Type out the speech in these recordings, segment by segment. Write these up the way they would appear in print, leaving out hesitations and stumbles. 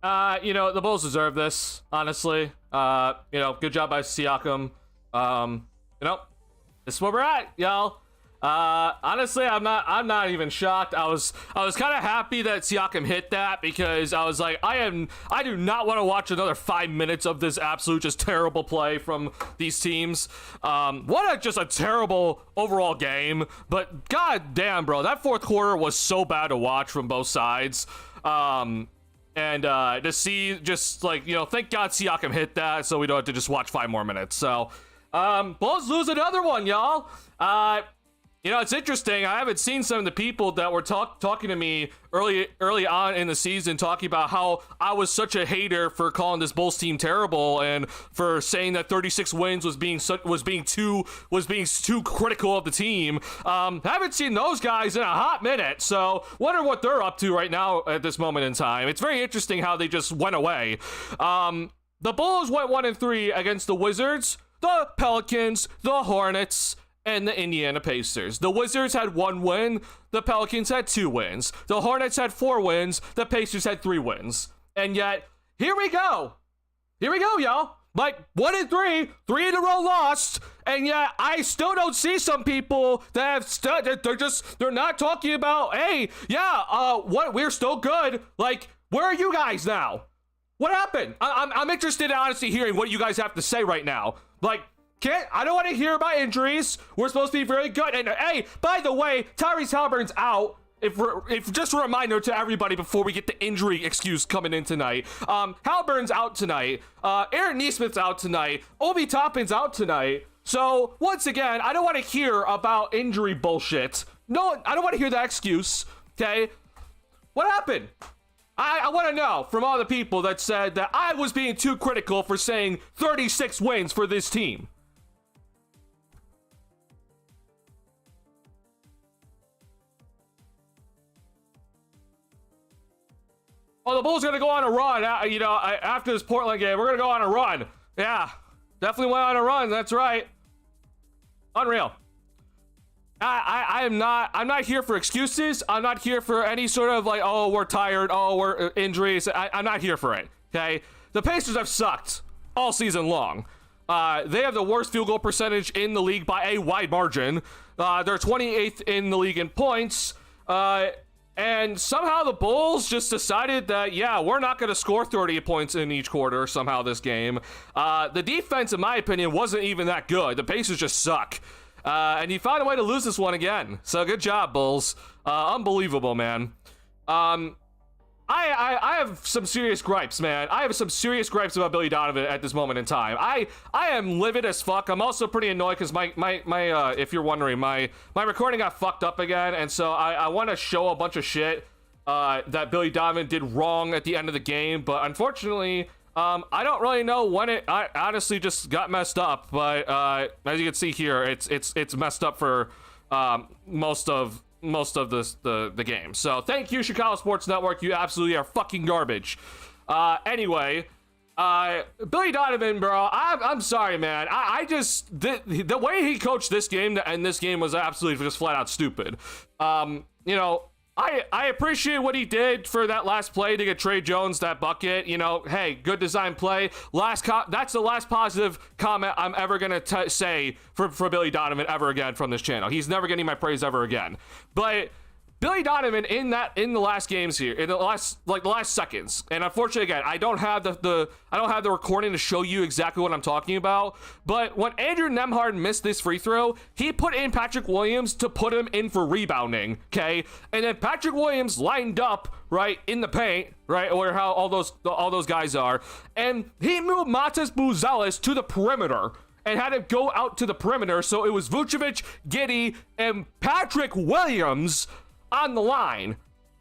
The Bulls deserve this, honestly. Good job by Siakam. This is where we're at, y'all. Honestly, I'm not even shocked. I was kind of happy that Siakam hit that, because I was like, I do not want to watch another 5 minutes of this absolute just terrible play from these teams. Just a terrible overall game. But god damn, bro, that fourth quarter was so bad to watch from both sides. To see just thank God Siakam hit that, so we don't have to just watch 5 more minutes. So, Bulls lose another one, y'all. It's interesting. I haven't seen some of the people that were talking to me early on in the season talking about how I was such a hater for calling this Bulls team terrible and for saying that 36 wins was being too critical of the team. Haven't seen those guys in a hot minute, so wonder what they're up to right now at this moment in time. It's very interesting how they just went away. The Bulls went 1-3 against the Wizards, the Pelicans, the Hornets, and the Indiana Pacers. The Wizards had 1 win, the Pelicans had 2 wins, the Hornets had 4 wins, the Pacers had 3 wins. And yet, here we go, y'all. 1-3, 3 in a row lost, and yet I still don't see some people that have they're not talking about, hey, we're still good. Where are you guys now? What happened? I'm interested in honestly hearing what you guys have to say right now. I don't want to hear about injuries. We're supposed to be very good. And hey, by the way, Tyrese Halliburton's out. If just a reminder to everybody before we get the injury excuse coming in tonight. Halliburton's out tonight. Aaron Nesmith's out tonight. Obi Toppin's out tonight. So once again, I don't want to hear about injury bullshit. No, I don't want to hear that excuse. Okay, what happened? I want to know from all the people that said that I was being too critical for saying 36 wins for this team. Oh, the Bulls are going to go on a run, after this Portland game. We're going to go on a run. Yeah, definitely went on a run. That's right. Unreal. I'm not here for excuses. I'm not here for any sort of we're tired. Oh, we're injuries. I'm not here for it. Okay. The Pacers have sucked all season long. They have the worst field goal percentage in the league by a wide margin. They're 28th in the league in points. And somehow the Bulls just decided that, we're not going to score 30 points in each quarter somehow this game. The defense, in my opinion, wasn't even that good. The Pacers just suck. And you found a way to lose this one again. So good job, Bulls. Unbelievable, man. I have some serious gripes, man. I have some serious gripes about Billy Donovan at this moment in time. I am livid as fuck. I'm also pretty annoyed because my if you're wondering, my recording got fucked up again, and so I want to show a bunch of shit that Billy Donovan did wrong at the end of the game, but unfortunately, I don't really know when I honestly just got messed up. But as you can see here, it's messed up for most of the game. So thank you, Chicago Sports Network. You absolutely are fucking garbage. Anyway, Billy Donovan, bro, I'm sorry, man. I just the way he coached this game and this game was absolutely just flat out stupid. I appreciate what he did for that last play to get Trey Jones that bucket. Hey, good design play. That's the last positive comment I'm ever gonna say for Billy Donovan ever again from this channel. He's never getting my praise ever again. But Billy Donovan in the last games here, in the last seconds, and unfortunately again, I don't have the recording to show you exactly what I'm talking about. But when Andrew Nembhard missed this free throw, he put in Patrick Williams to put him in for rebounding, okay? And then Patrick Williams lined up right in the paint, right, or how all those guys are, and he moved Matas Buzelis to the perimeter and had him go out to the perimeter. So it was Vucevic, Giddey, and Patrick Williams on the line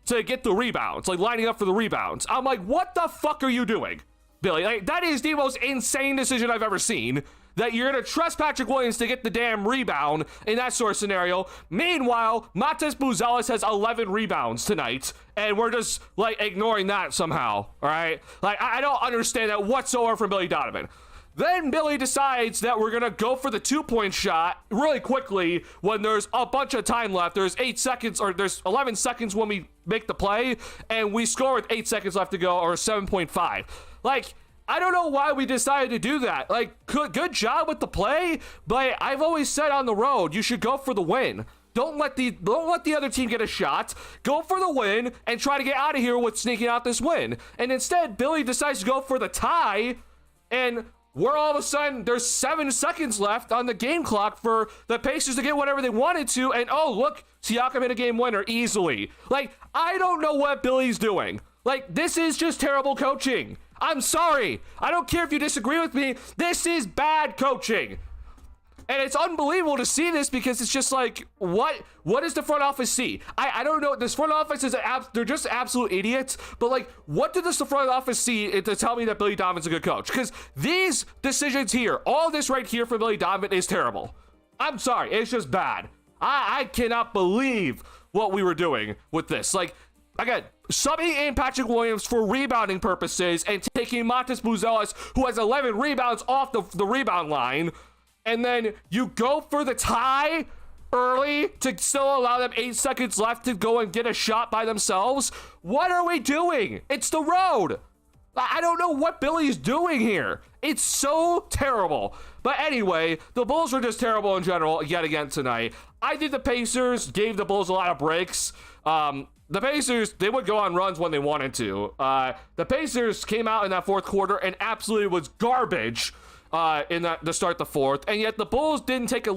to get the rebounds, lining up for the rebounds. I'm like, what the fuck are you doing, Billy? That is the most insane decision I've ever seen, that you're gonna trust Patrick Williams to get the damn rebound in that sort of scenario. Meanwhile, Matas Buzelis has 11 rebounds tonight, and we're just ignoring that somehow. All right, I don't understand that whatsoever from Billy Donovan. Then Billy decides that we're going to go for the 2-point shot really quickly when there's a bunch of time left. There's 8 seconds, or there's 11 seconds when we make the play, and we score with 8 seconds left to go, or 7.5. Like, I don't know why we decided to do that. Like, good job with the play, but I've always said on the road, you should go for the win. Don't let the other team get a shot. Go for the win and try to get out of here with sneaking out this win. And instead, Billy decides to go for the tie, and we're all of a sudden, there's 7 seconds left on the game clock for the Pacers to get whatever they wanted to, and oh, look, Siakam hit a game winner easily. Like, I don't know what Billy's doing. Like, this is just terrible coaching. I'm sorry. I don't care if you disagree with me. This is bad coaching. And it's unbelievable to see this because it's just like, what does the front office see? I don't know. This front office is they're just absolute idiots. But like, what did the front office see to tell me that Billy Donovan's a good coach? Because these decisions here, all this right here for Billy Donovan is terrible. I'm sorry. It's just bad. I cannot believe what we were doing with this. Like, again, subbing in Patrick Williams for rebounding purposes and taking Montes Buzelis, who has 11 rebounds off the rebound line. And then you go for the tie early to still allow them 8 seconds left to go and get a shot by themselves. What are we doing? It's the road. I don't know what Billy's doing here. It's so terrible. But anyway, the Bulls were just terrible in general yet again tonight. I think the Pacers gave the Bulls a lot of breaks. The Pacers, they would go on runs when they wanted to. The Pacers came out in that fourth quarter and absolutely was garbage. To start the fourth, and yet the Bulls didn't take the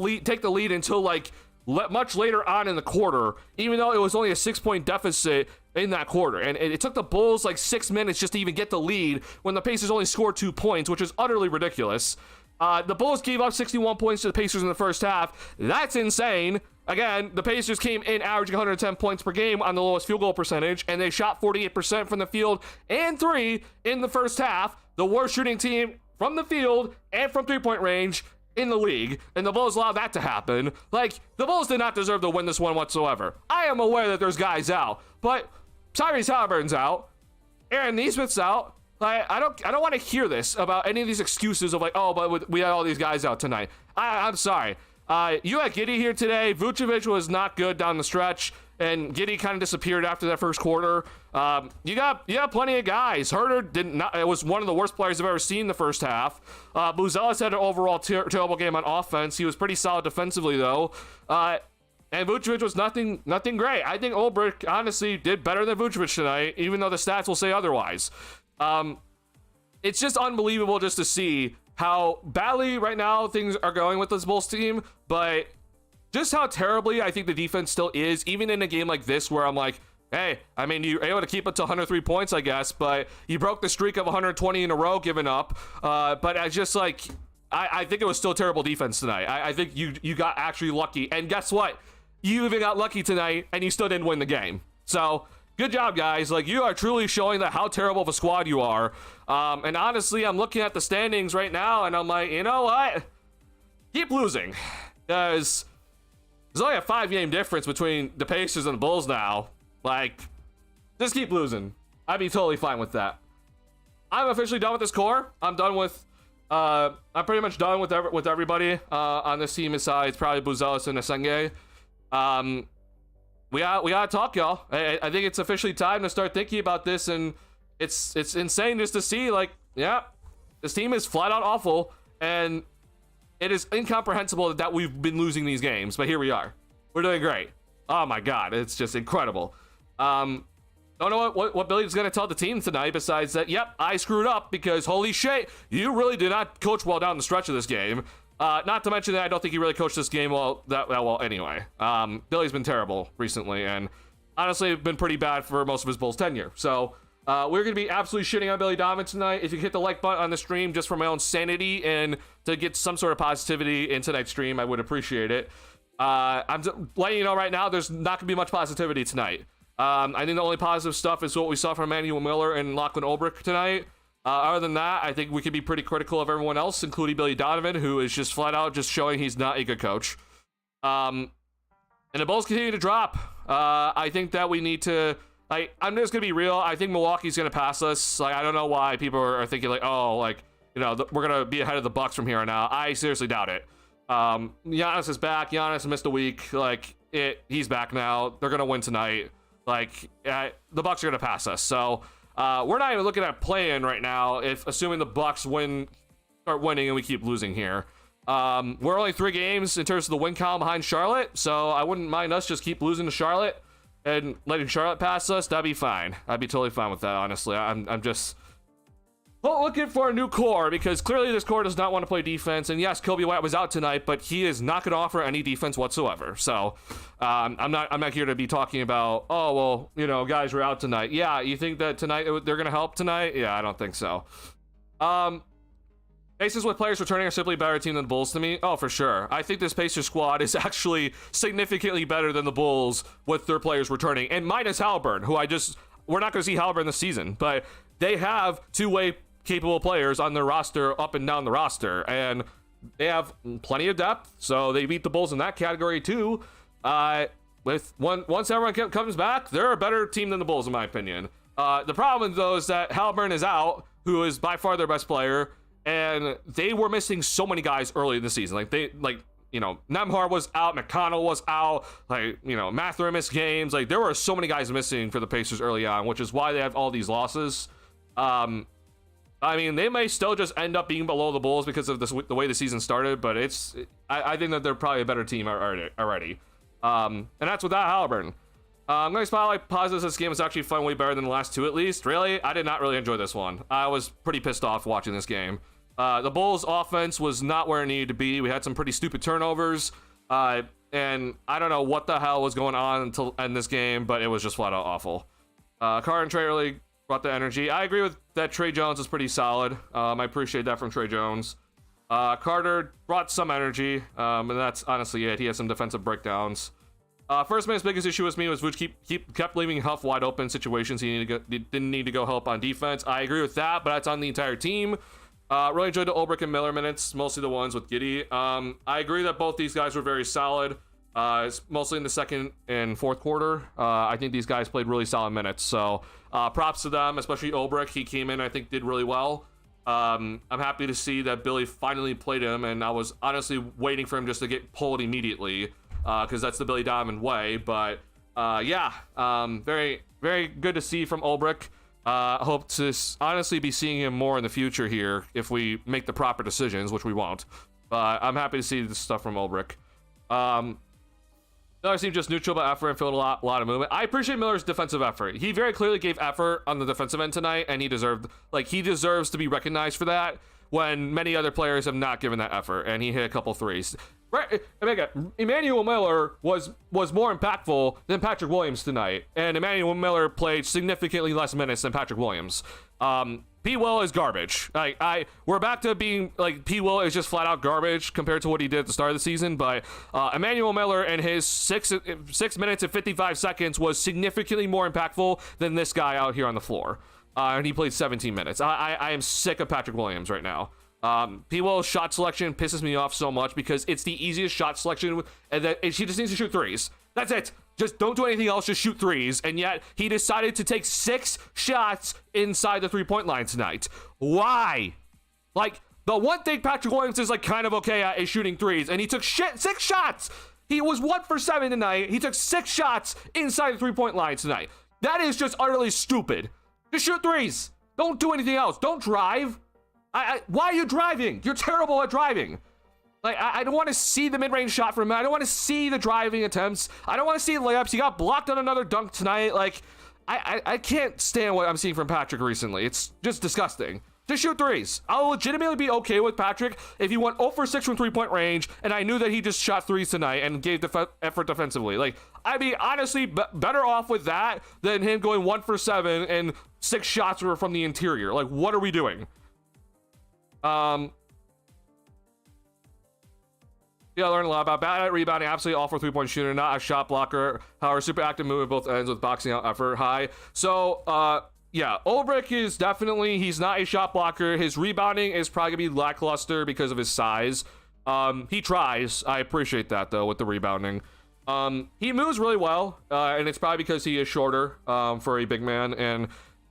lead until like much later on in the quarter, even though it was only a 6-point deficit in that quarter, and it took the Bulls like 6 minutes just to even get the lead when the Pacers only scored 2 points, which is utterly ridiculous. The Bulls gave up 61 points to the Pacers in the first half. That's insane. Again, the Pacers came in averaging 110 points per game on the lowest field goal percentage, and they shot 48% from the field and 3 in the first half. The worst shooting team from the field and from 3-point range in the league, and the Bulls allowed that to happen. Like, the Bulls did not deserve to win this one whatsoever. I am aware that there's guys out, but Tyrese Halliburton's out, Aaron Nesmith's out. Like, I don't want to hear this about any of these excuses of like, oh, but we had all these guys out tonight. I'm sorry. You had Giddey here today. Vucevic was not good down the stretch, and Giddey kind of disappeared after that first quarter. You got plenty of guys. Herter it was one of the worst players I've ever seen the first half. Buzelis had an overall terrible game on offense. He was pretty solid defensively though. And Vucevic was nothing great. I think Ulbrich honestly did better than Vucevic tonight, even though the stats will say otherwise. It's just unbelievable just to see how badly right now things are going with this Bulls team, but just how terribly I think the defense still is, even in a game like this where I'm like, hey, I mean, you were able to keep it to 103 points, I guess, but you broke the streak of 120 in a row giving up. But I just like, I think it was still terrible defense tonight. I think you got actually lucky. And guess what? You even got lucky tonight and you still didn't win the game. So good job, guys. Like, you are truly showing that how terrible of a squad you are. And honestly, I'm looking at the standings right now and I'm like, you know what? Keep losing. Because there's only a 5-game difference between the Pacers and the Bulls now. Like, just keep losing. I'd be totally fine with that. I'm officially done with this core. I'm done with, I'm pretty much done with everybody on this team besides probably Buzelis and Asenge. We gotta talk, y'all. I think it's officially time to start thinking about this, and it's insane just to see, like, yeah, this team is flat out awful, and it is incomprehensible that we've been losing these games, but here we are. We're doing great. Oh my god, it's just incredible. Don't know what Billy's gonna tell the team tonight besides that, yep, I screwed up because holy shit, you really did not coach well down the stretch of this game. Not to mention that I don't think he really coached this game that well anyway. Billy's been terrible recently and honestly been pretty bad for most of his Bulls tenure. So we're going to be absolutely shitting on Billy Donovan tonight. If you hit the like button on the stream just for my own sanity and to get some sort of positivity in tonight's stream, I would appreciate it. I'm just letting you know right now, there's not going to be much positivity tonight. I think the only positive stuff is what we saw from Emmanuel Miller and Lachlan Ulbrich tonight. Other than that, I think we can be pretty critical of everyone else, including Billy Donovan, who is just flat out just showing he's not a good coach. And the Bulls continue to drop. I think that we need to, like, I'm just going to be real. I think Milwaukee's going to pass us. Like, I don't know why people are thinking like, oh, like, we're gonna be ahead of the Bucks from here on out. I seriously doubt it. Giannis is back. Giannis missed a week. He's back now. They're gonna win tonight. The Bucks are gonna pass us. So we're not even looking at play-in right now. If assuming the Bucks start winning and we keep losing here. We're only 3 games in terms of the win column behind Charlotte, so I wouldn't mind us just keep losing to Charlotte and letting Charlotte pass us. That'd be fine. I'd be totally fine with that, honestly. I'm just looking for a new core, because clearly this core does not want to play defense. And yes, Kobe White was out tonight, but he is not going to offer any defense whatsoever. So I'm not here to be talking about, oh well, guys were out tonight. Yeah, you think that tonight they're going to help tonight? Yeah, I don't think so. Pacers with players returning are simply a better team than the Bulls to me. Oh, for sure. I think this Pacers squad is actually significantly better than the Bulls with their players returning. And minus Haliburton, who we're not going to see Haliburton this season, but they have two-way capable players on their roster up and down the roster. And they have plenty of depth, so they beat the Bulls in that category too. Once everyone comes back, they're a better team than the Bulls, in my opinion. The problem, though, is that Haliburton is out, who is by far their best player. And they were missing so many guys early in the season. Nembhard was out, McConnell was out, Mathurin missed games. There were so many guys missing for the Pacers early on, which is why they have all these losses. They may still just end up being below the Bulls because of the way the season started, but I think that they're probably a better team already. And that's without Haliburton. I'm going to spotlight positives. This game was actually fun, way better than the last 2 at least. Really? I did not really enjoy this one. I was pretty pissed off watching this game. The Bulls offense was not where it needed to be. We had some pretty stupid turnovers. And I don't know what the hell was going on until end this game, but it was just flat out awful. Carter and Trey really brought the energy. I agree with that. Trey Jones is pretty solid. I appreciate that from Trey Jones. Carter brought some energy, and that's honestly it. He had some defensive breakdowns. First man's biggest issue with me was Vooch kept leaving Huff wide open situations. He didn't need to go help on defense. I agree with that, but that's on the entire team. Really enjoyed the Ulbrich and Miller minutes, mostly the ones with Giddey. I agree that both these guys were very solid, mostly in the second and fourth quarter. I think these guys played really solid minutes, so props to them, especially Ulbrich. He came in, I think, did really well. I'm happy to see that Billy finally played him, and I was honestly waiting for him just to get pulled immediately, because that's the Billy Donovan way. But very, very good to see from Ulbrich. I hope to honestly be seeing him more in the future here if we make the proper decisions, which we won't. But I'm happy to see this stuff from Ulbrich. Miller seemed just neutral but effort and filled a lot of movement. I appreciate Miller's defensive effort. He very clearly gave effort on the defensive end tonight, and he deserves to be recognized for that when many other players have not given that effort, and he hit a couple threes. Emmanuel Miller was more impactful than Patrick Williams tonight, and Emmanuel Miller played significantly less minutes than Patrick Williams. P. Will is garbage. We're back to being P. Will is just flat out garbage compared to what he did at the start of the season. But Emmanuel Miller and his 6 minutes and 55 seconds was significantly more impactful than this guy out here on the floor. And he played 17 minutes. I am sick of Patrick Williams right now. P. Will's shot selection pisses me off so much because it's the easiest shot selection, and he just needs to shoot threes. That's it. Just don't do anything else, just shoot threes. And yet he decided to take 6 shots inside the 3-point line tonight. Why? The one thing Patrick Williams is kind of okay at is shooting threes, and he took 6 shots. He was 1 for 7 tonight. He took 6 shots inside the 3-point line tonight. That is just utterly stupid. Just shoot threes. Don't do anything else. Don't drive. Why are you driving? You're terrible at driving. I don't want to see the mid-range shot from him. I don't want to see the driving attempts. I don't want to see layups. He got blocked on another dunk tonight. I can't stand what I'm seeing from Patrick recently. It's just disgusting. Just shoot threes. I'll legitimately be okay with Patrick if he went 0 for 6 from 3-point range, and I knew that he just shot threes tonight and gave effort defensively. I'd be honestly better off with that than him going 1 for 7 and 6 shots were from the interior. What are we doing? Yeah, I learned a lot about bad at rebounding, absolutely awful 3-point shooter, not a shot blocker. However, super active move at both ends with boxing out effort high. So, Ulbrich is definitely, he's not a shot blocker. His rebounding is probably gonna be lackluster because of his size. He tries. I appreciate that though with the rebounding. He moves really well, and it's probably because he is shorter for a big man, and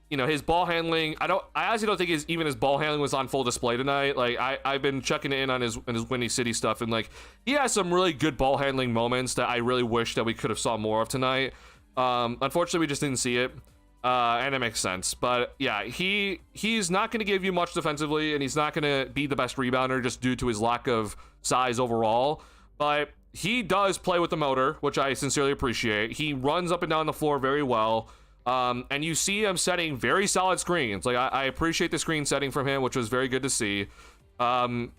his ball handling, I honestly don't think even his ball handling was on full display tonight. Like I've been checking in on his Windy City stuff, and like he has some really good ball handling moments that I really wish that we could have saw more of tonight. Unfortunately, we just didn't see it. And it makes sense. But yeah, he's not going to give you much defensively, and he's not going to be the best rebounder just due to his lack of size overall. But he does play with the motor, which I sincerely appreciate. He runs up and down the floor very well. And you see him setting very solid screens. Like I appreciate the screen setting from him, which was very good to see. And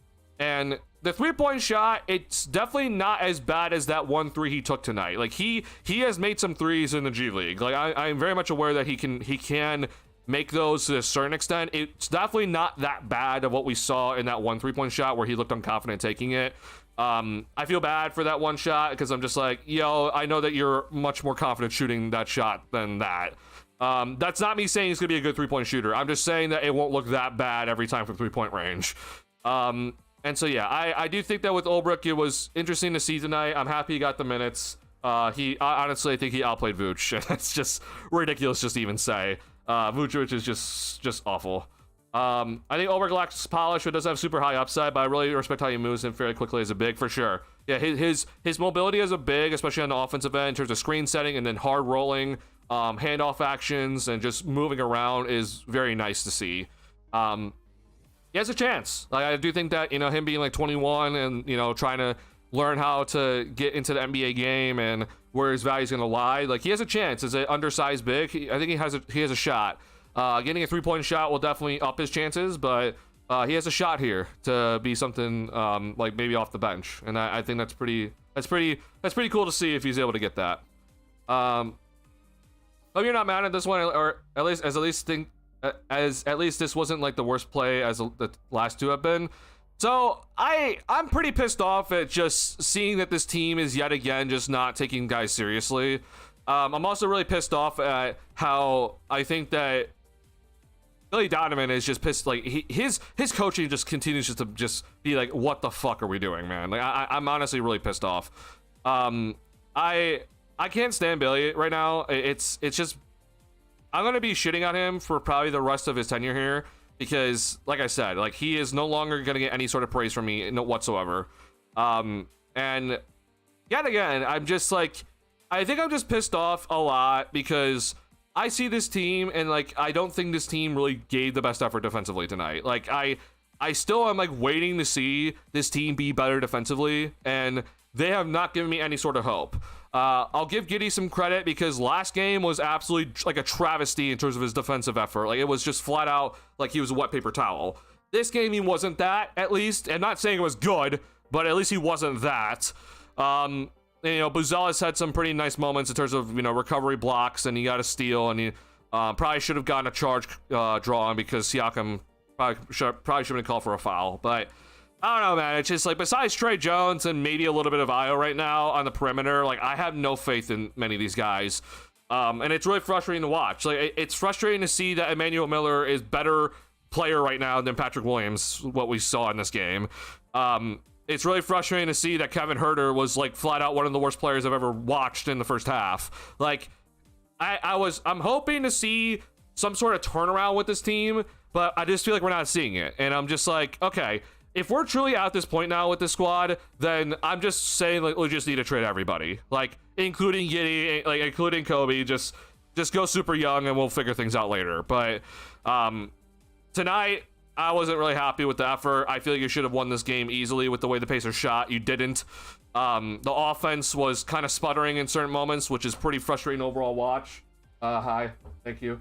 the 3-point shot, it's definitely not as bad as that 1-3 he took tonight. Like he has made some threes in the G League. Like I'm very much aware that he can make those to a certain extent. It's definitely not that bad of what we saw in that 1 3-point shot where he looked unconfident taking it. I feel bad for that one shot because I'm just like, yo, I know that you're much more confident shooting that shot than that. That's not me saying he's gonna be a good 3-point shooter. I'm just saying that it won't look that bad every time from 3-point range. And so yeah, I do think that with Ulbrich, it was interesting to see tonight. I'm happy he got the minutes. I honestly think he outplayed Vooch. It's just ridiculous just to even say. Vucevic is just awful. I think Ulbrich lacks polish, but does have super high upside, but I really respect how he moves in fairly quickly as a big, for sure. Yeah, his mobility as a big, especially on the offensive end, in terms of screen setting and then hard rolling, handoff actions, and just moving around is very nice to see. He has a chance. Like I do think that, him being like 21 and, trying to learn how to get into the NBA game and where his value is going to lie, like he has a chance as an undersized big. I think he has a shot. Getting a 3-point shot will definitely up his chances, but he has a shot here to be something like maybe off the bench, and I think that's pretty cool to see if he's able to get that. Hope you're not mad at this one, or at least this wasn't like the worst play as the last two have been. So I'm pretty pissed off at just seeing that this team is yet again just not taking guys seriously. I'm also really pissed off at how I think that Billy Donovan is just pissed. Like his coaching just continues to just be like, what the fuck are we doing, man? Like I'm honestly really pissed off. I can't stand Billy right now. It's just, I'm gonna be shitting on him for probably the rest of his tenure here because, like I said, like he is no longer gonna get any sort of praise from me whatsoever. And yet again, I'm just like, I think I'm just pissed off a lot because I see this team and like I don't think this team really gave the best effort defensively tonight. Like I still am like waiting to see this team be better defensively, and they have not given me any sort of hope. I'll give Giddey some credit because last game was absolutely like a travesty in terms of his defensive effort. Like it was just flat out like he was a wet paper towel. This game he wasn't that, at least. I'm not saying it was good, but at least he wasn't that. Buzelis had some pretty nice moments in terms of, recovery blocks, and he got a steal, and he probably should have gotten a charge drawn because Siakam probably should have been called for a foul. But I don't know, man. It's just like, besides Trey Jones and maybe a little bit of Io right now on the perimeter, like I have no faith in many of these guys. And it's really frustrating to watch. Like it's frustrating to see that Emmanuel Miller is better player right now than Patrick Williams, what we saw in this game. It's really frustrating to see that Kevin Huerter was like flat out one of the worst players I've ever watched in the first half. Like I'm hoping to see some sort of turnaround with this team, but I just feel like we're not seeing it. And I'm just like, okay, if we're truly at this point now with this squad, then I'm just saying like we just need to trade everybody, like including Giddey, like including Kobe. Just go super young and we'll figure things out later. But tonight I wasn't really happy with the effort. I feel like you should have won this game easily with the way the Pacers shot. You didn't. The offense was kind of sputtering in certain moments, which is pretty frustrating overall watch. Hi, thank you.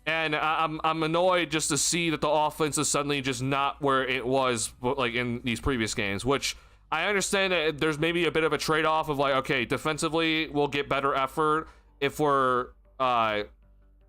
And I'm annoyed just to see that the offense is suddenly just not where it was like in these previous games, which I understand that there's maybe a bit of a trade-off of like, okay, defensively we'll get better effort if we're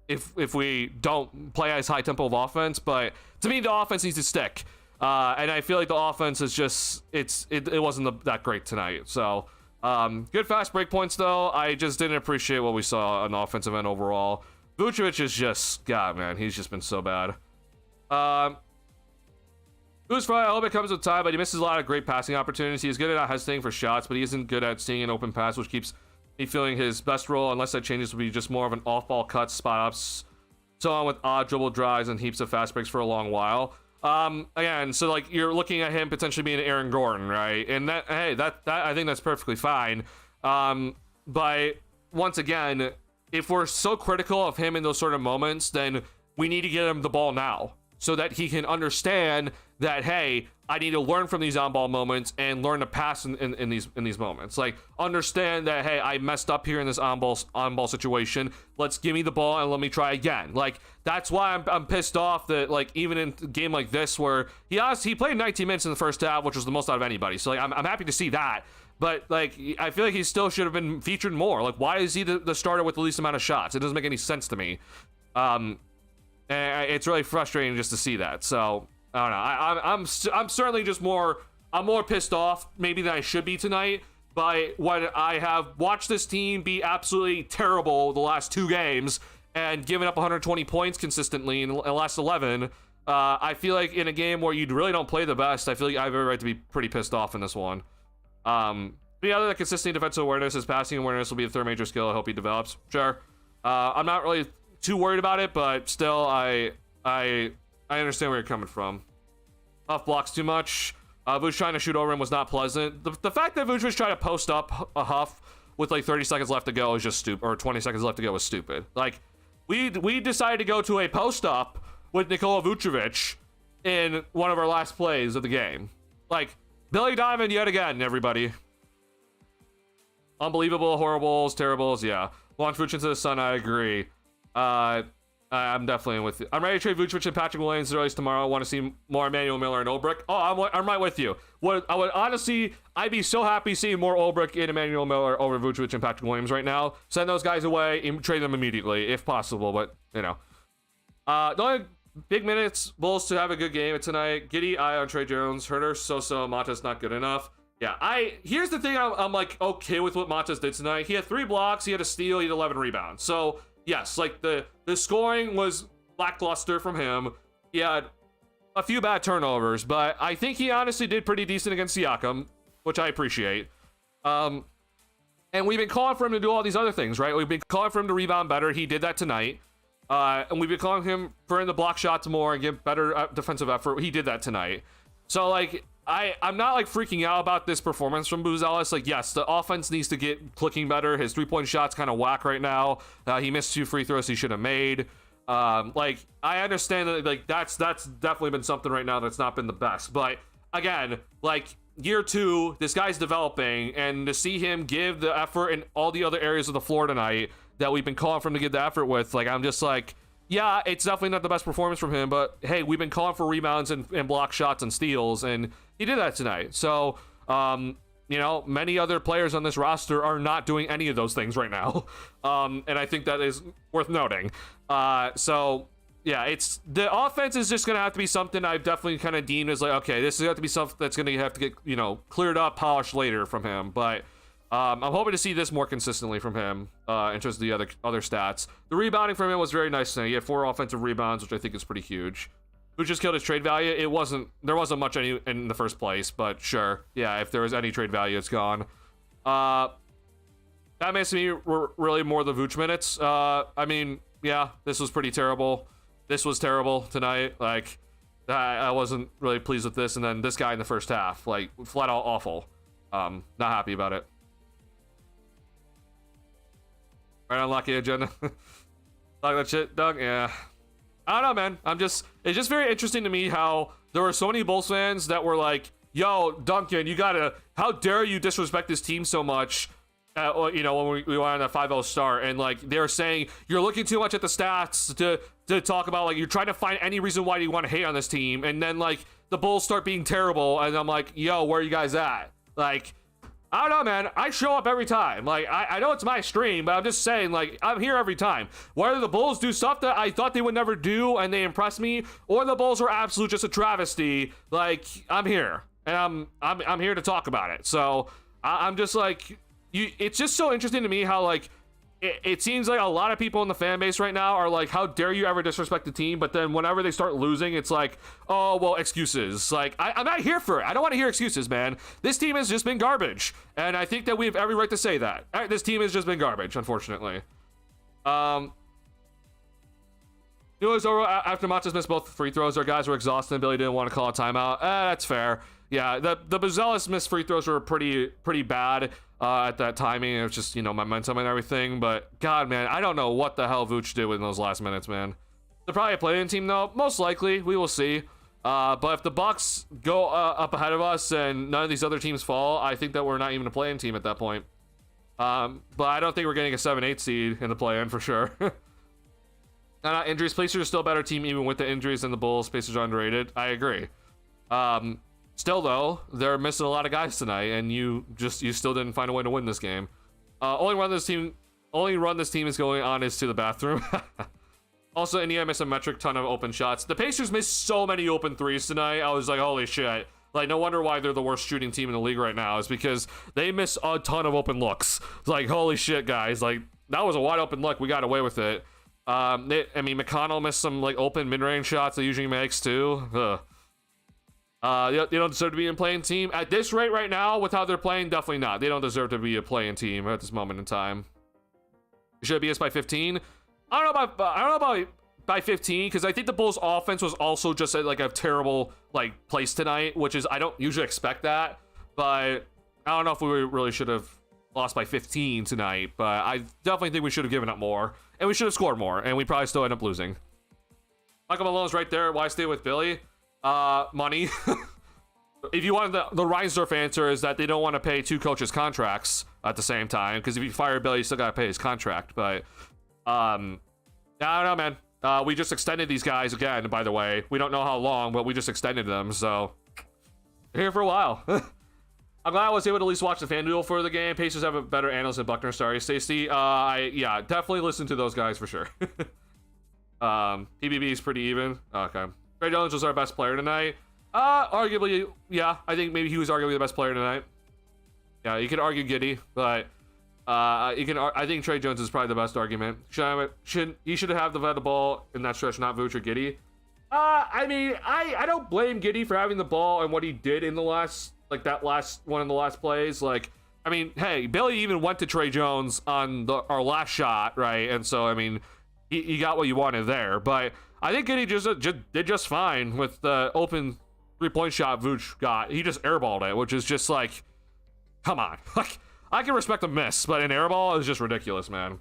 if we don't play as high tempo of offense, but to me the offense needs to stick. And I feel like the offense is just it wasn't that great tonight. So good fast break points though. I just didn't appreciate what we saw on the offensive end overall. Vucevic is just, God, man, he's just been so bad. Who's Fry? I hope it comes with time, but he misses a lot of great passing opportunities. He's good at not hesitating for shots, but he isn't good at seeing an open pass, which keeps me feeling his best role, unless that changes, will be just more of an off-ball cut, spot ups, so on with odd dribble drives and heaps of fast breaks for a long while. Again, so like you're looking at him potentially being Aaron Gordon, right? And that, hey, that I think that's perfectly fine. But once again, if we're so critical of him in those sort of moments, then we need to get him the ball now so that he can understand that, hey, I need to learn from these on-ball moments and learn to pass in these moments. Like, understand that, hey, I messed up here in this on-ball situation. Let's give me the ball and let me try again. Like, that's why I'm pissed off that, like, even in a game like this where he played 19 minutes in the first half, which was the most out of anybody. So, like, I'm happy to see that. But, like, I feel like he still should have been featured more. Like, why is he the starter with the least amount of shots? It doesn't make any sense to me. And it's really frustrating just to see that. So, I don't know. I'm certainly just more pissed off maybe than I should be tonight by when I have watched this team be absolutely terrible the last 2 games and given up 120 points consistently in the last 11. I feel like in a game where you really don't play the best, I feel like I have every right to be pretty pissed off in this one. The other than consistent defensive awareness, his passing awareness will be the third major skill I hope he develops. Sure. I'm not really too worried about it, but still, I understand where you're coming from. Huff blocks too much. Vuce trying to shoot over him was not pleasant. The fact that Vuce was trying to post up a Huff with like 30 seconds left to go is just stupid, or 20 seconds left to go was stupid. Like, we decided to go to a post up with Nikola Vucevic in one of our last plays of the game. Like, Billy Donovan yet again, everybody. Unbelievable, horribles, terribles, yeah. Launch Vuce into the sun, I agree. I'm definitely with you. I'm ready to trade Vucevic and Patrick Williams as early as tomorrow. I want to see more Emmanuel Miller and Olbrich. Oh, I'm right with you. I would honestly, I'd be so happy seeing more Olbrich and Emmanuel Miller over Vucevic and Patrick Williams right now. Send those guys away and trade them immediately if possible, but, you know. The only big minutes, Bulls to have a good game tonight. Giddy, eye on Trey Jones. Herter, so-so. Montes not good enough. Yeah, here's the thing, I'm like okay with what Montes did tonight. He had 3 blocks, he had a steal, he had 11 rebounds. So, yes, like the scoring was lackluster from him. He had a few bad turnovers, but I think he honestly did pretty decent against Siakam, which I appreciate. And we've been calling for him to do all these other things, right? We've been calling for him to rebound better. He did that tonight. And we've been calling him for him to block shots more and give better defensive effort. He did that tonight. So, like, I'm not like freaking out about this performance from Buzelis. Like, yes, the offense needs to get clicking better. His 3-point shot's kind of whack right now. He missed 2 free throws he should have made. Like, I understand that, like, that's definitely been something right now that's not been the best. But again, like, year 2, this guy's developing, and to see him give the effort in all the other areas of the floor tonight that we've been calling for him to give the effort with, like, I'm just like, yeah, it's definitely not the best performance from him, but hey, we've been calling for rebounds and block shots and steals, and he did that tonight. So, you know, many other players on this roster are not doing any of those things right now. And I think that is worth noting. So, yeah, it's the offense is just going to have to be something I've definitely kind of deemed as like, okay, this is going to have to be something that's going to have to get, you know, cleared up, polished later from him. But I'm hoping to see this more consistently from him in terms of the other stats. The rebounding from him was very nice tonight. He had 4 offensive rebounds, which I think is pretty huge. Who just killed his trade value? There wasn't much in the first place, but sure. Yeah, if there was any trade value, it's gone. That makes me really more the Vooch minutes. I mean, yeah, this was pretty terrible. This was terrible tonight. Like, I wasn't really pleased with this. And then this guy in the first half, like, flat out awful. Not happy about it. Right, unlucky agenda. Like that shit, Doug? Yeah. I don't know, man. it's just very interesting to me how there were so many Bulls fans that were like, yo, Duncan, how dare you disrespect this team so much? You know, when we went on that 5-0 start, and like they're saying you're looking too much at the stats to talk about, like, you're trying to find any reason why you want to hate on this team, and then like the Bulls start being terrible, and I'm like, yo, where are you guys at? Like, I don't know, man. I show up every time. Like, I know it's my stream, but I'm just saying, like, I'm here every time. Whether the Bulls do stuff that I thought they would never do and they impress me, or the Bulls are absolute just a travesty, like, I'm here. And I'm here to talk about it. So, I'm just like, it's just so interesting to me how, like, it seems like a lot of people in the fan base right now are like, how dare you ever disrespect the team? But then whenever they start losing, it's like, oh, well, excuses. Like, I'm not here for it. I don't want to hear excuses, man. This team has just been garbage. And I think that we have every right to say that. This team has just been garbage, unfortunately. It was over after Matas missed both free throws. Our guys were exhausted and Billy didn't want to call a timeout. That's fair. Yeah, the Buzelis missed free throws were pretty bad at that timing. It was just, momentum and everything. But, God, man, I don't know what the hell Vooch did in those last minutes, man. They're probably a play-in team, though. Most likely. We will see. But if the Bucks go up ahead of us and none of these other teams fall, I think that we're not even a play-in team at that point. But I don't think we're getting a 7-8 seed in the play-in for sure. Injuries. Pacers are still a better team even with the injuries than the Bulls. Pacers are underrated. I agree. Still, though, they're missing a lot of guys tonight, and you still didn't find a way to win this game. Only run this team is going on is to the bathroom. Also, Indiana missed a metric ton of open shots. The Pacers missed so many open threes tonight. I was like, holy shit. Like, no wonder why they're the worst shooting team in the league right now, is because they miss a ton of open looks. It's like, holy shit, guys. Like, that was a wide open look. We got away with it. McConnell missed some, like, open mid-range shots that he usually makes, too. They don't deserve to be in play-in team. At this rate right now, with how they're playing, definitely not. They don't deserve to be a play-in team at this moment in time. Should it be us by 15? I don't know about by 15, because I think the Bulls' offense was also just like a terrible place tonight, which is I don't usually expect that, but I don't know if we really should have lost by 15 tonight. But I definitely think we should have given up more, and we should have scored more, and we probably still end up losing. Michael Malone's right there. Why stay with Billy? Money. If you want the Reinsdorf answer is that they don't want to pay two coaches contracts at the same time, because if you fire Billy, you still gotta pay his contract. But I don't know, man. We just extended these guys again, by the way. We don't know how long, but we just extended them, so they're here for a while. I'm glad I was able to at least watch the FanDuel for the game. Pacers have a better analyst than Buckner. Sorry, Stacey. Yeah, definitely listen to those guys for sure. PBB is pretty even. Okay. Trey Jones was our best player tonight. Arguably, yeah. I think maybe he was arguably the best player tonight. Yeah, you could argue Giddey, but I think Trey Jones is probably the best argument. He should have the ball in that stretch, not Vooch or Giddey. I mean, I don't blame Giddey for having the ball and what he did in the last, that last one in the last plays. I mean, hey, Billy even went to Trey Jones on our last shot, right? And so, I mean, he got what you wanted there. But I think Giddey just did just fine with the open three-point shot Vooch got. He just airballed it, which is just come on. I can respect a miss, but an airball is just ridiculous, man.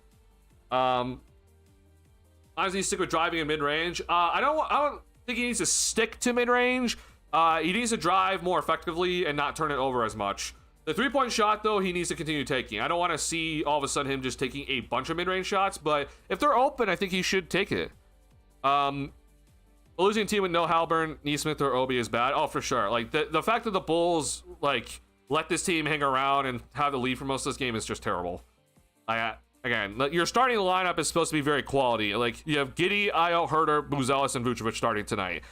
Honestly, stick with driving in mid-range. I don't think he needs to stick to mid-range. He needs to drive more effectively and not turn it over as much. The three-point shot, though, he needs to continue taking. I don't want to see all of a sudden him just taking a bunch of mid-range shots, but if they're open, I think he should take it. A losing team with no Halburn, Neesmith, or Obi is bad. Oh, for sure. The fact that the Bulls let this team hang around and have the lead for most of this game is just terrible. Again, your starting lineup is supposed to be very quality. You have Giddey, Ayo, Herter, Buzelis, and Vucevic starting tonight.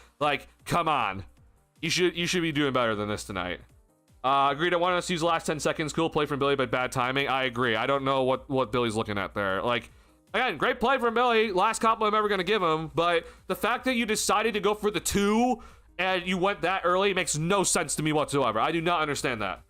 Come on. You should be doing better than this tonight. Agreed. I wanted us to use the last 10 seconds. Cool play from Billy, but bad timing. I agree. I don't know what Billy's looking at there. Again, great play from Billy. Last compliment I'm ever going to give him. But the fact that you decided to go for the 2 and you went that early makes no sense to me whatsoever. I do not understand that.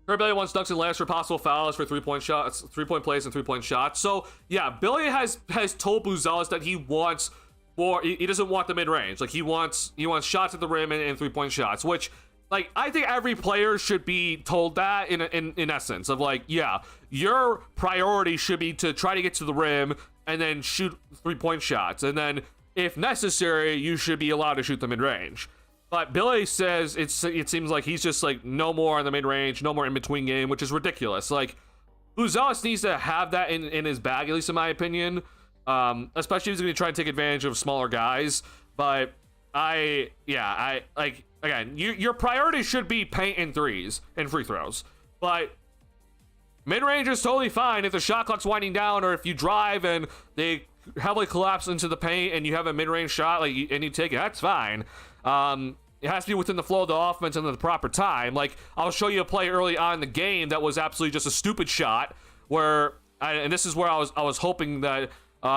Billy wants dunks and layups for possible fouls for 3-point shots, 3-point plays and 3-point shots. So yeah, Billy has told Buzelis that he wants more. He doesn't want the mid range. He wants shots at the rim and 3-point shots, which I think every player should be told that in essence of yeah, your priority should be to try to get to the rim and then shoot 3-point shots, and then if necessary, you should be allowed to shoot the mid range. But Billy says it seems like he's just no more on the mid-range, no more in-between game, which is ridiculous. Buzelis needs to have that in his bag, at least in my opinion. Especially if he's going to try and take advantage of smaller guys. But again, your priority should be paint and threes and free throws. But mid-range is totally fine if the shot clock's winding down, or if you drive and they heavily collapse into the paint and you have a mid-range shot and you take it, that's fine. it has to be within the flow of the offense and at the proper time. Like, I'll show you a play early on in the game that was absolutely just a stupid shot where, and this is where I was hoping that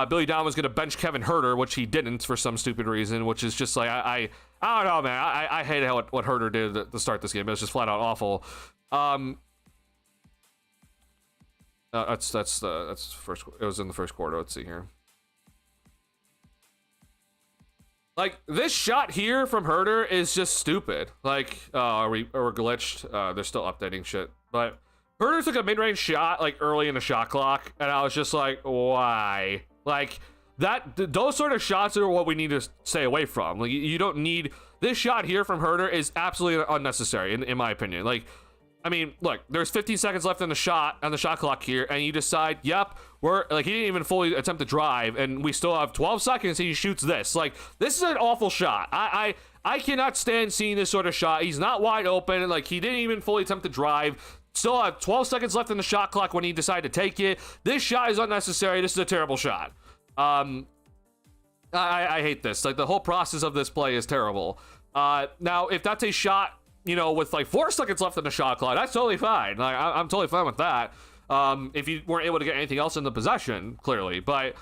Billy Donovan was going to bench Kevin Huerter, which he didn't for some stupid reason, which is just like, I don't know, man. I hate what Huerter did to start this game. It was just flat out awful. That's first. It was in the first quarter. Let's see here. Like, this shot here from Huerter is just stupid. Like, we're glitched. They're still updating shit. But Huerter took a mid-range shot, like, early in the shot clock, and I was just like, why? Like, those sort of shots are what we need to stay away from. Like, you don't need... This shot here from Huerter is absolutely unnecessary, in my opinion. Like, I mean, look, there's 15 seconds left on the shot clock here, and you decide, yep, he didn't even fully attempt to drive, and we still have 12 seconds, and he shoots this. Like, this is an awful shot. I cannot stand seeing this sort of shot. He's not wide open. Like, he didn't even fully attempt to drive. Still have 12 seconds left in the shot clock when he decided to take it. This shot is unnecessary. This is a terrible shot. I hate this. Like, the whole process of this play is terrible. Now, if that's a shot, you know, with like 4 seconds left in the shot clock, that's totally fine. Like, I'm totally fine with that. If you weren't able to get anything else in the possession, clearly. But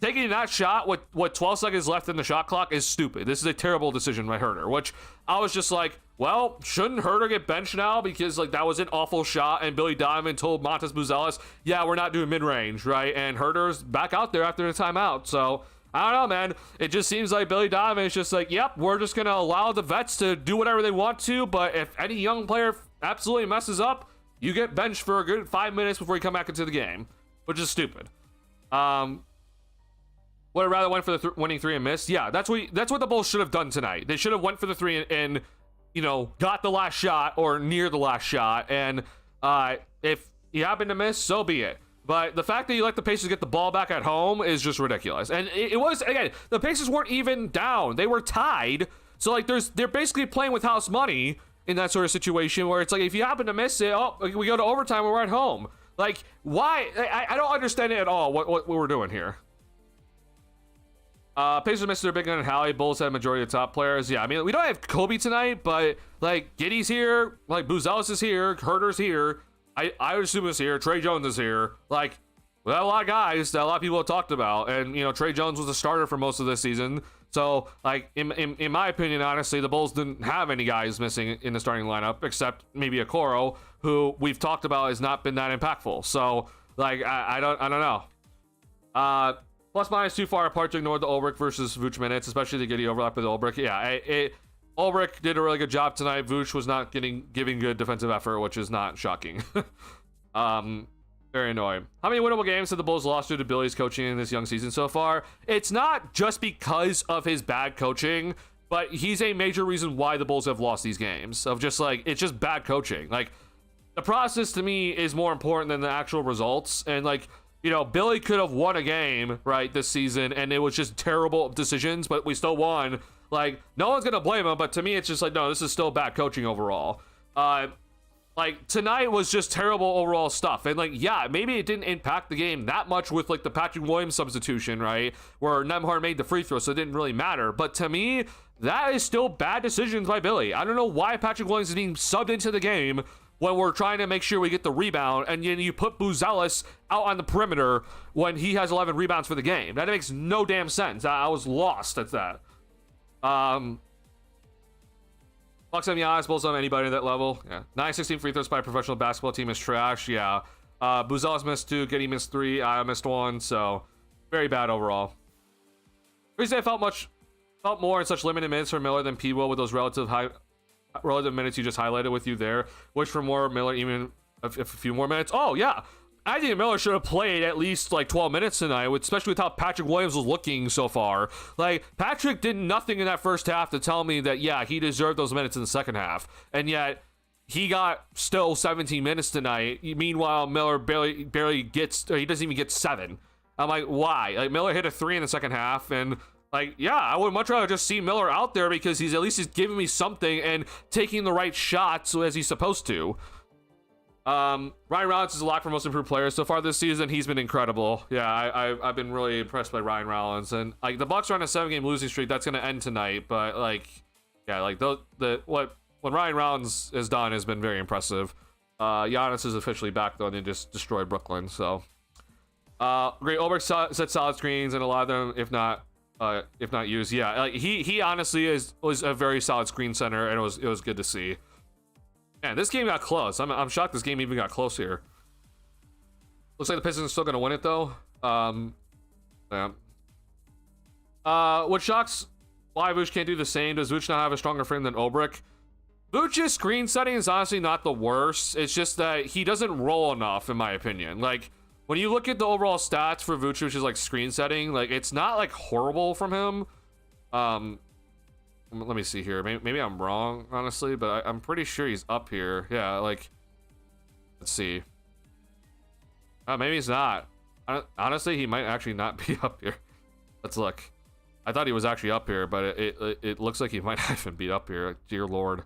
taking that shot with 12 seconds left in the shot clock is stupid. This is a terrible decision by Huerter, which I was just like, well, shouldn't Huerter get benched now? Because, like, that was an awful shot, and Billy Donovan told Montes Buzelis, yeah, we're not doing mid-range, right? And Herter's back out there after the timeout, so... I don't know, man. It just seems like Billy Donovan is just like, yep, we're just going to allow the vets to do whatever they want to, but if any young player absolutely messes up, you get benched for a good 5 minutes before you come back into the game, which is stupid. Would I rather went for the winning three and missed? Yeah, that's what the Bulls should have done tonight. They should have went for the three and you know, got the last shot or near the last shot, and if you happen to miss, so be it. But the fact that you let the Pacers get the ball back at home is just ridiculous. And it was, again, the Pacers weren't even down. They were tied. So, like, they're basically playing with house money in that sort of situation where it's like, if you happen to miss it, oh, we go to overtime and we're at home. Like, why? I don't understand it at all, what we're doing here. Pacers missed their big gun and Hallie. Bulls had majority of the top players. Yeah, I mean, we don't have Kobe tonight, but, like, Giddey's here. Like, Buzelis is here. Herter's here. I would assume is here. Trey Jones is here. Like, we have a lot of guys that a lot of people have talked about, and you know, Trey Jones was a starter for most of this season. So, like, in my opinion, honestly, the Bulls didn't have any guys missing in the starting lineup except maybe Okoro, who we've talked about has not been that impactful. So, like, I don't know. Plus minus too far apart to ignore the Ulbrich versus Vooch minutes, especially the Giddey overlap with Ulbrich. Yeah, Ulbrich did a really good job tonight. Vooch was not giving good defensive effort, which is not shocking. Very annoying. How many winnable games have the Bulls lost due to Billy's coaching in this young season so far? It's not just because of his bad coaching, but he's a major reason why the Bulls have lost these games. Of just like, it's just bad coaching. Like, the process to me is more important than the actual results. And like, you know, Billy could have won a game, right, this season, and it was just terrible decisions, but we still won. Like, no one's gonna blame him, but to me, it's just like, no, this is still bad coaching overall. Like, tonight was just terrible overall stuff. And, like, yeah, maybe it didn't impact the game that much with, like, the Patrick Williams substitution, right? Where Nembhard made the free throw, so it didn't really matter. But to me, that is still bad decisions by Billy. I don't know why Patrick Williams is being subbed into the game when we're trying to make sure we get the rebound, and then you put Buzelis out on the perimeter when he has 11 rebounds for the game. That makes no damn sense. I was lost at that. Bucks on Giannis, Bulls on anybody at that level. Yeah. 9-16 free throws by a professional basketball team is trash. Yeah. Buzelis missed 2. Giddey missed 3. I missed 1. So, very bad overall. Reason I felt more in such limited minutes for Miller than P. Will with those relative minutes you just highlighted with you there. Wish for more Miller, even a few more minutes. Oh, yeah. I think Miller should have played at least like 12 minutes tonight, especially with how Patrick Williams was looking so far. Like, Patrick did nothing in that first half to tell me that, yeah, he deserved those minutes in the second half. And yet, he got still 17 minutes tonight. Meanwhile, Miller barely gets, or he doesn't even get 7. I'm like, why? Like, Miller hit a 3 in the second half, and like, yeah, I would much rather just see Miller out there because he's at least giving me something and taking the right shots as he's supposed to. Ryan Rollins is a lock for most improved players so far this season. He's been incredible. Yeah, I've been really impressed by Ryan Rollins, and like the Bucks are on a 7-game losing streak that's going to end tonight. But like, yeah, like what Ryan Rounds has done has been very impressive. Giannis is officially back though, and they just destroyed Brooklyn. So great. Ulbrich set solid screens, and a lot of them, if not used, yeah, like he honestly was a very solid screen center, and it was good to see. Man, this game got close. I'm shocked this game even got close here. Looks like the Pistons are still gonna win it though. Yeah. What shocks why Vooch can't do the same? Does Vooch not have a stronger frame than Ulbrich? Vooch's screen setting is honestly not the worst. It's just that he doesn't roll enough, in my opinion. Like, when you look at the overall stats for Vooch, which is like screen setting, like it's not like horrible from him. Let me see here. Maybe I'm wrong, honestly, but I'm pretty sure he's up here. Yeah, like, let's see. Maybe he's not. Honestly, he might actually not be up here. Let's look. I thought he was actually up here, but it looks like he might not even be up here. Dear Lord.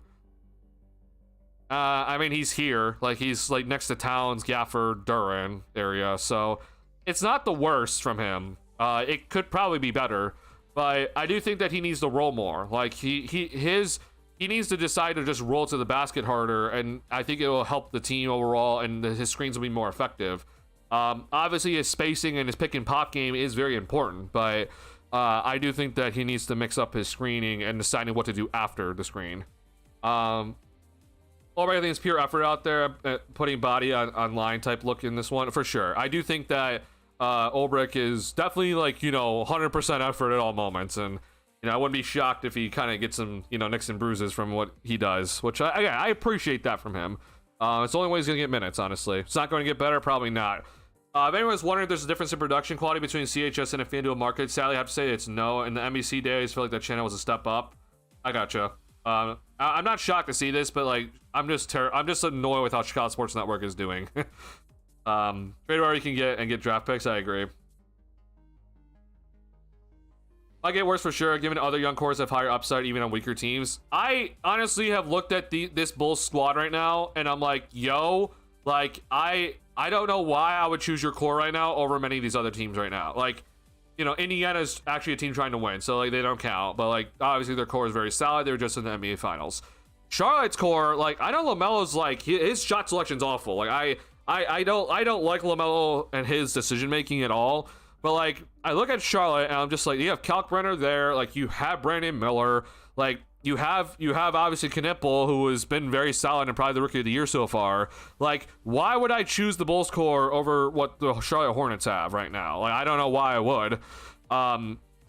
I mean, he's here. Like, he's like next to Towns, Gafford, Duran area. So it's not the worst from him. It could probably be better, but I do think that he needs to roll more. Like he needs to decide to just roll to the basket harder, and I think it will help the team overall, and his screens will be more effective. Obviously his spacing and his pick and pop game is very important, but I do think that he needs to mix up his screening and deciding what to do after the screen. Ulbrich, I think it's pure effort out there, putting body on line type look in this one for sure. I do think that Ulbrich is definitely like, 100% effort at all moments, and I wouldn't be shocked if he kind of gets some nicks and bruises from what he does, which I appreciate that from him. It's the only way he's gonna get minutes, honestly. It's not going to get better, probably not. If anyone's wondering if there's a difference in production quality between CHS and a FanDuel market, sadly I have to say it's no. In the NBC days, I feel like that channel was a step up. I gotcha. I'm not shocked to see this, but like I'm just annoyed with how Chicago Sports Network is doing. Trade where you can get draft picks. I agree. I get worse for sure, given other young cores have higher upside even on weaker teams. I honestly have looked at this Bulls squad right now, and I'm like, yo, like I don't know why I would choose your core right now over many of these other teams right now. Like, Indiana's actually a team trying to win, so like they don't count. But like obviously their core is very solid. They were just in the NBA Finals. Charlotte's core, like I know LaMelo's like his shot selection's awful. Like I don't like LaMelo and his decision making at all. But like I look at Charlotte and I'm just like, you have Kalkbrenner there, like you have Brandon Miller, like you have obviously Knipple, who has been very solid and probably the rookie of the year so far. Like, why would I choose the Bulls core over what the Charlotte Hornets have right now? Like, I don't know why I would.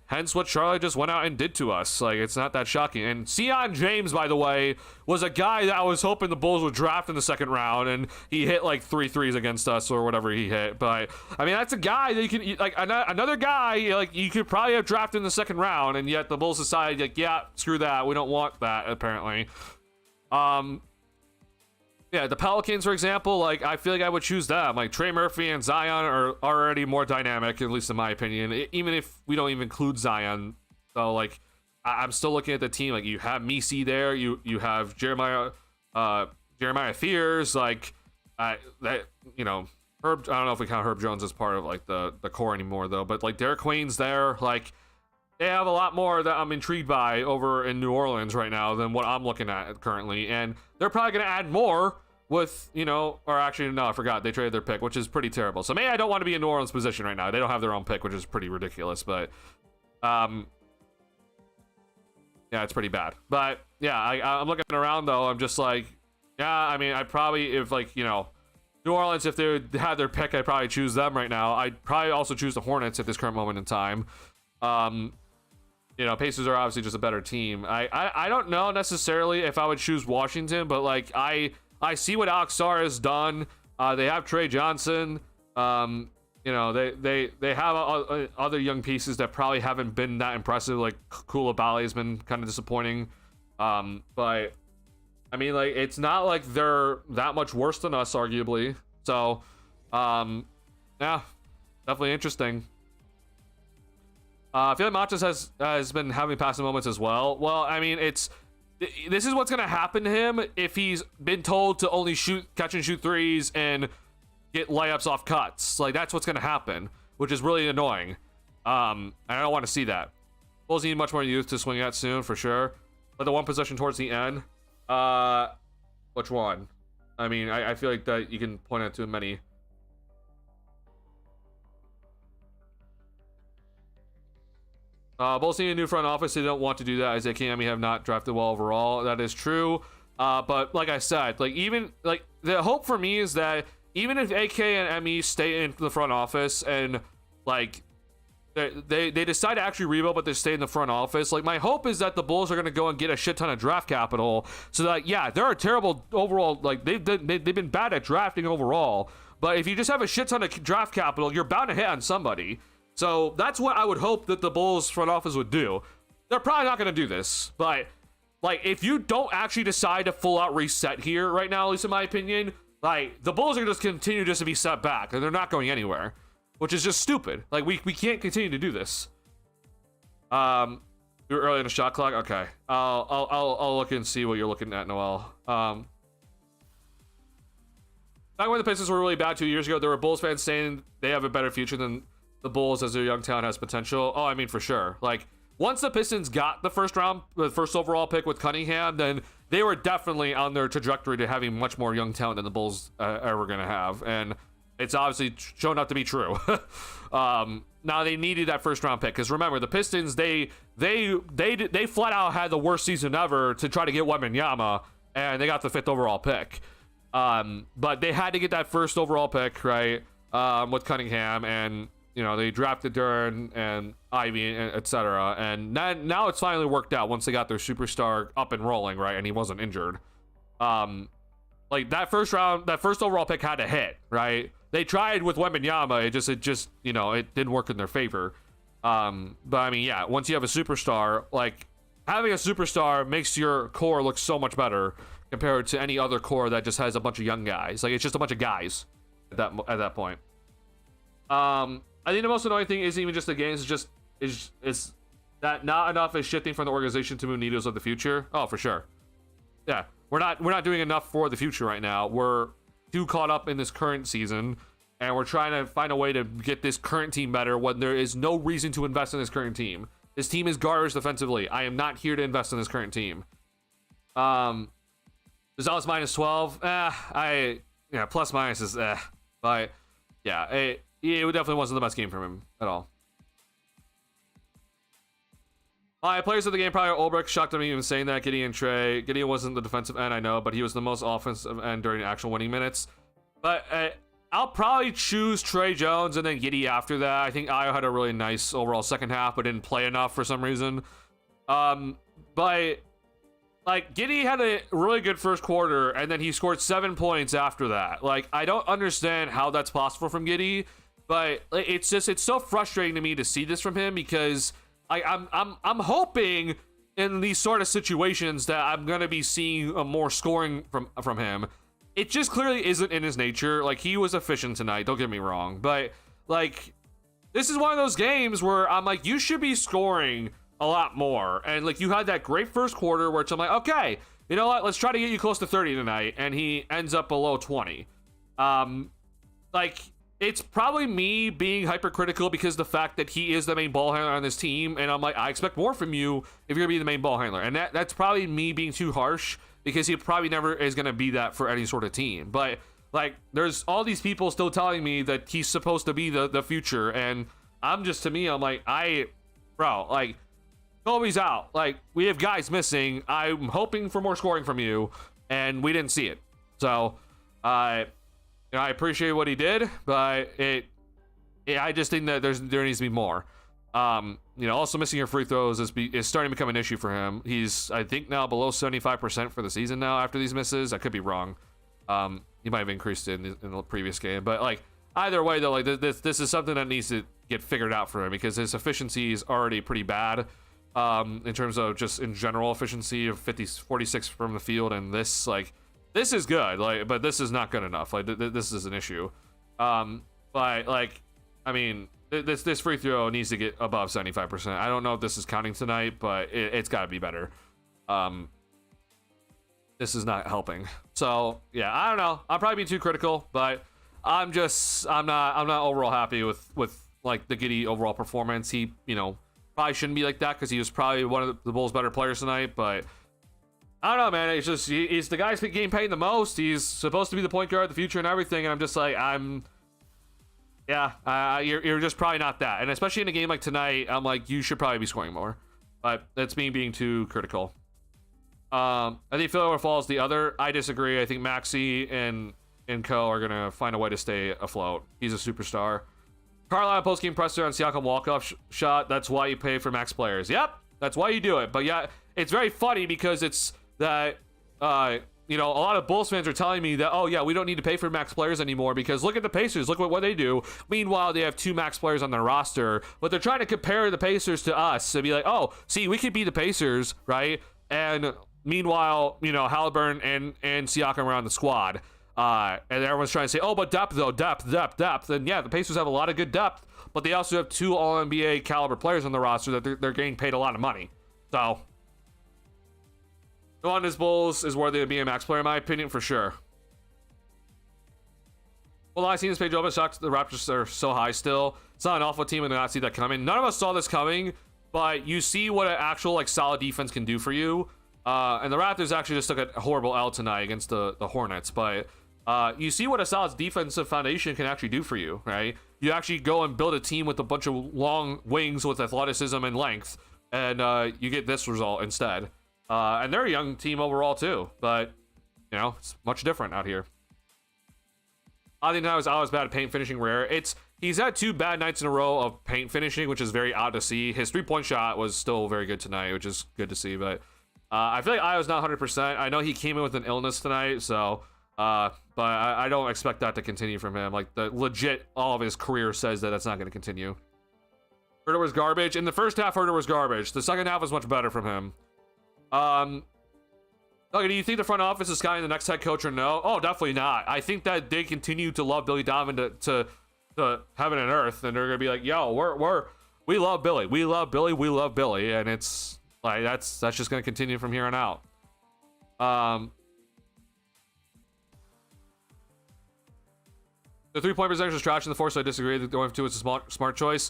Hence what Charlotte just went out and did to us. Like, it's not that shocking. And Sion James, by the way, was a guy that I was hoping the Bulls would draft in the second round, and he hit like 3 threes against us or whatever he hit. But I mean, that's a guy that you can, like, another guy like you could probably have drafted in the second round, and yet the Bulls decided, like, yeah, screw that, we don't want that apparently. Yeah, the Pelicans, for example, like I feel like I would choose them. Like Trey Murphy and Zion are already more dynamic, at least in my opinion. Even if we don't even include Zion, so like I'm still looking at the team. Like you have Misi there, you have Jeremiah Fears, like Herb. I don't know if we count Herb Jones as part of like the core anymore though. But like Derek Queen's there, like. They have a lot more that I'm intrigued by over in New Orleans right now than what I'm looking at currently. And they're probably going to add more with, or actually, no, I forgot. They traded their pick, which is pretty terrible. So maybe I don't want to be in New Orleans' position right now. They don't have their own pick, which is pretty ridiculous. But, yeah, it's pretty bad. But, yeah, I'm looking around, though. I'm just like, yeah, I mean, I probably, if, like, New Orleans, if they had their pick, I'd probably choose them right now. I'd probably also choose the Hornets at this current moment in time. Pacers are obviously just a better team. I don't know necessarily if I would choose Washington, but like I see what Alex Sarr has done. They have Trey Johnson. They have other young pieces that probably haven't been that impressive. Like Koulibaly has been kind of disappointing. But I mean, like it's not like they're that much worse than us, arguably. So, yeah, definitely interesting. I feel like Montes has been having passing moments as well. Well, I mean, this is what's going to happen to him if he's been told to only catch and shoot threes and get layups off cuts. Like, that's what's going to happen, which is really annoying. And I don't want to see that. Bulls need much more youth to swing at soon, for sure. But the one possession towards the end, which one? I mean, I feel like that you can point out to many. Bulls need a new front office. They don't want to do that as they can. We have not drafted well overall. That is true. But like I said, like even like the hope for me is that even if AK and ME stay in the front office and like they decide to actually rebuild, but they stay in the front office, like my hope is that the Bulls are going to go and get a shit ton of draft capital. So that yeah, they're a terrible overall. Like they've been bad at drafting overall. But if you just have a shit ton of draft capital, you're bound to hit on somebody. So that's what I would hope that the Bulls front office would do. They're probably not going to do this, but like if you don't actually decide to full out reset here right now, at least in my opinion, like the Bulls are just continue just to be set back and they're not going anywhere, which is just stupid. Like we can't continue to do this. You're early in the shot clock. Okay, I'll look and see what you're looking at, Noel. Back when the Pistons were really bad 2 years ago, there were Bulls fans saying they have a better future than the Bulls as their young talent has potential. Oh, I mean, for sure. Like, once the Pistons got the first overall pick with Cunningham, then they were definitely on their trajectory to having much more young talent than the Bulls ever going to have. And it's obviously shown out to be true. Now they needed that first round pick because remember the Pistons they flat out had the worst season ever to try to get Wembanyama, and they got the 5th overall pick. But they had to get that first overall pick, right? With Cunningham, and you know they drafted Duran and Ivy, and etc. And now it's finally worked out once they got their superstar up and rolling, right? And he wasn't injured. Like that first overall pick had to hit, right? They tried with Wembanyama, it just you know it didn't work in their favor. But I mean, yeah, once you have a superstar, like having a superstar makes your core look so much better compared to any other core that just has a bunch of young guys. Like it's just a bunch of guys at that point. I think the most annoying thing isn't even just the games, it's that not enough is shifting from the organization to move needles of the future. Oh, for sure. Yeah, we're not doing enough for the future right now. We're too caught up in this current season, and we're trying to find a way to get this current team better when there is no reason to invest in this current team. This team is garbage defensively. I am not here to invest in this current team. Gonzalez minus 12. Plus minus is but yeah, it definitely wasn't the best game from him at all. Players of the game probably Ulbrich. Shocked at me even saying that. Gideon Trey. Gideon wasn't the defensive end, I know, but he was the most offensive end during actual winning minutes. But I'll probably choose Trey Jones and then Giddey after that. I think Ayo had a really nice overall second half, but didn't play enough for some reason. But like Giddey had a really good first quarter, and then he scored 7 points after that. Like I don't understand how that's possible from Giddey, but it's so frustrating to me to see this from him because I'm hoping in these sort of situations that I'm gonna be seeing more scoring from him. It just clearly isn't in his nature. Like he was efficient tonight, don't get me wrong, but like this is one of those games where I'm like, you should be scoring a lot more. And like you had that great first quarter where it's I'm like, okay, you know what? Let's try to get you close to 30 tonight, and he ends up below 20. Like it's probably me being hypercritical because the fact that he is the main ball handler on this team, and I'm like, I expect more from you if you're gonna be the main ball handler, and that's probably me being too harsh because he probably never is gonna be that for any sort of team. But like, there's all these people still telling me that he's supposed to be the future, and I'm like, bro, like. Kobe's out. Like, we have guys missing. I'm hoping for more scoring from you, and we didn't see it. So, I appreciate what he did, but I just think that there needs to be more. Also missing your free throws is starting to become an issue for him. He's, I think, now below 75% for the season now after these misses. I could be wrong. He might have increased it in the previous game, but like either way though, like this is something that needs to get figured out for him because his efficiency is already pretty bad. In terms of just in general efficiency of 46 from the field, and this is good, like, but this is not good enough. Like this is an issue. But like, I mean, this free throw needs to get above 75%. I don't know if this is counting tonight, but it's got to be better. This is not helping. So yeah, I don't know. I'm probably being too critical, but I'm not overall happy with like the Giddey overall performance. He, probably shouldn't be like that because he was probably one of the Bulls' better players tonight, but I don't know, man. It's just he's the guy getting paid the most. He's supposed to be the point guard of the future and everything. And I'm just like, you're just probably not that. And especially in a game like tonight, I'm like, you should probably be scoring more. But that's me being too critical. I think Philadelphia falls the other. I disagree. I think Maxey and Co are gonna find a way to stay afloat. He's a superstar. Carlisle postgame presser on Siakam walk-off shot. That's why you pay for max players. Yep, that's why you do it. But yeah, it's very funny because it's that you know, a lot of Bulls fans are telling me that, oh yeah, we don't need to pay for max players anymore because look at the Pacers, look at what they do. Meanwhile, they have 2 max players on their roster, but they're trying to compare the Pacers to us and be like, oh, see, we could be the Pacers, right? And meanwhile, you know, Halliburton and Siakam are on the squad. And everyone's trying to say, oh, but depth though, depth. And yeah, the Pacers have a lot of good depth, but they also have 2 All-NBA caliber players on the roster that they're getting paid a lot of money. So on this Bulls is worthy of being a max player, in my opinion, for sure. Well, I seen this page open. Shocked the Raptors are so high still. It's not an awful team and not see that coming. None of us saw this coming, but you see what an actual like solid defense can do for you. And the Raptors actually just took a horrible L tonight against the Hornets, but you see what a solid defensive foundation can actually do for you, right? You actually go and build a team with a bunch of long wings with athleticism and length, and you get this result instead. And they're a young team overall too, but you know, it's much different out here. I think that was always bad at paint finishing rare. He's had 2 bad nights in a row of paint finishing, which is very odd to see. His 3-point shot was still very good tonight, which is good to see, but I feel like I was not 100%. I know he came in with an illness tonight, so but I don't expect that to continue from him. Like the legit, all of his career says that that's not going to continue. Herter was garbage. In the first half, Herter was garbage. The second half was much better from him. Okay, do you think the front office is scouting the next head coach or no? Oh, definitely not. I think that they continue to love Billy Donovan to heaven and earth, and they're gonna be like, yo, we love Billy, we love Billy, and it's like that's just gonna continue from here on out. The 3-point percentage was trash in the fourth, so I disagree. The going for 2 is a smart choice.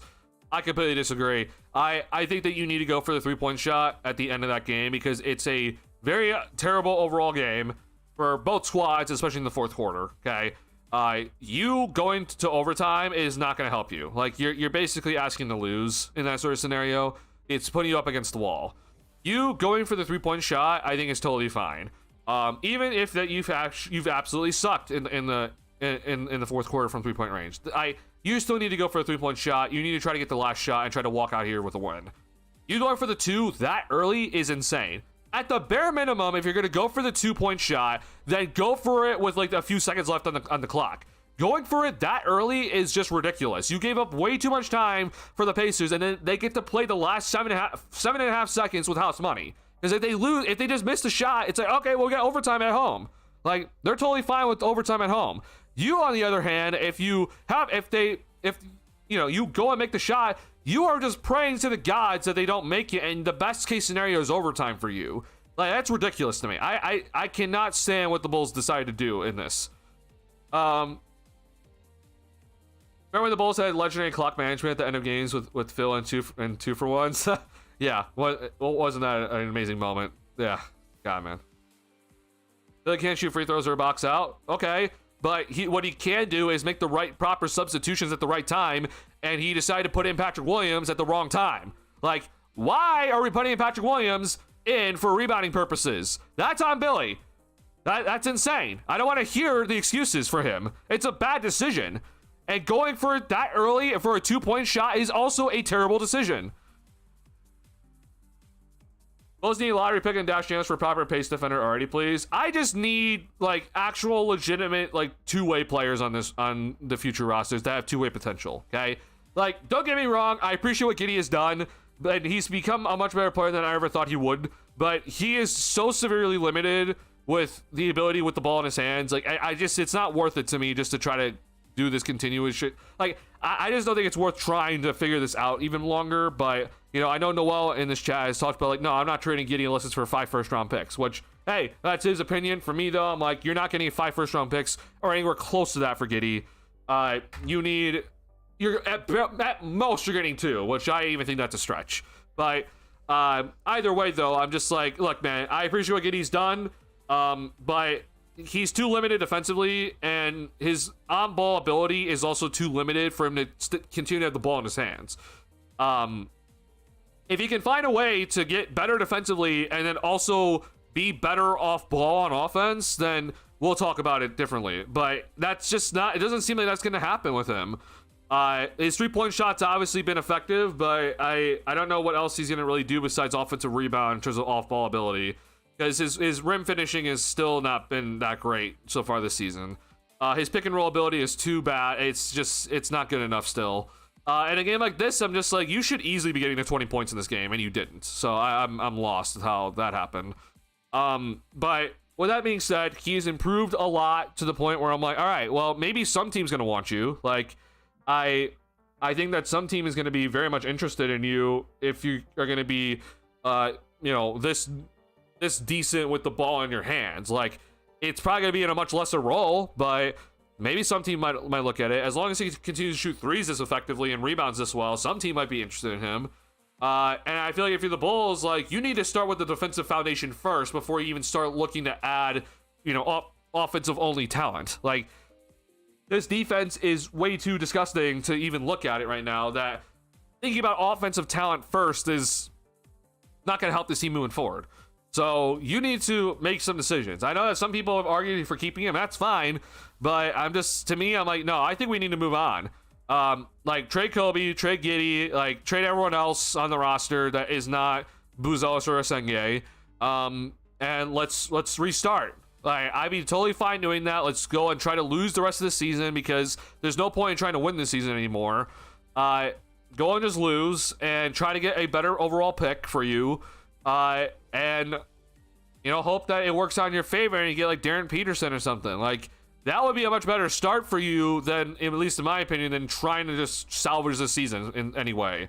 I completely disagree. I think that you need to go for the 3-point shot at the end of that game because it's a very terrible overall game for both squads, especially in the fourth quarter. Okay, you going to overtime is not going to help you. Like you're basically asking to lose in that sort of scenario. It's putting you up against the wall. You going for the 3-point shot, I think is totally fine. Even if that you've absolutely sucked in the fourth quarter from 3-point range. You still need to go for a 3-point shot. You need to try to get the last shot and try to walk out here with a win. You going for the 2 that early is insane. At the bare minimum, if you're going to go for the 2-point shot, then go for it with like a few seconds left on the clock. Going for it that early is just ridiculous. You gave up way too much time for the Pacers, and then they get to play the last 7.5 seconds with house money. Because if they just miss the shot, it's like, okay, we'll get overtime at home. Like, they're totally fine with overtime at home. You, on the other hand, if you go and make the shot, you are just praying to the gods that they don't make you, and the best case scenario is overtime for you. Like, that's ridiculous to me. I cannot stand what the Bulls decided to do in this. Remember when the Bulls had legendary clock management at the end of games with Phil and two for ones? Yeah, wasn't that an amazing moment? Yeah, God, man. Philly can't shoot free throws or box out. Okay, but what he can do is make the proper substitutions at the right time, and he decided to put in Patrick Williams at the wrong time. Like, why are we putting in Patrick Williams in for rebounding purposes? That's on Billy. That's insane. I don't want to hear the excuses for him. It's a bad decision. And going for it that early for a 2-point shot is also a terrible decision. Bulls need lottery pick and dash chance for a proper pace defender already, please. I just need like actual legitimate like 2-way players on the future rosters that have 2-way potential. Okay, like don't get me wrong, I appreciate what Giddey has done, but he's become a much better player than I ever thought he would. But he is so severely limited with the ability with the ball in his hands. Like it's not worth it to me just to try to do this continuous shit. Like I just don't think it's worth trying to figure this out even longer. But you know, I know Noel in this chat has talked about like, no, I'm not trading Giddey unless it's for 5 first-round picks, which, hey, that's his opinion. For me, though, I'm like, you're not getting 5 first-round picks or anywhere close to that for Giddey. You're at most you're getting 2, which I even think that's a stretch. But Either way, though, I'm just like, look, man, I appreciate what Giddey's done, but he's too limited defensively, and his on-ball ability is also too limited for him to continue to have the ball in his hands. If he can find a way to get better defensively and then also be better off ball on offense, then we'll talk about it differently. But that's just not, it doesn't seem like that's going to happen with him. His three-point shot's obviously been effective, but I don't know what else he's going to really do besides offensive rebound in terms of off-ball ability, because his rim finishing has still not been that great so far this season. His pick and roll ability is too bad. It's not good enough still. In a game like this, I'm just like, you should easily be getting to 20 points in this game, and you didn't. So I'm lost with how that happened. But with that being said, he's improved a lot to the point where I'm like, all right, well, maybe some team's going to want you. Like, I think that some team is going to be very much interested in you if you are going to be, this decent with the ball in your hands. Like, it's probably going to be in a much lesser role, but maybe some team might look at it. As long as he continues to shoot threes this effectively and rebounds this well, some team might be interested in him. And I feel like if you're the Bulls, like, you need to start with the defensive foundation first before you even start looking to add, offensive only talent. Like, this defense is way too disgusting to even look at it right now, that thinking about offensive talent first is not going to help this team moving forward. So you need to make some decisions. I know that some people have argued for keeping him. That's fine. But I'm like, no, I think we need to move on. Like, trade Kobe, trade Giddey, like, trade everyone else on the roster that is not Buzelis or Asenge. And let's restart. Like, I'd be totally fine doing that. Let's go and try to lose the rest of the season, because there's no point in trying to win this season anymore. Go and just lose and try to get a better overall pick for you. And hope that it works out in your favor and you get like Darren Peterson or something. Like, that would be a much better start for you than, at least in my opinion, than trying to just salvage the season in any way.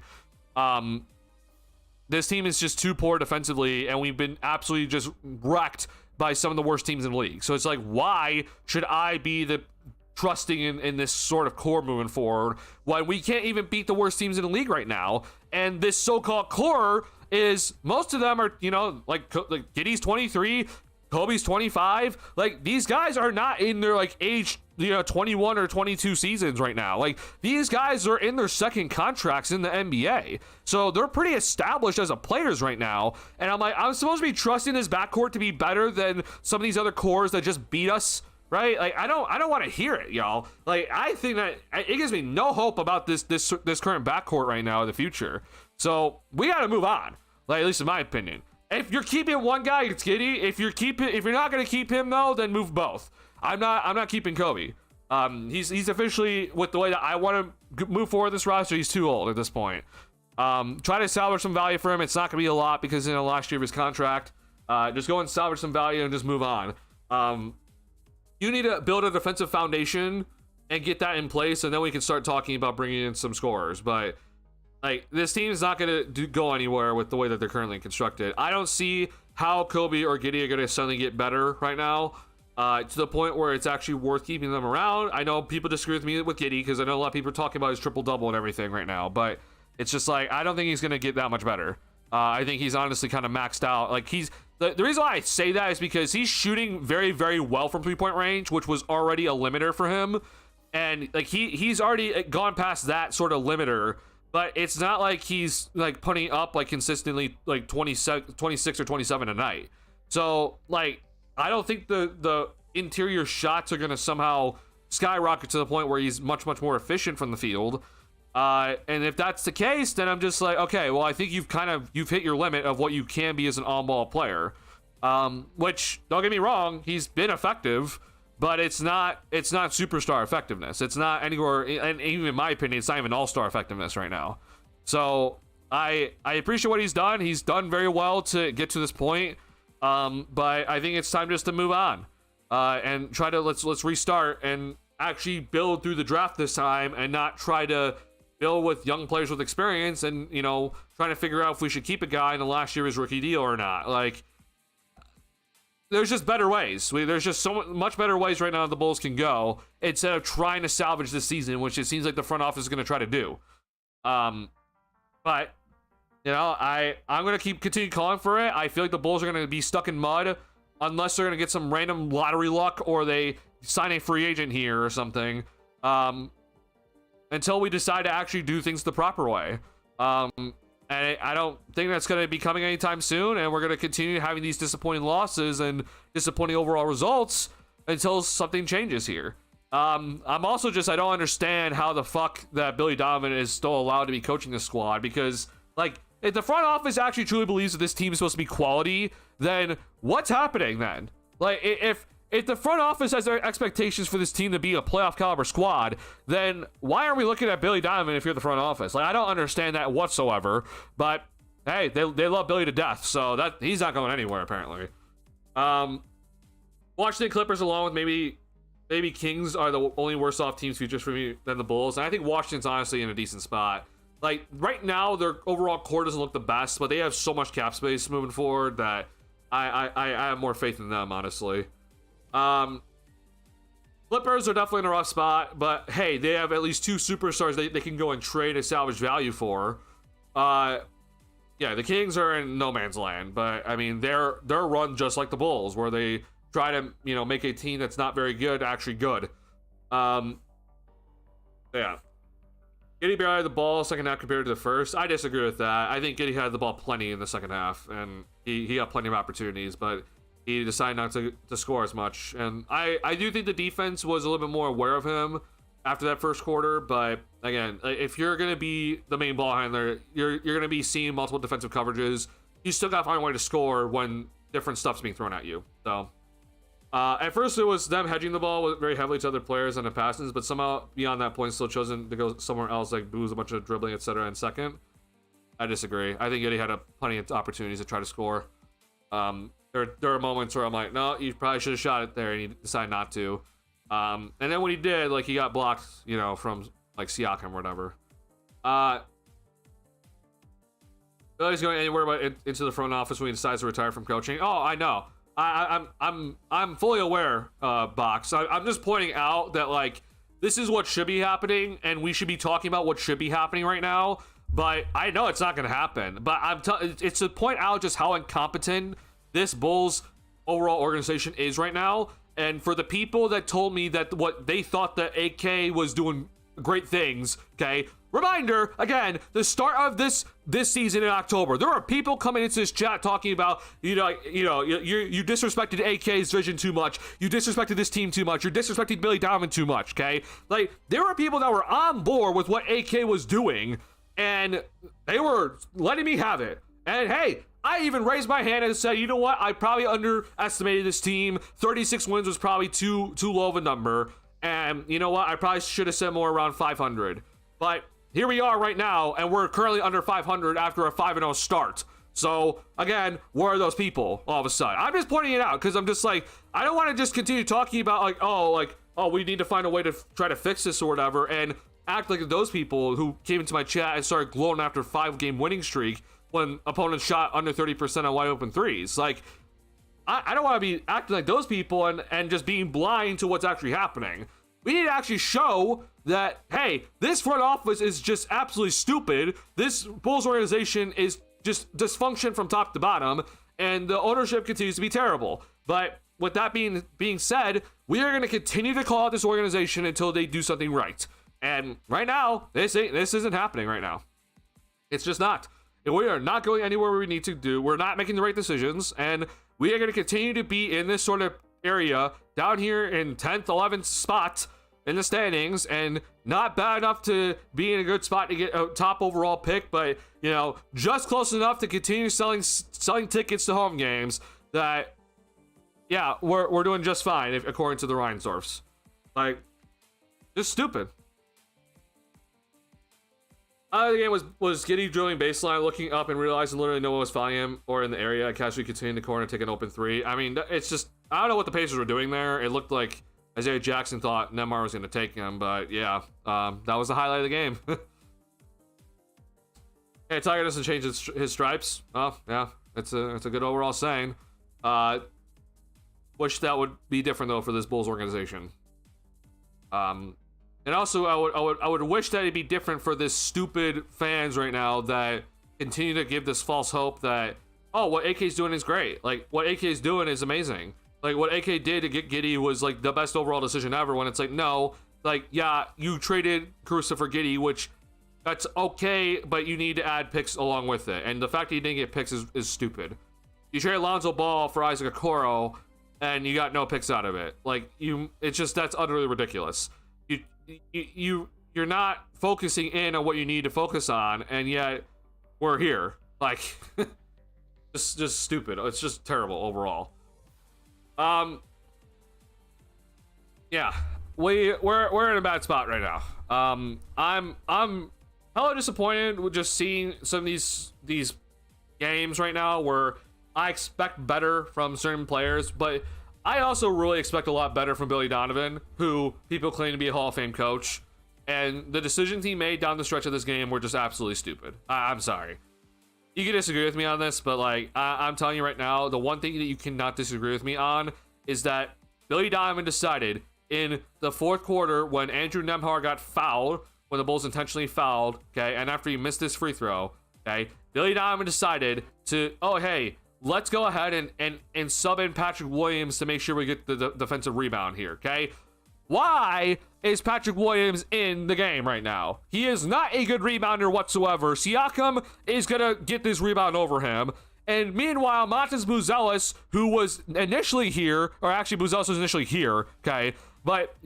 This team is just too poor defensively, and we've been absolutely just wrecked by some of the worst teams in the league. So it's like, why should I be the trusting in this sort of core moving forward when we can't even beat the worst teams in the league right now? And this so-called core is, most of them are, like Giddey's 23, Kobe's 25. Like, these guys are not in their like age, 21 or 22 seasons right now. Like, these guys are in their second contracts in the NBA. So they're pretty established as a players right now. And I'm like, I'm supposed to be trusting this backcourt to be better than some of these other cores that just beat us, right? Like, I don't want to hear it, y'all. Like, I think that it gives me no hope about this current backcourt right now in the future. So we got to move on. Like, at least in my opinion. If you're keeping one guy, it's Giddey. If you're not going to keep him though, then move both. I'm not keeping Kobe. He's officially, with the way that I want to move forward this roster, he's too old at this point. Try to salvage some value for him. It's not going to be a lot because last year of his contract. Just go and salvage some value and just move on. You need to build a defensive foundation and get that in place, and then we can start talking about bringing in some scorers. But like, this team is not going to go anywhere with the way that they're currently constructed. I don't see how Kobe or Giddey are going to suddenly get better right now, to the point where it's actually worth keeping them around. I know people disagree with me with Giddey, because I know a lot of people are talking about his triple-double and everything right now, but it's just like, I don't think he's going to get that much better. I think he's honestly kind of maxed out. Like, the reason why I say that is because he's shooting very, very well from three-point range, which was already a limiter for him. And like, he's already gone past that sort of limiter. But it's not like he's like putting up like consistently like 26 or 27 a night. So like, I don't think the interior shots are going to somehow skyrocket to the point where he's much more efficient from the field. And if that's the case, then I'm just like, okay, well, I think you've hit your limit of what you can be as an on-ball player. Which, don't get me wrong, he's been effective, but it's not superstar effectiveness. It's not anywhere, and even in my opinion, it's not even all-star effectiveness right now. So I appreciate what he's done. He's done very well to get to this point. But I think it's time just to move on, and try to let's restart and actually build through the draft this time, and not try to build with young players with experience and trying to figure out if we should keep a guy in the last year of his rookie deal or not. Like, there's just better ways. There's just so much better ways right now the Bulls can go, instead of trying to salvage this season, which it seems like the front office is going to try to do. But You know, I'm gonna continue calling for it. I feel like the Bulls are gonna be stuck in mud unless they're gonna get some random lottery luck or they sign a free agent here or something. Until we decide to actually do things the proper way. And I don't think that's going to be coming anytime soon, and we're going to continue having these disappointing losses and disappointing overall results until something changes here. I'm also I don't understand how the fuck that Billy Donovan is still allowed to be coaching the squad, because, like, if the front office actually truly believes that this team is supposed to be quality, then what's happening then? Like, if the front office has their expectations for this team to be a playoff caliber squad, then why are we looking at Billy Donovan if you're the front office? Like, I don't understand that whatsoever, but hey, they love Billy to death, so that he's not going anywhere apparently. Washington Clippers, along with maybe Kings, are the only worse off teams futures for me than the Bulls, and I think Washington's honestly in a decent spot. Like, right now their overall core doesn't look the best, but they have so much cap space moving forward that I have more faith in them, honestly. Clippers are definitely in a rough spot, but hey, they have at least two superstars they can go and trade a salvage value for. Yeah, the Kings are in no man's land, but I mean, they're run just like the Bulls, where they try to, you know, make a team that's not very good actually good. Yeah. Giddey barely had the ball second half compared to the first. I disagree with that. I think Giddey had the ball plenty in the second half, and he got plenty of opportunities, but he decided not to score as much. And I do think the defense was a little bit more aware of him after that first quarter. But again, if you're going to be the main ball handler, you're going to be seeing multiple defensive coverages. You still got to find a way to score when different stuff's being thrown at you. So at first it was them hedging the ball very heavily to other players on the passes, but somehow beyond that point still chosen to go somewhere else, like booze a bunch of dribbling, etc. in second. I disagree. I think Giddey had plenty of opportunities to try to score. There are moments where I'm like, no, you probably should have shot it there, and he decided not to. And then when he did, like, he got blocked, you know, from like Siakam or whatever. Billy's going anywhere but into the front office when he decides to retire from coaching. Oh, I know. I'm fully aware, Box. I'm just pointing out that, like, this is what should be happening, and we should be talking about what should be happening right now. But I know it's not going to happen. But it's to point out just how incompetent this Bulls overall organization is right now. And for the people that told me that what they thought that AK was doing great things, okay, reminder again, the start of this season in October, there are people coming into this chat talking about, you disrespected AK's vision too much, you disrespected this team too much, you're disrespecting Billy Donovan too much. Okay, like, there were people that were on board with what AK was doing, and they were letting me have it. And hey, I even raised my hand and said, you know what? I probably underestimated this team. 36 wins was probably too low of a number. And you know what? I probably should have said more around 500. But here we are right now, and we're currently under 500 after a 5-0 start. So again, where are those people all of a sudden? I'm just pointing it out because I'm just like, I don't want to just continue talking about we need to find a way to try to fix this or whatever, and act like those people who came into my chat and started gloating after a 5-game winning streak when opponents shot under 30% on wide open threes. Like, I don't want to be acting like those people and just being blind to what's actually happening. We need to actually show that, hey, this front office is just absolutely stupid. This Bulls organization is just dysfunction from top to bottom, and the ownership continues to be terrible. But with that being said, we are going to continue to call out this organization until they do something right. And right now, this isn't happening right now. It's just not. And we are not going anywhere we need to do. We're not making the right decisions, and we are going to continue to be in this sort of area down here in 10th, 11th spot in the standings, and not bad enough to be in a good spot to get a top overall pick, but, you know, just close enough to continue selling tickets to home games that, yeah, we're doing just fine, according to the Reinsdorfs. Like, just stupid. The game was Giddey drilling baseline, looking up and realizing literally no one was following him or in the area. I casually continued in the corner, take an open three. I mean, it's just, I don't know what the Pacers were doing there. It looked like Isaiah Jackson thought Neymar was going to take him, but yeah, that was the highlight of the game. Hey, Tiger doesn't change his stripes. Oh, yeah, it's a good overall saying. Wish that would be different though for this Bulls organization. And also, I would wish that it'd be different for this stupid fans right now that continue to give this false hope that, oh, what AK's doing is great. Like, what AK's doing is amazing. Like, what AK did to get Giddy was, like, the best overall decision ever, when it's like, no, like, yeah, you traded Caruso for Giddy, which, that's okay, but you need to add picks along with it. And the fact that you didn't get picks is stupid. You traded Lonzo Ball for Isaac Okoro, and you got no picks out of it. Like, it's just, that's utterly ridiculous. You're not focusing in on what you need to focus on, and yet we're here. Like, just stupid. It's just terrible overall. Yeah, we're in a bad spot right now. I'm hella disappointed with just seeing some of these games right now where I expect better from certain players, but I also really expect a lot better from Billy Donovan, who people claim to be a Hall of Fame coach, and the decisions he made down the stretch of this game were just absolutely stupid. I'm sorry. You can disagree with me on this, but like, I'm telling you right now, the one thing that you cannot disagree with me on is that Billy Donovan decided in the fourth quarter, when Andrew Nembhard got fouled, when the Bulls intentionally fouled, okay, and after he missed this free throw, okay, Billy Donovan decided to, oh, hey, let's go ahead and sub in Patrick Williams to make sure we get the defensive rebound here, okay? Why is Patrick Williams in the game right now? He is not a good rebounder whatsoever. Siakam is going to get this rebound over him. And meanwhile, Montes Buzelis, who was initially here, or actually Buzelis was initially here, okay? But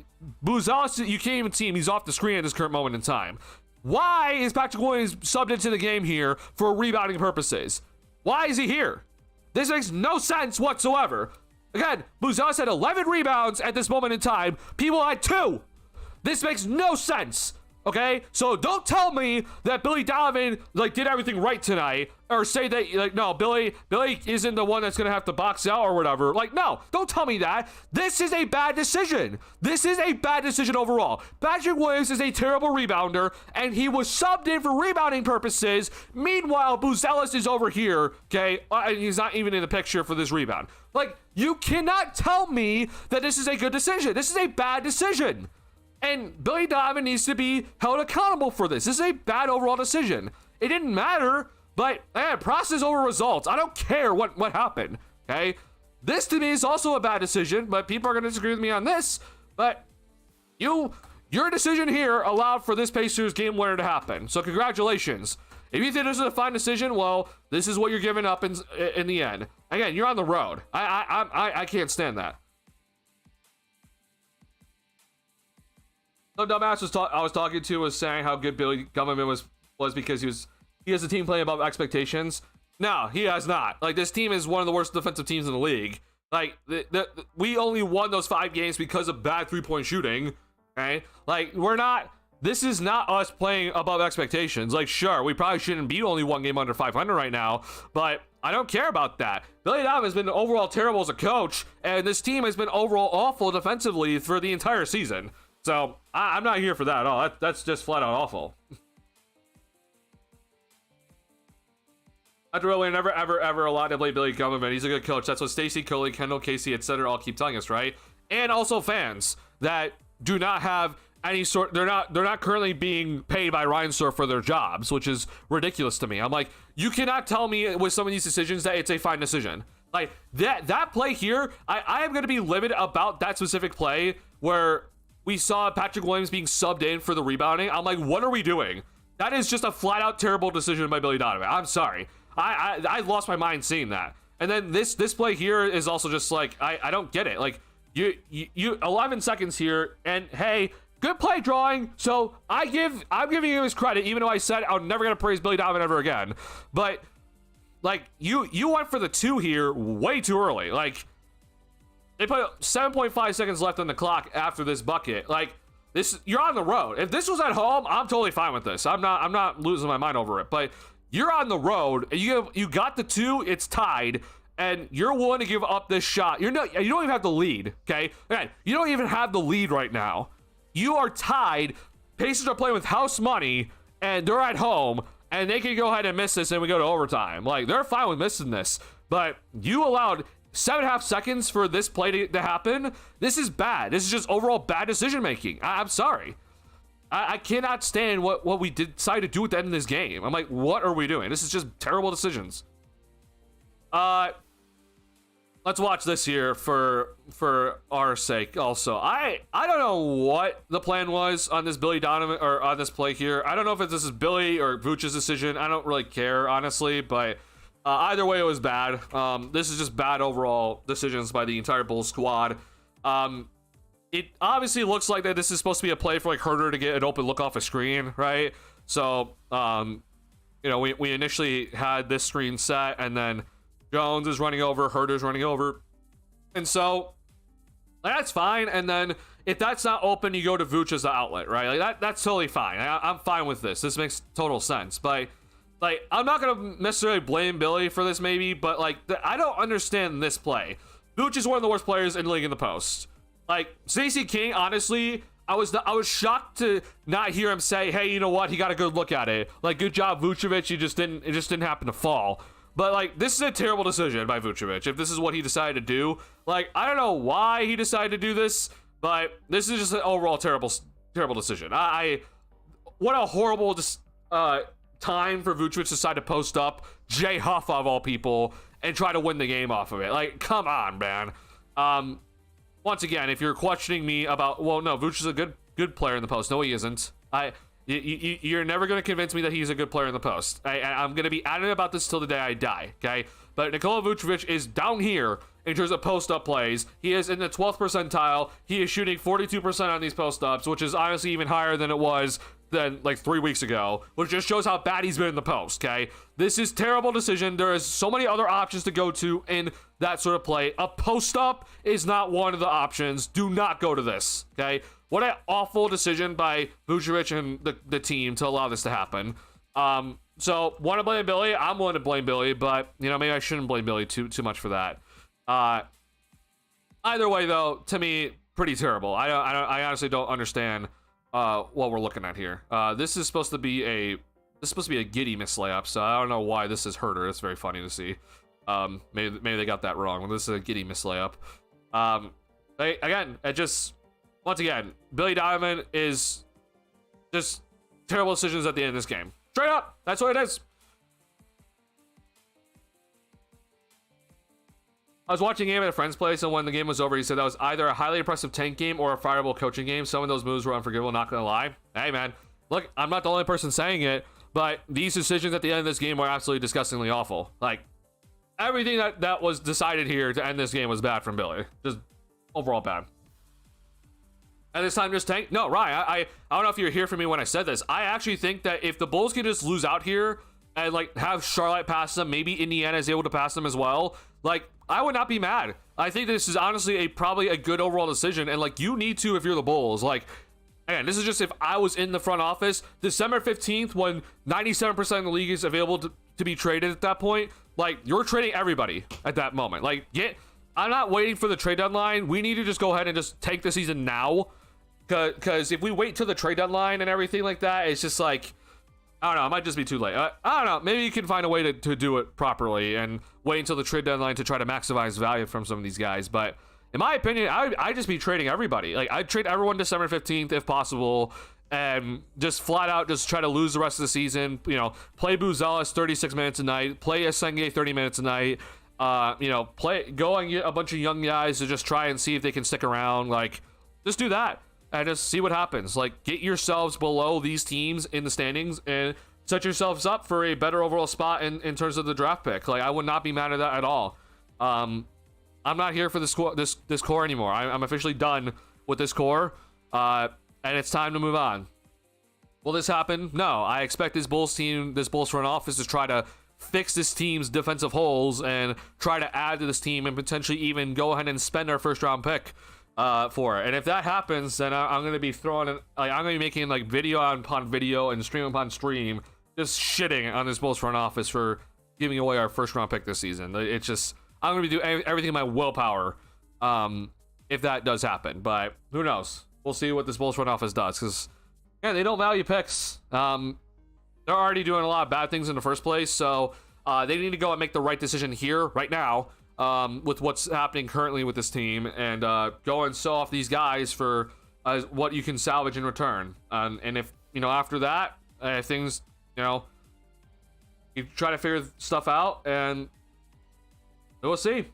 Buzelis, you can't even see him. He's off the screen at this current moment in time. Why is Patrick Williams subbed into the game here for rebounding purposes? Why is he here? This makes no sense whatsoever. Again, Buzelis had 11 rebounds at this moment in time. People had 2. This makes no sense. Okay, so don't tell me that Billy Donovan like did everything right tonight, or say that like no, Billy isn't the one that's gonna have to box out or whatever. Like, no, don't tell me that. This is a bad decision. This is a bad decision overall. Patrick Williams is a terrible rebounder, and he was subbed in for rebounding purposes. Meanwhile, Buzelis is over here. Okay, and he's not even in the picture for this rebound. Like, you cannot tell me that this is a good decision. This is a bad decision. And Billy Donovan needs to be held accountable for this. This is a bad overall decision. It didn't matter, but process over results. I don't care what happened, okay? This to me is also a bad decision, but people are going to disagree with me on this. But your decision here allowed for this Pacers game winner to happen. So congratulations. If you think this is a fine decision, well, this is what you're giving up in the end. Again, you're on the road. I can't stand that. The dumbass I was talking to was saying how good Billy Donovan was because he has a team playing above expectations. No, he has not. Like, this team is one of the worst defensive teams in the league. Like, we only won those 5 games because of bad 3-point shooting. Okay, like, this is not us playing above expectations. Like, sure, we probably shouldn't be only 1 game under 500 right now, but I don't care about that. Billy Donovan has been overall terrible as a coach, and this team has been overall awful defensively for the entire season. So, I'm not here for that at all. That's just flat out awful. After all, we never, ever allowed to play Billy Donovan. He's a good coach. That's what Stacey, Coley, Kendall, Casey, etc. all keep telling us, right? And also fans that do not have any sort... They're not currently being paid by Reinsdorf for their jobs, which is ridiculous to me. I'm like, you cannot tell me with some of these decisions that it's a fine decision. Like, that play here, I am going to be livid about that specific play where... we saw Patrick Williams being subbed in for the rebounding. I'm like, what are we doing? That is just a flat out terrible decision by Billy Donovan. I'm sorry. I lost my mind seeing that. And then this play here is also just like, I don't get it. Like, you 11 seconds here, and hey, good play drawing. So I'm giving him his credit, even though I said I'm never gonna praise Billy Donovan ever again. But like, you went for the 2 here way too early. Like, they put 7.5 seconds left on the clock after this bucket. Like, this, you're on the road. If this was at home, I'm totally fine with this. I'm not losing my mind over it. But you're on the road, and you got the 2. It's tied, and you're willing to give up this shot. You don't even have the lead. Okay, again, you don't even have the lead right now. You are tied. Pacers are playing with house money, and they're at home, and they can go ahead and miss this, and we go to overtime. Like, they're fine with missing this, but you allowed 7.5 seconds for this play to happen. This is bad. This is just overall bad decision making. I'm sorry. I cannot stand what we decided to do at the end of this game. I'm like, what are we doing? This is just terrible decisions. Let's watch this here for our sake also. I don't know what the plan was on this Billy Donovan, or on this play here. I don't know if this is Billy or Vooch's decision. I don't really care, honestly, but either way, it was bad. This is just bad overall decisions by the entire Bulls squad. It obviously looks like that this is supposed to be a play for like Herter to get an open look off a screen, right? So, you know, we initially had this screen set, and then Jones is running over, Herter's running over. And so that's fine. And then if that's not open, you go to Vooch as the outlet, right? Like that's totally fine. I'm fine with this. This makes total sense. But like, I'm not going to necessarily blame Billy for this maybe, but like, I don't understand this play. Vooch is one of the worst players in the league in the post. Like, Stacey King, honestly, I was shocked to not hear him say, hey, you know what? He got a good look at it. Like, good job, Vucevic. It just didn't happen to fall. But, like, this is a terrible decision by Vucevic, if this is what he decided to do. Like, I don't know why he decided to do this, but this is just an overall terrible decision. What a horrible time for Vucevic to decide to post up Jay Huff, of all people, and try to win the game off of it. Like, come on, man. Once again, if you're questioning me about, well, no, Vucevic is a good player in the post. No, he isn't. You're never going to convince me that he's a good player in the post. I'm going to be adamant about this till the day I die, okay? But Nikola Vucevic is down here in terms of post-up plays. He is in the 12th percentile. He is shooting 42% on these post-ups, which is honestly even higher than it was like 3 weeks ago, which just shows how bad he's been in the post, okay? This is terrible decision. There is so many other options to go to in that sort of play. A post-up is not one of the options. Do not go to this, okay? What an awful decision by Vucevic and the team to allow this to happen. So, want to blame Billy? I'm willing to blame Billy, but, you know, maybe I shouldn't blame Billy too much for that. Either way, though, to me, pretty terrible. I honestly don't understand what we're looking at here. This is supposed to be a Giddy miss layup, so I don't know why this is Herter. It's very funny to see. Maybe they got that wrong. This is a Giddy miss layup. Once again, Billy Donovan is just terrible decisions at the end of this game. Straight up, that's what it is. I was watching a game at a friend's place, and when the game was over, he said that was either a highly impressive tank game or a fireable coaching game. Some of those moves were unforgivable, not gonna lie. Hey, man, look, I'm not the only person saying it, but these decisions at the end of this game were absolutely disgustingly awful. Like, everything that was decided here to end this game was bad from Billy. Just overall bad. And this time just tank? No, Ryan, I don't know if you were here for me when I said this. I actually think that if the Bulls can just lose out here and like have Charlotte pass them, maybe Indiana is able to pass them as well, like, I would not be mad. I think this is honestly probably a good overall decision, and like, you need to if you're the Bulls. Like, again, this is just if I was in the front office, December 15th, when 97% of the league is available to be traded at that point, like, you're trading everybody at that moment. Like, I'm not waiting for the trade deadline. We need to just go ahead and just take the season now. Because if we wait till the trade deadline and everything like that, it's just like, I don't know, it might just be too late. I don't know, maybe you can find a way to do it properly and wait until the trade deadline to try to maximize value from some of these guys. But in my opinion, I'd just be trading everybody. Like, I'd trade everyone December 15th if possible, and just flat out just try to lose the rest of the season. You know, play Buzelis 36 minutes a night, play Asenge 30 minutes a night. You know, go and get a bunch of young guys to just try and see if they can stick around. Like, just do that. And just see what happens. Like, get yourselves below these teams in the standings and set yourselves up for a better overall spot in terms of the draft pick. Like, I would not be mad at that at all. I'm not here for this core anymore. I'm officially done with this core, and it's time to move on. Will this happen? No. I expect this Bulls front office to try to fix this team's defensive holes and try to add to this team and potentially even go ahead and spend our first round pick for it. And if that happens, then I'm going to be I'm going to be making like video upon video and stream upon stream, just shitting on this Bulls front office for giving away our first round pick this season. It's just, I'm going to be doing everything in my willpower if that does happen. But who knows? We'll see what this Bulls front office does, because yeah, they don't value picks. They're already doing a lot of bad things in the first place, so they need to go and make the right decision here, right now, with what's happening currently with this team, and go and sell off these guys for as what you can salvage in return. And if, after that, things, you try to figure stuff out, and we'll see.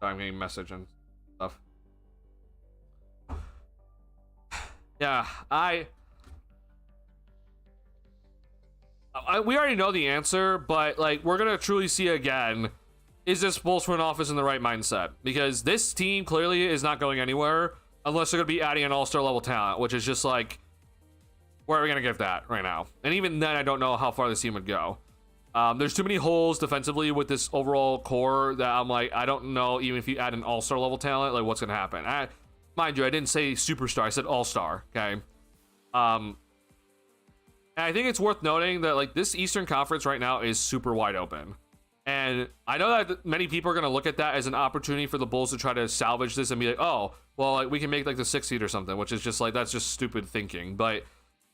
I'm getting message and stuff. Yeah, we already know the answer, but like, we're gonna truly see again, is this Bulls front office in the right mindset? Because this team clearly is not going anywhere unless they're gonna be adding an all-star level talent, which is just like, where are we gonna give that right now? And even then, I don't know how far this team would go. There's too many holes defensively with this overall core that I'm like, I don't know, even if you add an all-star level talent, like, what's gonna happen. Mind you, I didn't say superstar, I said all-star, okay? And I think it's worth noting that, like, this Eastern Conference right now is super wide open. And I know that many people are going to look at that as an opportunity for the Bulls to try to salvage this and be like, oh, well, like, we can make like the 6th seed or something, which is just like, that's just stupid thinking. But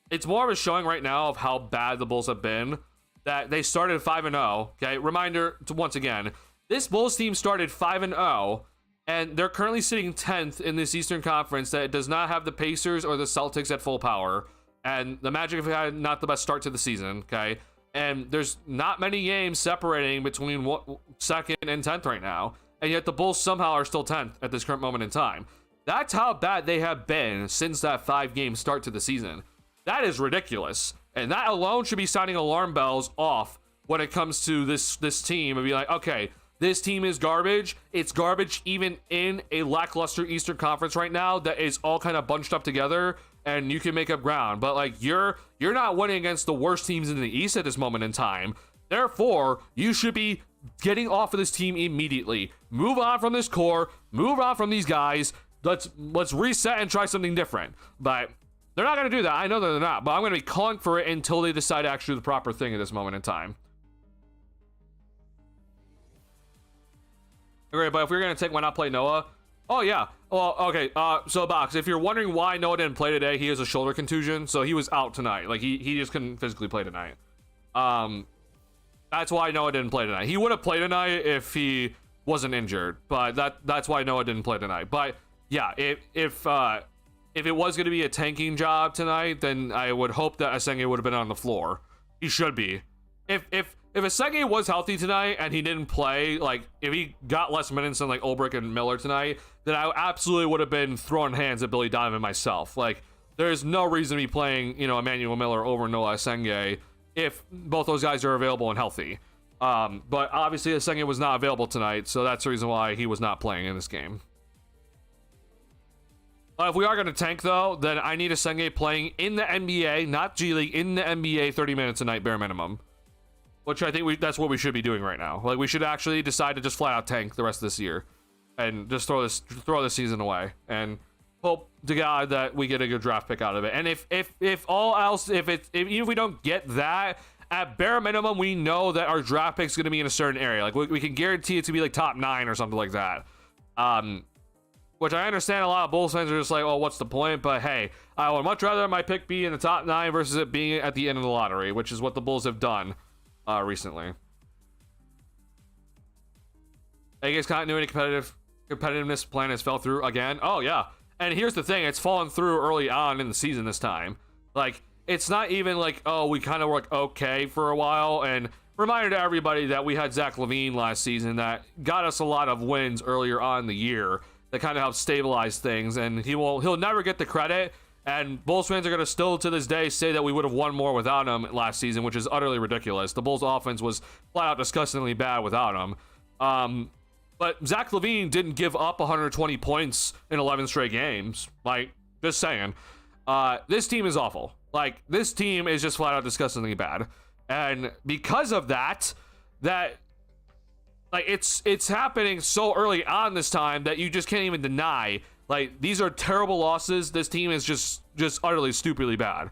it's more of a showing right now of how bad the Bulls have been, that they started 5-0. Okay, reminder to once again, this Bulls team started 5-0, and they're currently sitting 10th in this Eastern Conference that does not have the Pacers or the Celtics at full power. And the Magic have had not the best start to the season, okay? And there's not many games separating between 2nd and 10th right now. And yet the Bulls somehow are still 10th at this current moment in time. That's how bad they have been since that 5-game start to the season. That is ridiculous. And that alone should be sounding alarm bells off when it comes to this team and be like, okay, this team is garbage. It's garbage even in a lackluster Eastern Conference right now that is all kind of bunched up together, and you can make up ground. But like, you're not winning against the worst teams in the East at this moment in time. Therefore, you should be getting off of this team immediately. Move on from this core. Move on from these guys. Let's reset and try something different. But they're not going to do that. I know that they're not. But I'm going to be calling for it until they decide to actually do the proper thing at this moment in time. Great, but if we're going to take why not play Noah? Oh, yeah. Well, okay. So, Box, if you're wondering why Noah didn't play today, he has a shoulder contusion, so he was out tonight. Like, he just couldn't physically play tonight. That's why Noah didn't play tonight. He would have played tonight if he wasn't injured, but that's why Noah didn't play tonight. But, yeah, if it was going to be a tanking job tonight, then I would hope that Asenge would have been on the floor. He should be. If Asenge was healthy tonight and he didn't play, like, if he got less minutes than like Ulbrich and Miller tonight, then I absolutely would have been throwing hands at Billy Donovan myself. Like, there's no reason to be playing, Emmanuel Miller over Noah Asenge if both those guys are available and healthy. But obviously Asenge was not available tonight, so that's the reason why he was not playing in this game. If we are going to tank, though, then I need Asenge playing in the NBA, not G League, in the NBA 30 minutes a night, bare minimum. Which I think that's what we should be doing right now. Like, we should actually decide to just flat out tank the rest of this year and just throw this season away and hope to God that we get a good draft pick out of it. And if all else, even if we don't get that, at bare minimum, we know that our draft pick is going to be in a certain area. Like, we can guarantee it to be like top 9 or something like that. Which I understand a lot of Bulls fans are just like, oh, what's the point? But hey, I would much rather my pick be in the top 9 versus it being at the end of the lottery, which is what the Bulls have done recently. I guess continuity competitiveness plan has fell through again. Oh yeah, and here's the thing: it's fallen through early on in the season this time. Like, it's not even like, oh, we kind of were like okay for a while. And reminder to everybody that we had Zach LaVine last season that got us a lot of wins earlier on in the year that kind of helped stabilize things, and he'll never get the credit. And Bulls fans are going to still, to this day, say that we would have won more without him last season, which is utterly ridiculous. The Bulls' offense was flat out disgustingly bad without him. But Zach LaVine didn't give up 120 points in 11 straight games. Like, just saying. This team is awful. Like, this team is just flat out disgustingly bad. And because of that, like, it's happening so early on this time that you just can't even deny. Like, these are terrible losses. This team is just utterly stupidly bad.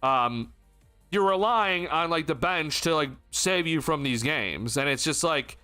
You're relying on like the bench to like save you from these games, and it's just like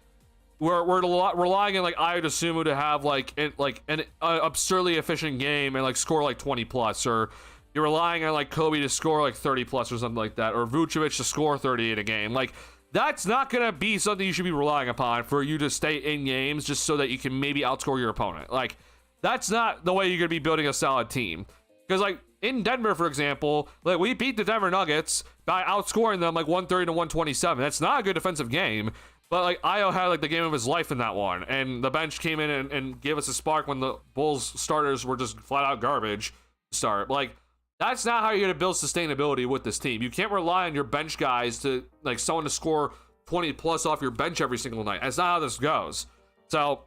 we're relying on like Ayo Dosunmu to have like an absurdly efficient game and like score like 20 plus, or you're relying on like Kobe to score like 30 plus or something like that, or Vucevic to score 30 in a game. Like, that's not going to be something you should be relying upon for you to stay in games just so that you can maybe outscore your opponent. Like, that's not the way you're going to be building a solid team. Because, like, in Denver, for example, like, we beat the Denver Nuggets by outscoring them, like, 130 to 127. That's not a good defensive game. But, like, Io had, like, the game of his life in that one. And the bench came in and gave us a spark when the Bulls starters were just flat-out garbage to start. Like, that's not how you're going to build sustainability with this team. You can't rely on your bench guys to, like, someone to score 20-plus off your bench every single night. That's not how this goes. So,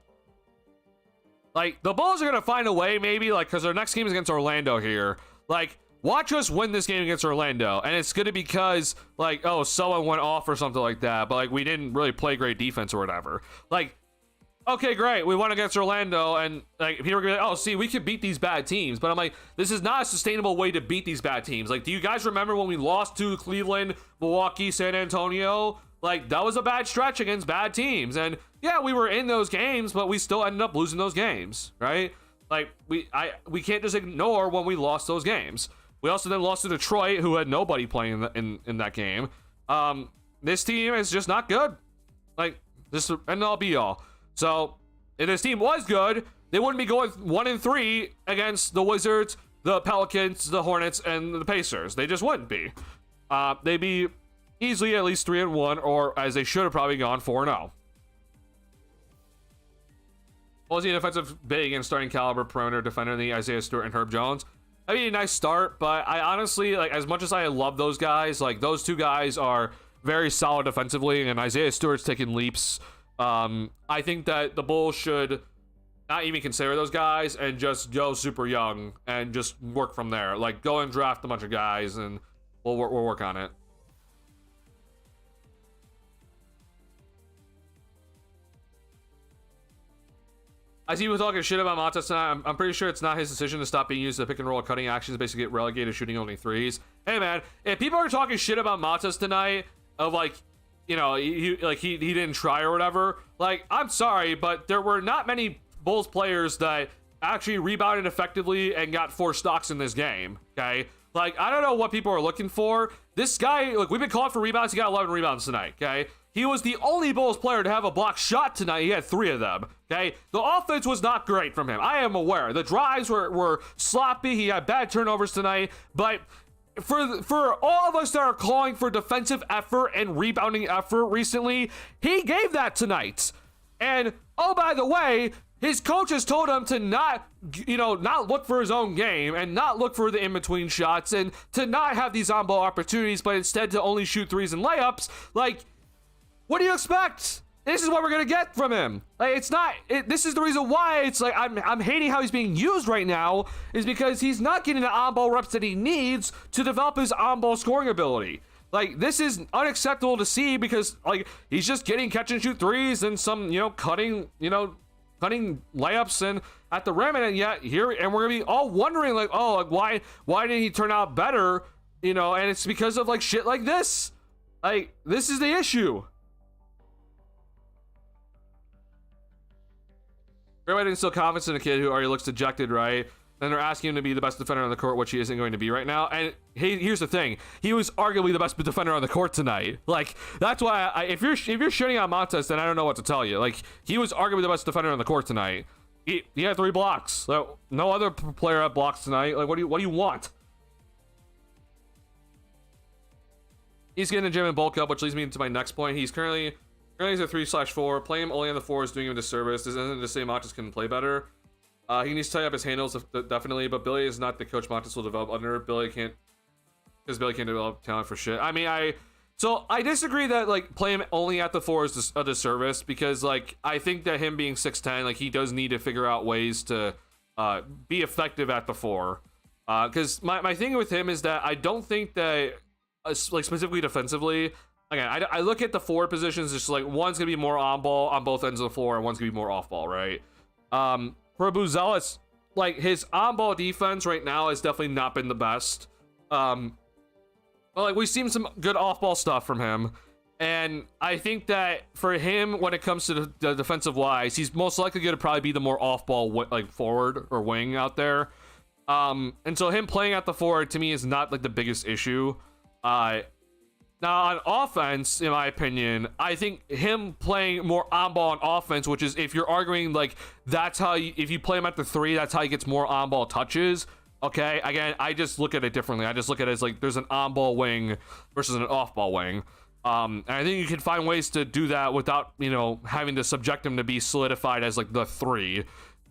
like, the Bulls are going to find a way, maybe, like, because their next game is against Orlando here. Like, watch us win this game against Orlando, and it's going to be because, like, oh, someone went off or something like that, but, like, we didn't really play great defense or whatever. Like, okay, great, we won against Orlando, and, like, people are going to be like, oh, see, we could beat these bad teams, but I'm like, this is not a sustainable way to beat these bad teams. Like, do you guys remember when we lost to Cleveland, Milwaukee, San Antonio? Like, that was a bad stretch against bad teams, and, yeah, we were in those games, but we still ended up losing those games, right? Like, we can't just ignore when we lost those games. We also then lost to Detroit, who had nobody playing in that game. This team is just not good. Like, this end all be all. So, if this team was good, they wouldn't be going 1-3 against the Wizards, the Pelicans, the Hornets, and the Pacers. They just wouldn't be. They'd be easily at least 3-1, or as they should have probably gone 4-0. Was he an offensive big and starting caliber perimeter defender in the Isaiah Stewart and Herb Jones? I mean, a nice start, but I honestly, like, as much as I love those guys, like, those two guys are very solid defensively, and Isaiah Stewart's taking leaps. I think that the Bulls should not even consider those guys and just go super young and just work from there. Like, go and draft a bunch of guys, and we'll work on it. I see people talking shit about Montes tonight. I'm pretty sure it's not his decision to stop being used to pick and roll cutting actions, basically get relegated shooting only threes. Hey man, if people are talking shit about Montes tonight, of like, you know, he didn't try or whatever, like, I'm sorry, but there were not many Bulls players that actually rebounded effectively and got 4 stocks in this game, okay? Like, I don't know what people are looking for. This guy, look, we've been calling for rebounds. He got 11 rebounds tonight, okay? He was the only Bulls player to have a block shot tonight. He had 3 of them, okay? The offense was not great from him. I am aware. The drives were sloppy. He had bad turnovers tonight. But for all of us that are calling for defensive effort and rebounding effort recently, he gave that tonight. And, oh, by the way, his coaches told him to not look for his own game and not look for the in-between shots and to not have these on-ball opportunities, but instead to only shoot threes and layups. Like, what do you expect? This is what we're gonna get from him. Like, it's not. This is the reason why it's like I'm hating how he's being used right now, is because he's not getting the on-ball reps that he needs to develop his on-ball scoring ability. Like, this is unacceptable to see because, like, he's just getting catch and shoot threes and some, cutting layups and at the rim, and yet here, and we're gonna be all wondering, like, oh, like, why didn't he turn out better? And it's because of, like, shit like this. Like, this is the issue. Everybody instill confidence in a kid who already looks dejected, right? Then they're asking him to be the best defender on the court, which he isn't going to be right now. And here's the thing: he was arguably the best defender on the court tonight. Like, that's why if you're shitting on Montes, then I don't know what to tell you. Like, he was arguably the best defender on the court tonight. He had 3 blocks. So no other player had blocks tonight. Like, what do you want? He's getting the gym and bulk up, which leads me to my next point. He's currently he's a 3/4. Playing him only on the 4 is doing him a disservice. This isn't to say Montes can play better. He needs to tie up his handles, definitely, but Billy is not the coach Montes will develop under. Billy can't develop talent for shit. I mean, so I disagree that, like, play him only at the 4 is a disservice, because, like, I think that him being 6'10", like, he does need to figure out ways to be effective at the 4. Because my thing with him is that I don't think that, like, specifically defensively, again, I look at the 4 positions, just like, one's gonna be more on ball on both ends of the floor, and one's gonna be more off ball, right? For Buzelis, like, his on ball defense right now has definitely not been the best. But, like, we've seen some good off ball stuff from him, and I think that for him, when it comes to the defensive wise, he's most likely gonna probably be the more off ball, like, forward or wing out there. And so him playing at the 4 to me is not, like, the biggest issue. Now, on offense, in my opinion, I think him playing more on-ball on offense, which is if you're arguing, like, that's how you, if you play him at the 3, that's how he gets more on-ball touches. Okay, again, I just look at it differently. I just look at it as, like, there's an on-ball wing versus an off-ball wing. And I think you can find ways to do that without, you know, having to subject him to be solidified as, like, the 3.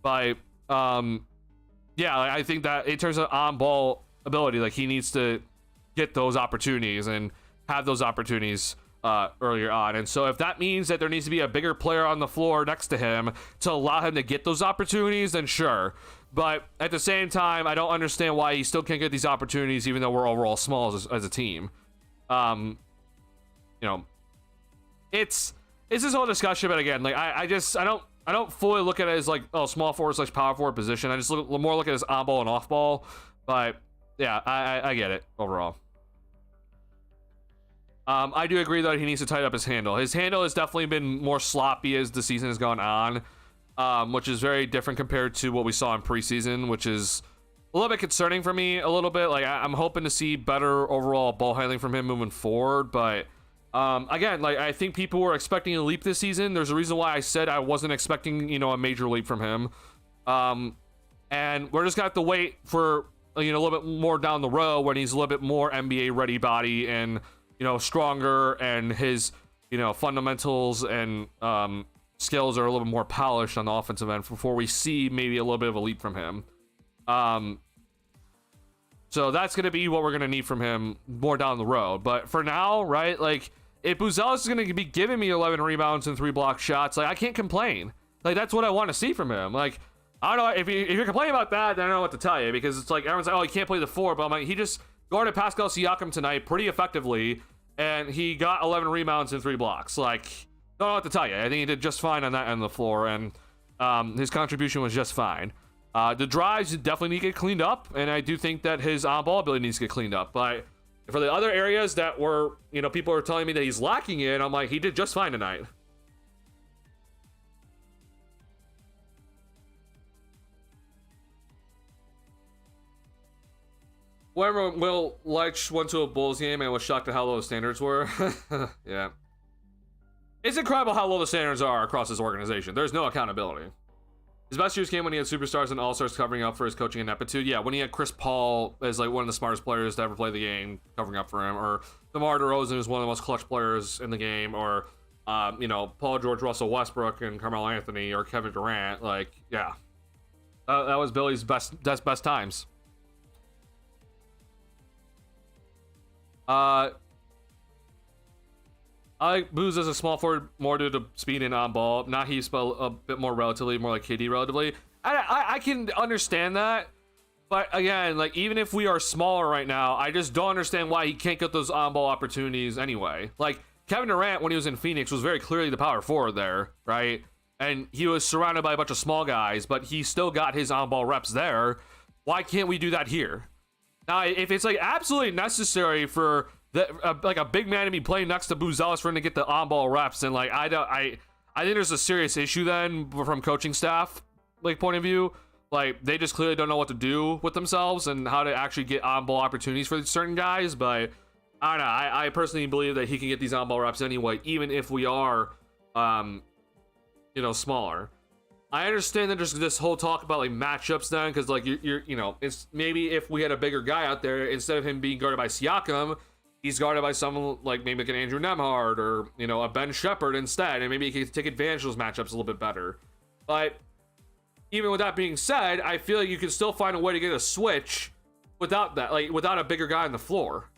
But, yeah, I think that in terms of on-ball ability, like, he needs to get those opportunities and have those opportunities earlier on. And so if that means that there needs to be a bigger player on the floor next to him to allow him to get those opportunities, then sure. But at the same time, I don't understand why he still can't get these opportunities even though we're overall small as a team. You know, it's this whole discussion, but again, like I don't fully look at it as like, oh, small forward / power forward position. I just look at it as on ball and off ball. But yeah, I get it overall. I do agree that he needs to tighten up his handle. His handle has definitely been more sloppy as the season has gone on, which is very different compared to what we saw in preseason, which is a little bit concerning for me a little bit. Like, I'm hoping to see better overall ball handling from him moving forward. But again, like, I think people were expecting a leap this season. There's a reason why I said I wasn't expecting, you know, a major leap from him. And we're just gonna have to wait for, you know, a little bit more down the road when he's a little bit more NBA ready body and, you know, stronger, and his, you know, fundamentals and skills are a little bit more polished on the offensive end before we see maybe a little bit of a leap from him. So that's going to be what we're going to need from him more down the road. But for now, right, like, if Buzelis is going to be giving me 11 rebounds and 3 block shots, like, I can't complain. Like, that's what I want to see from him. Like, I don't know, if you're complaining about that, then I don't know what to tell you, because it's like, everyone's like, oh, he can't play the 4, but I'm like, he just guarded Pascal Siakam tonight pretty effectively, and he got 11 rebounds and 3 blocks. Like, don't know what to tell you. I think he did just fine on that end of the floor, and his contribution was just fine. The drives definitely need to get cleaned up, and I do think that his on-ball ability needs to get cleaned up. But for the other areas that were, you know, people are telling me that he's lacking in, I'm like, he did just fine tonight. Whenever Will Leitch went to a Bulls game and was shocked at how low the standards were. Yeah. It's incredible how low the standards are across this organization. There's no accountability. His best years came when he had superstars and all-stars covering up for his coaching ineptitude. Yeah, when he had Chris Paul as like one of the smartest players to ever play the game covering up for him, or DeMar DeRozan is one of the most clutch players in the game, or you know, Paul George, Russell Westbrook, and Carmelo Anthony, or Kevin Durant. Like, yeah, that was Billy's best times. I like Booz as a small forward more due to speed and on ball. Not he spell a bit more relatively, more like KD relatively. I can understand that, but again, like, even if we are smaller right now, I just don't understand why he can't get those on ball opportunities anyway. Like, Kevin Durant, when he was in Phoenix, was very clearly the power forward there, right? And he was surrounded by a bunch of small guys, but he still got his on ball reps there. Why can't we do that here? Now, if it's like absolutely necessary for like a big man to be playing next to Buzelis for him to get the on-ball reps, and like I think there's a serious issue then from coaching staff like point of view. Like, they just clearly don't know what to do with themselves and how to actually get on-ball opportunities for certain guys. But I don't know. I personally believe that he can get these on-ball reps anyway, even if we are, you know, smaller. I understand that there's this whole talk about like matchups then, because like you're you know, it's maybe if we had a bigger guy out there, instead of him being guarded by Siakam, he's guarded by someone like maybe like an Andrew Nembhard or, you know, a Ben Shepherd instead, and maybe he can take advantage of those matchups a little bit better. But even with that being said, I feel like you can still find a way to get a switch without that, like without a bigger guy on the floor.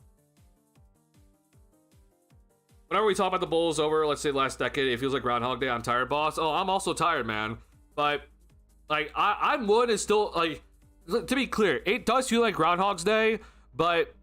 Whenever we talk about the Bulls over, let's say, last decade, it feels like Groundhog Day. I'm tired, boss. Oh, I'm also tired, man. But like I'm willing to still, like, to be clear, it does feel like Groundhog's Day, but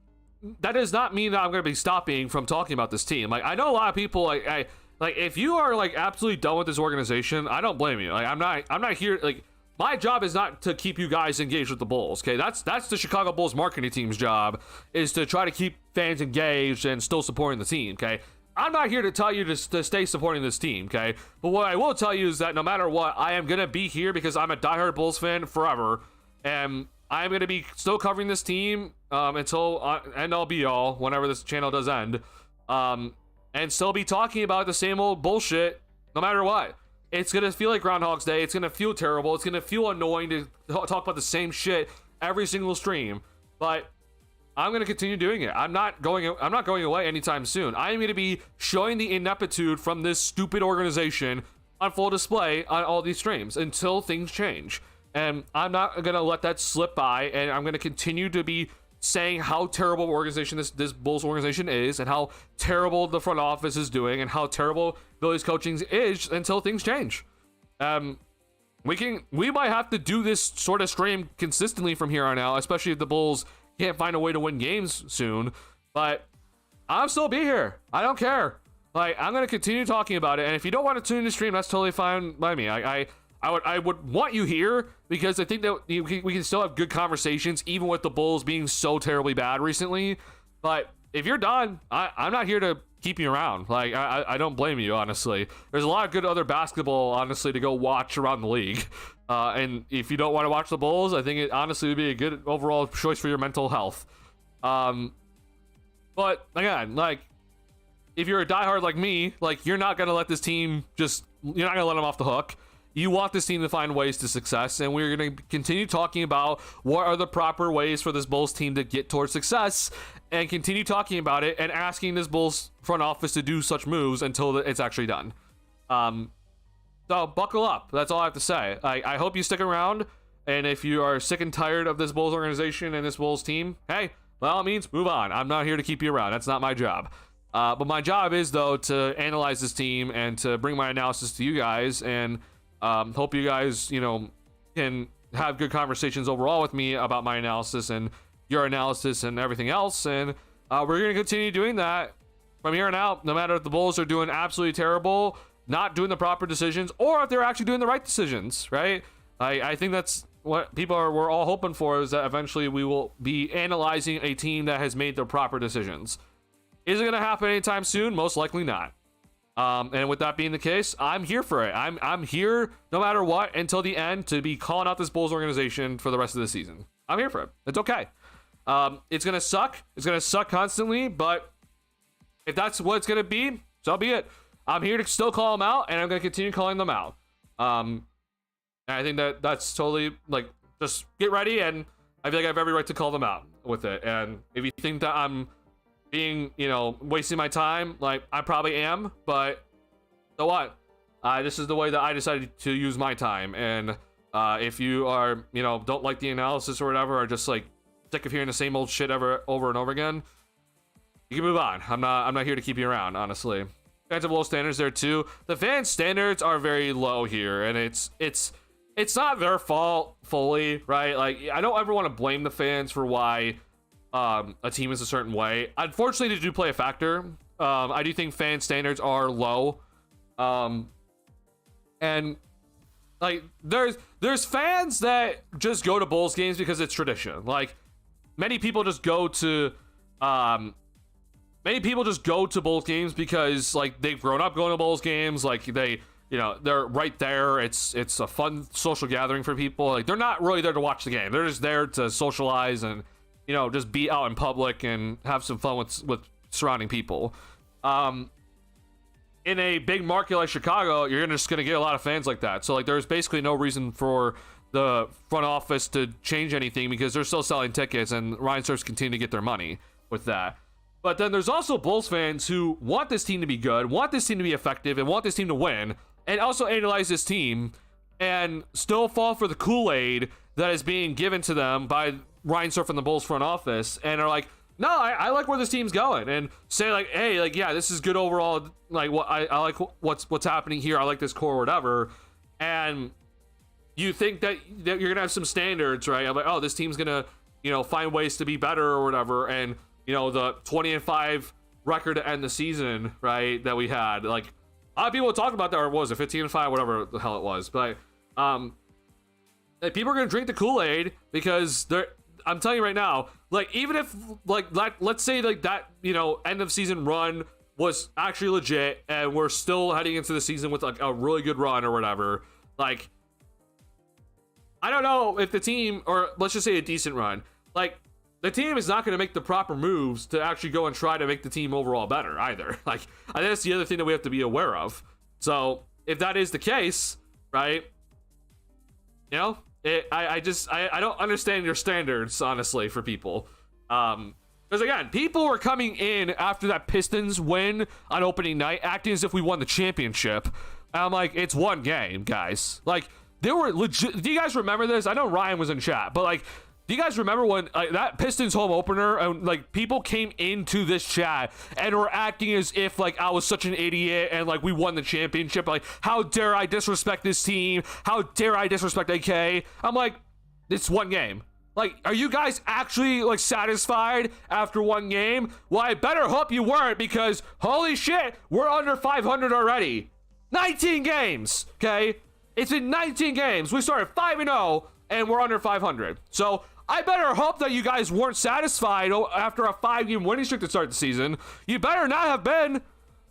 that does not mean that I'm going to be stopping from talking about this team. Like, I know a lot of people, like, if you are like absolutely done with this organization, I don't blame you. Like, I'm not here, like, my job is not to keep you guys engaged with the Bulls. Okay, that's the Chicago Bulls marketing team's job, is to try to keep fans engaged and still supporting the team. Okay, I'm not here to tell you to stay supporting this team, okay? But what I will tell you is that no matter what, I am going to be here because I'm a diehard Bulls fan forever. And I'm going to be still covering this team until end all be all, whenever this channel does end. and still be talking about the same old bullshit no matter what. It's going to feel like Groundhog's Day. It's going to feel terrible. It's going to feel annoying to talk about the same shit every single stream. But I'm going to continue doing it. I'm not going away anytime soon. I am going to be showing the ineptitude from this stupid organization on full display on all these streams until things change. And I'm not going to let that slip by, and I'm going to continue to be saying how terrible organization this Bulls organization is, and how terrible the front office is doing, and how terrible Billy's coaching is until things change. We might have to do this sort of stream consistently from here on out, especially if the Bulls can't find a way to win games soon. But I'll still be here. I don't care. Like, I'm gonna continue talking about it, and if you don't want to tune in the stream, that's totally fine by me. I would want you here because I think that we can still have good conversations even with the Bulls being so terribly bad recently. But if you're done, I'm not here to keep you around. Like, I don't blame you, honestly. There's a lot of good other basketball, honestly, to go watch around the league. And if you don't want to watch the Bulls, I think it honestly would be a good overall choice for your mental health. But again, like, if you're a diehard like me, like, you're not gonna let this team you're not gonna let them off the hook. You want this team to find ways to success, and we're going to continue talking about what are the proper ways for this Bulls team to get towards success, and continue talking about it and asking this Bulls front office to do such moves until it's actually done. So buckle up. That's all I have to say. I hope you stick around, and if you are sick and tired of this Bulls organization and this Bulls team, hey, by all means, move on. I'm not here to keep you around. That's not my job. But my job is, though, to analyze this team and to bring my analysis to you guys, and hope you guys, can have good conversations overall with me about my analysis and your analysis and everything else. And we're going to continue doing that from here on out, no matter if the Bulls are doing absolutely terrible, not doing the proper decisions, or if they're actually doing the right decisions, right? I think that's what we're all hoping for, is that eventually we will be analyzing a team that has made the proper decisions. Is it going to happen anytime soon? Most likely not. And with that being the case, I'm here for it. I'm here no matter what until the end to be calling out this Bulls organization for the rest of the season. I'm here for it. It's okay. It's gonna suck. It's gonna suck constantly, but if that's what it's gonna be, so be it. I'm here to still call them out, and I'm gonna continue calling them out. And I think that's totally, like, just get ready, and I feel like I have every right to call them out with it. And if you think that I'm being, wasting my time, like, I probably am, but so what? This is the way that I decided to use my time. And if you are, don't like the analysis or whatever, or just like sick of hearing the same old shit over and over again, you can move on. I'm not here to keep you around, honestly. Fans have low standards there too. The fan standards are very low here, and it's not their fault fully, right? Like, I don't ever want to blame the fans for why a team is a certain way. Unfortunately, they do play a factor. I do think fan standards are low, and like there's fans that just go to Bulls games because it's tradition. Like, many people just go to Bulls games because, like, they've grown up going to Bulls games. Like, they're right there. It's a fun social gathering for people. Like, they're not really there to watch the game. They're just there to socialize and just be out in public and have some fun with surrounding people. In a big market like Chicago, you're just going to get a lot of fans like that. So, like, there's basically no reason for the front office to change anything because they're still selling tickets, and Ryan Surfs continue to get their money with that. But then there's also Bulls fans who want this team to be good, want this team to be effective, and want this team to win, and also analyze this team and still fall for the Kool-Aid that is being given to them by Ryan Surf and the Bulls front office, and are like, no, I like where this team's going, and say, like, hey, like, yeah, this is good overall. Like, what I like what's happening here. I like this core or whatever. And you think that you're gonna have some standards, right? I'm like, oh, this team's gonna, find ways to be better or whatever. And the 20-5 record to end the season, right, that we had, like, a lot of people talk about that, or what was it, 15-5, whatever the hell it was. But like, people are gonna drink the Kool-Aid because I'm telling you right now, like, even if, like, let's say, like, that, end of season run was actually legit, and we're still heading into the season with, like, a really good run or whatever, like, I don't know if the team, or let's just say a decent run, like, the team is not going to make the proper moves to actually go and try to make the team overall better either. Like, I think that's the other thing that we have to be aware of. So if that is the case, right, you know, I don't understand your standards, honestly, for people. Because again, people were coming in after that Pistons win on opening night acting as if we won the championship. And I'm like, it's one game, guys. Like, there were legit. Do you guys remember this? I know Ryan was in chat, but like, do you guys remember when that Pistons home opener, and like people came into this chat and were acting as if like I was such an idiot and like we won the championship? Like, how dare I disrespect this team? How dare I disrespect AK? I'm like, it's one game. Like, are you guys actually like satisfied after one game? Well, I better hope you weren't, because holy shit, we're under 500 already. 19 games, okay? It's in 19 games. We started 5-0 and we're under 500. So I better hope that you guys weren't satisfied after a 5-game winning streak to start the season. You better not have been,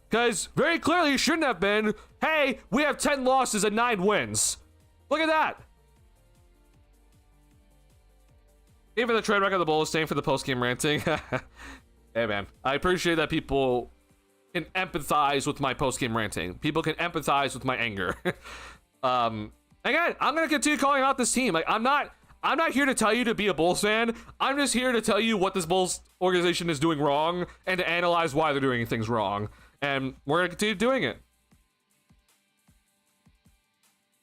because very clearly you shouldn't have been. Hey, we have 10 losses and 9 wins. Look at that. Even the trade record of the Bulls, staying for the post-game ranting. Hey, man. I appreciate that people can empathize with my post-game ranting. People can empathize with my anger. Again, I'm going to continue calling out this team. Like, I'm not here to tell you to be a Bulls fan. I'm just here to tell you what this Bulls organization is doing wrong and to analyze why they're doing things wrong. And we're going to continue doing it.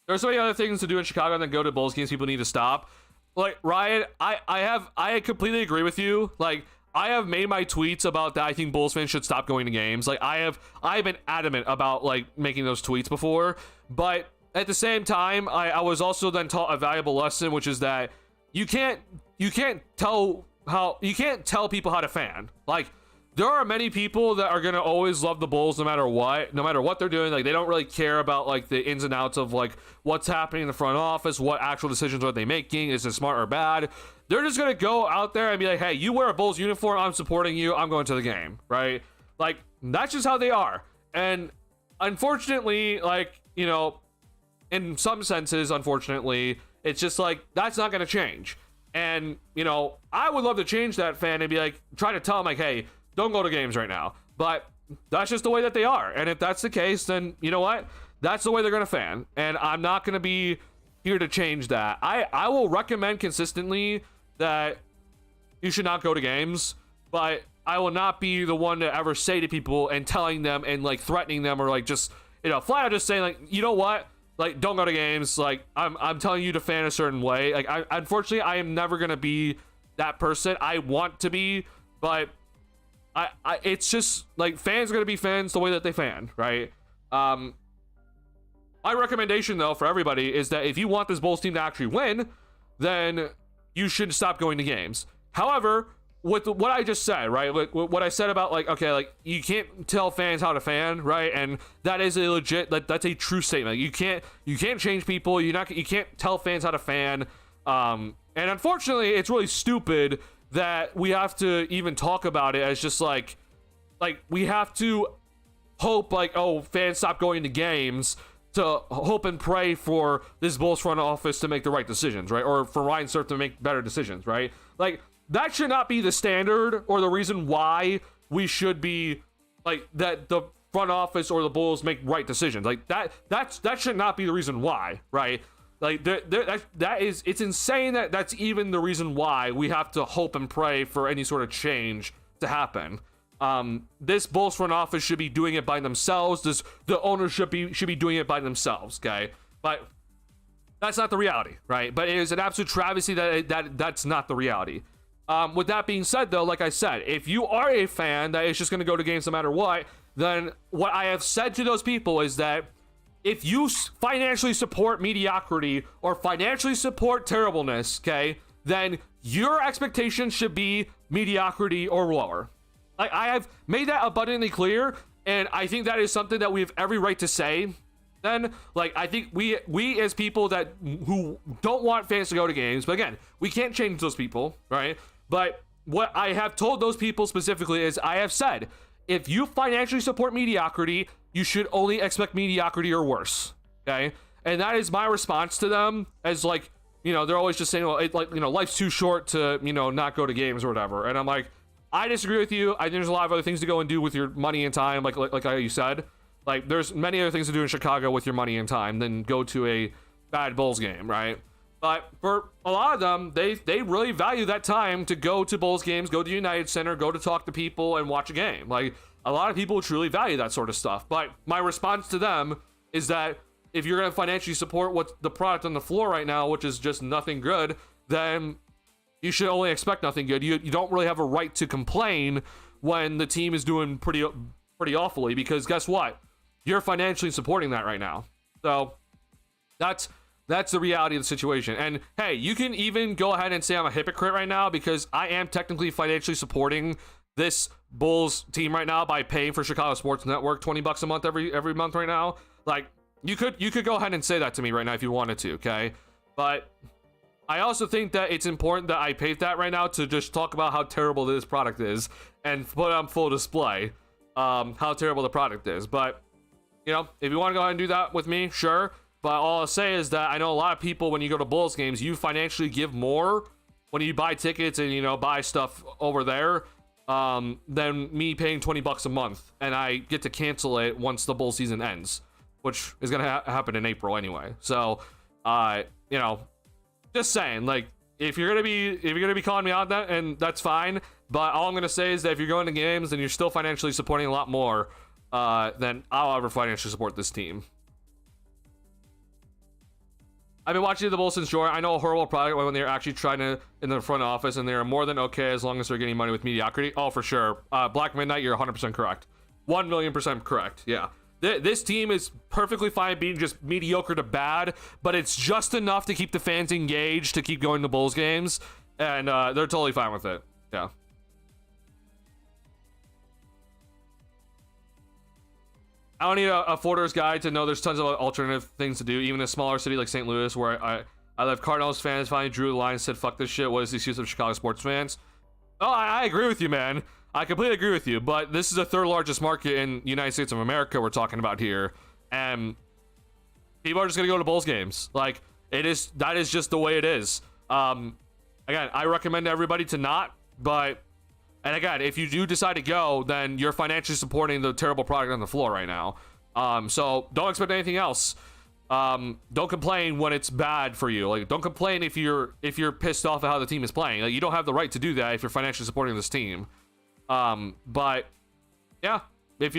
There's so many other things to do in Chicago than go to Bulls games people need to stop. Like, Ryan, I completely agree with you. Like, I have made my tweets about that I think Bulls fans should stop going to games. Like, I've been adamant about like making those tweets before, but at the same time, I was also then taught a valuable lesson, which is that you can't tell people how to fan. Like, there are many people that are gonna always love the Bulls no matter what they're doing. Like, they don't really care about like the ins and outs of like what's happening in the front office, what actual decisions are they making, is it smart or bad. They're just gonna go out there and be like, hey, you wear a Bulls uniform, I'm supporting you, I'm going to the game, right? Like, that's just how they are. And unfortunately, like, you know, in some senses, unfortunately, it's just like, that's not gonna change. And, you know, I would love to change that fan and be like, try to tell them like, hey, don't go to games right now. But that's just the way that they are. And if that's the case, then you know what? That's the way they're going to fan. And I'm not going to be here to change that. I will recommend consistently that you should not go to games, but I will not be the one to ever say to people and telling them and like threatening them or like just, you know, flat out just saying like, you know what? Like, don't go to games. Like, I'm telling you to fan a certain way. Like, unfortunately, I am never going to be that person. I want to be, but it's just like, fans are going to be fans the way that they fan, right? My recommendation though for everybody is that if you want this Bulls team to actually win, then you should stop going to games. However, with what I just said, right? What I said about like, okay, like you can't tell fans how to fan, right? And that is a legit, that's a true statement. You can't change people. You can't tell fans how to fan. And unfortunately, it's really stupid that we have to even talk about it as just like we have to hope like, oh, fans stop going to games to hope and pray for this Bulls front office to make the right decisions, right? Or for Ryan Surf to make better decisions, right? Like, that should not be the standard or the reason why we should be like that the front office or the Bulls make right decisions. Like that should not be the reason why, right? Like it's insane that that's even the reason why we have to hope and pray for any sort of change to happen. This Bulls front office should be doing it by themselves. The ownership should be doing it by themselves, okay? But that's not the reality, right? But it is an absolute travesty that's not the reality. With that being said, though, like I said, if you are a fan that is just going to go to games no matter what, then what I have said to those people is that if you financially support mediocrity or financially support terribleness, okay, then your expectations should be mediocrity or lower. Like, I have made that abundantly clear, and I think that is something that we have every right to say. Then, like, I think we as people who don't want fans to go to games, but again, we can't change those people, right? But what I have told those people specifically is I have said, if you financially support mediocrity, you should only expect mediocrity or worse, okay? And that is my response to them, as like, they're always just saying, well, life's too short to, not go to games or whatever. And I'm like, I disagree with you. I think there's a lot of other things to go and do with your money and time, like you said. Like, there's many other things to do in Chicago with your money and time than go to a bad Bulls game, right? But for a lot of them, they really value that time to go to Bulls games, go to United Center, go to talk to people and watch a game. Like, a lot of people truly value that sort of stuff. But my response to them is that if you're going to financially support what's the product on the floor right now, which is just nothing good, then you should only expect nothing good. You don't really have a right to complain when the team is doing pretty awfully, because guess what? You're financially supporting that right now. So that's the reality of the situation. And hey, you can even go ahead and say I'm a hypocrite right now, because I am technically financially supporting this Bulls team right now by paying for Chicago Sports Network $20 a month every month right now. Like, you could go ahead and say that to me right now if you wanted to, okay? But I also think that it's important that I pay that right now to just talk about how terrible this product is and put on full display how terrible the product is. But if you want to go ahead and do that with me, sure. But all I'll say is that I know a lot of people, when you go to Bulls games, you financially give more when you buy tickets and, buy stuff over there than me paying $20 a month. And I get to cancel it once the Bulls season ends, which is going to happen in April anyway. So, just saying, like, if you're going to be calling me out that, and that's fine. But all I'm going to say is that if you're going to games and you're still financially supporting a lot more, then I'll ever financially support this team. I've been watching the Bulls since Jordan. I know a horrible product when they're actually trying to in the front office, and they're more than okay as long as they're getting money with mediocrity. Oh, for sure. Black Midnight, you're 100% correct. 1,000,000% correct. Yeah. This team is perfectly fine being just mediocre to bad, but it's just enough to keep the fans engaged to keep going to Bulls games, and they're totally fine with it. Yeah. I don't need a Forder's guide to know there's tons of alternative things to do, even in a smaller city like St. Louis, where I live. Cardinals fans finally drew the line and said, fuck this shit. What is the excuse of Chicago sports fans? Oh, I agree with you, man. I completely agree with you, but this is the third largest market in the United States of America we're talking about here, and people are just gonna go to Bulls games. Like, that is just the way it is. Again, I recommend everybody to not, but, and again, if you do decide to go, then you're financially supporting the terrible product on the floor right now. So don't expect anything else. Don't complain when it's bad for you. Like, don't complain if you're pissed off at how the team is playing. Like, you don't have the right to do that if you're financially supporting this team. But yeah, if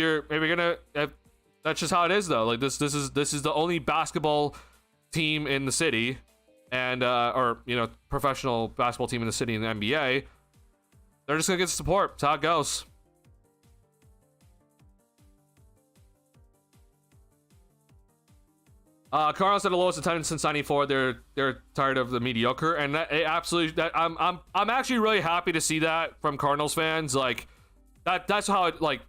that's just how it is though. Like, this is the only basketball team in the city, and or professional basketball team in the city in the NBA. They're just gonna get support. That's how it goes. Carlos had the lowest attendance since '94. They're tired of the mediocre, and I'm actually really happy to see that from Cardinals fans. Like, that's how it, like,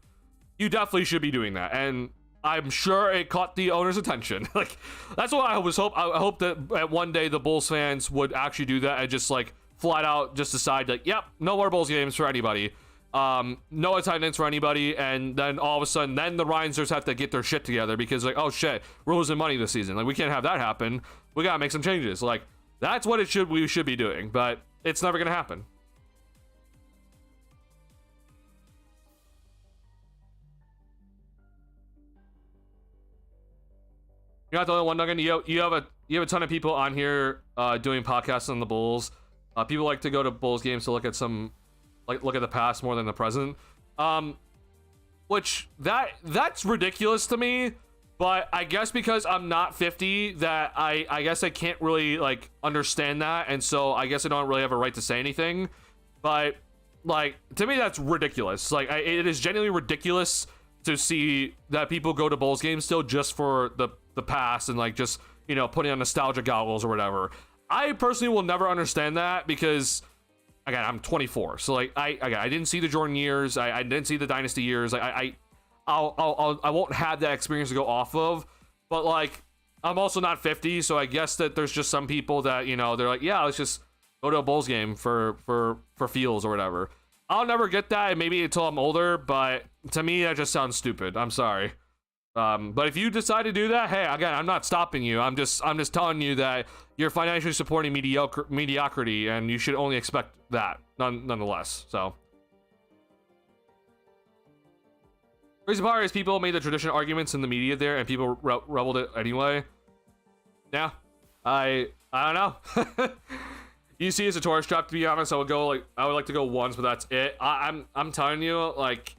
you definitely should be doing that, and I'm sure it caught the owner's attention. Like, that's what I hope that one day the Bulls fans would actually do that and just, like, flat out just decide, like, yep, no more Bulls games for anybody. No attendance for anybody, and then all of a sudden, then the Rhinesters have to get their shit together because, like, oh shit, we're losing money this season. Like, we can't have that happen. We gotta make some changes. Like, that's what we should be doing, but it's never gonna happen. You're not the only one, Duncan. You have a ton of people on here doing podcasts on the Bulls. People like to go to Bulls games to look at the past more than the present. Which that's ridiculous to me, but I guess because I'm not 50 that I guess I can't really, like, understand that, and so I guess I don't really have a right to say anything. But, like, to me that's ridiculous. Like, it is genuinely ridiculous to see that people go to Bulls games still just for the past and, like, just, putting on nostalgia goggles or whatever. I personally will never understand that because, again, I'm 24, so, like, I didn't see the Jordan years, I didn't see the Dynasty years. I won't have that experience to go off of, but, like, I'm also not 50, so I guess that there's just some people that, they're like, yeah, let's just go to a Bulls game for feels or whatever. I'll never get that, maybe until I'm older, but to me that just sounds stupid. I'm sorry. But if you decide to do that, hey, again, I'm not stopping you. I'm just telling you that you're financially supporting mediocrity, and you should only expect that, nonetheless. So, crazy part is people made the tradition arguments in the media there, and people rebelled it anyway. Yeah, I don't know. UC is a tourist trap, to be honest. I would like to go once, but that's it. I'm telling you, like,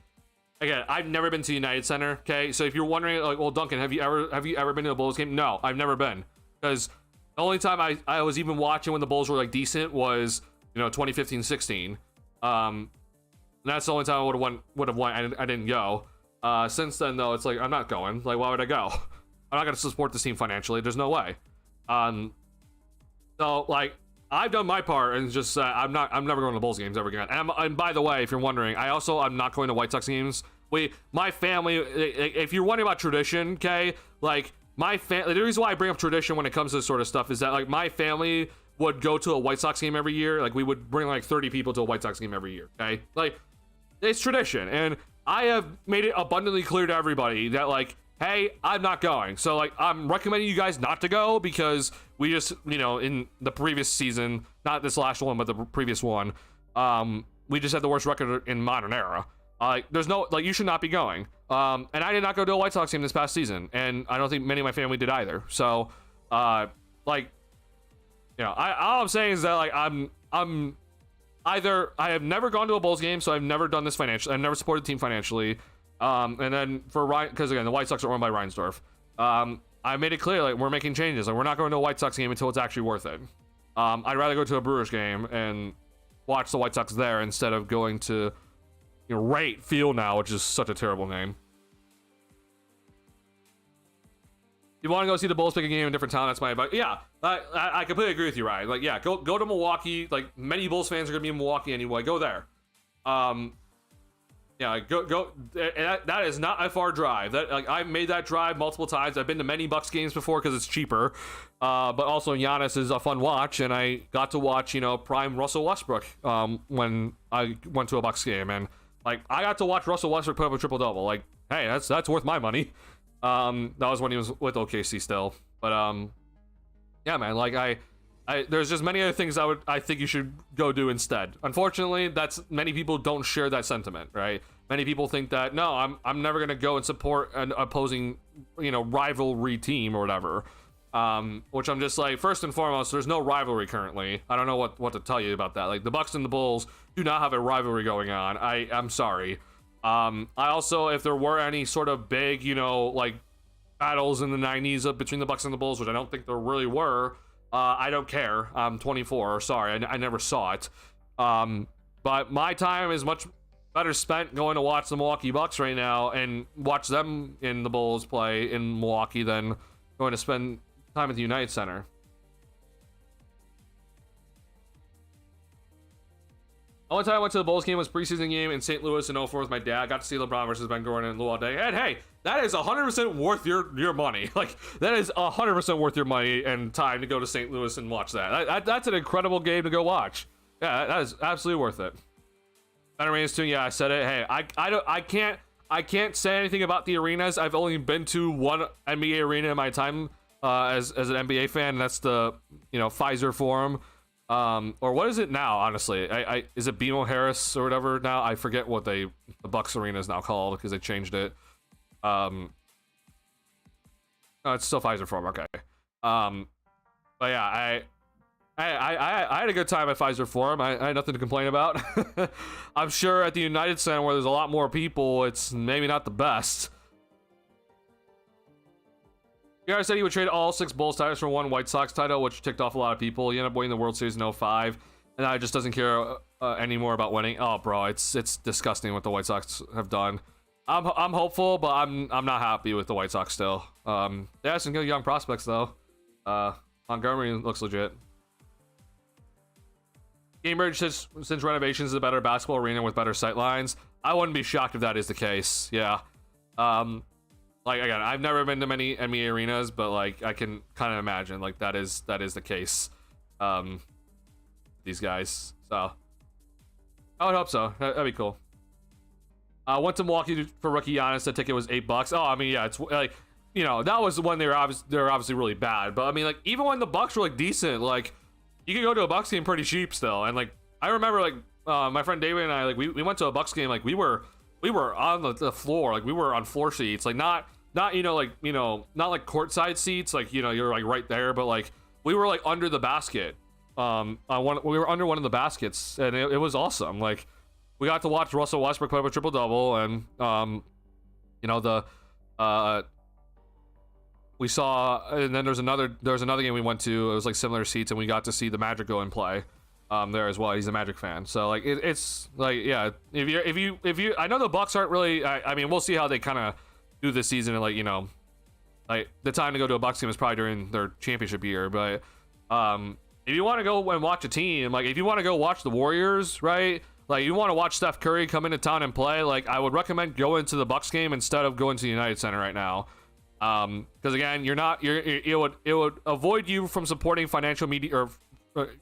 again, I've never been to United Center. Okay, so if you're wondering, like, well, Duncan, have you ever been to a Bulls game? No, I've never been, because the only time I was even watching when the Bulls were like decent was 2015-16. And that's the only time I would have went. I didn't go. Since then though, it's like I'm not going. Like, why would I go? I'm not gonna support this team financially. There's no way. So like, I've done my part, and just I'm never going to Bulls games ever again. And by the way, if you're wondering, I'm not going to White Sox games. My family, if you're wondering about tradition, okay, like my family, the reason why I bring up tradition when it comes to this sort of stuff is that like my family would go to a White Sox game every year. Like we would bring like 30 people to a White Sox game every year. Okay, like it's tradition, and I have made it abundantly clear to everybody that like, hey, I'm not going. So like, I'm recommending you guys not to go, because we just, in the previous season, not this last one, but the previous one, we just had the worst record in modern era. There's no, like, you should not be going. And I did not go to a White Sox game this past season, and I don't think many of my family did either. So, all I'm saying is that like, I'm either, I have never gone to a Bulls game, so I've never done this financially. I've never supported the team financially. And then for Ryan, because again, the White Sox are owned by Reinsdorf. I made it clear, like, we're making changes. Like, we're not going to a White Sox game until it's actually worth it. I'd rather go to a Brewers game and watch the White Sox there instead of going to, Rate Field now, which is such a terrible name. You want to go see the Bulls pick a game in a different town? That's my advice. Yeah, I completely agree with you, Ryan. Like, yeah, go to Milwaukee. Like, many Bulls fans are gonna be in Milwaukee anyway. Go there. Yeah, go. That is not a far drive. That, like, I've made that drive multiple times. I've been to many Bucks games before because it's cheaper. But also Giannis is a fun watch, and I got to watch, prime Russell Westbrook when I went to a Bucks game, and like I got to watch Russell Westbrook put up a triple double. Like, hey, that's worth my money. That was when he was with OKC still. But yeah, man, like I there's just many other things I think you should go do instead. Unfortunately, many people don't share that sentiment, right? Many people think that, no, I'm never gonna go and support an opposing, rivalry team or whatever. Which I'm just like, first and foremost, there's no rivalry currently. I don't know what to tell you about that. Like, the Bucks and the Bulls do not have a rivalry going on. I'm sorry. I also, if there were any sort of big, like battles in the 90s between the Bucks and the Bulls, which I don't think there really were, I don't care. I'm 24. Sorry, I never saw it. But my time is much better spent going to watch the Milwaukee Bucks right now and watch them in the Bulls play in Milwaukee than going to spend time at the United Center. The only time I went to the Bulls game was preseason game in St. Louis in 04 with my dad. I got to see LeBron versus Ben Gordon and Lou all day. And hey, that is 100% worth your money. Like, that is 100% worth your money and time to go to St. Louis and watch that. That's an incredible game to go watch. Yeah, that is absolutely worth it. Ben Arenas too. Yeah, I said it. Hey, I can't say anything about the arenas. I've only been to one NBA arena in my time as an NBA fan, and that's the Pfizer Forum. Or what is it now, honestly? Is it BMO Harris or whatever now? I forget what the Bucks Arena is now called because they changed it. No, it's still Pfizer Forum, okay. But yeah, I had a good time at Pfizer Forum. I had nothing to complain about. I'm sure at the United Center, where there's a lot more people, it's maybe not the best. Garrett said he would trade all 6 Bulls titles for one White Sox title, which ticked off a lot of people. He ended up winning the World Series in 05, and now he just doesn't care anymore about winning. Oh, bro, it's disgusting what the White Sox have done. I'm hopeful, but I'm not happy with the White Sox still. They have some good young prospects though. Montgomery looks legit. Cambridge, since renovations, is a better basketball arena with better sight lines. I wouldn't be shocked if that is the case. Yeah. Like, again, I've never been to many NBA arenas, but like I can kind of imagine like that is the case. These guys. So I would hope so. That'd be cool. Went to Milwaukee for rookie Giannis. The ticket was $8. Oh, I mean, yeah, it's like, you know, that was when they were obviously really bad. But I mean, like, even when the Bucks were like decent, like, you could go to a Bucks game pretty cheap still. And like, I remember like my friend David and I, like, we went to a Bucks game. Like, we were on the floor. Like, we were on floor seats. Like, not not like courtside seats, like, you know, you're like right there, but like we were like under the basket. We were under one of the baskets, and it was awesome. Like, we got to watch Russell Westbrook play with triple double, and you know, we saw, and then there was another game we went to. It was like similar seats, and we got to see the Magic go and play there as well. He's a Magic fan, so like it's like, yeah, if you I know the Bucks aren't really. I mean, we'll see how they kind of do this season, and like, you know, like the time to go to a Bucks game is probably during their championship year, but if you want to go and watch a team, like if you want to go watch the Warriors, right? Like, you want to watch Steph Curry come into town and play, like, I would recommend going to the Bucks game instead of going to the United Center right now. Because again, it would avoid you from supporting financial media, or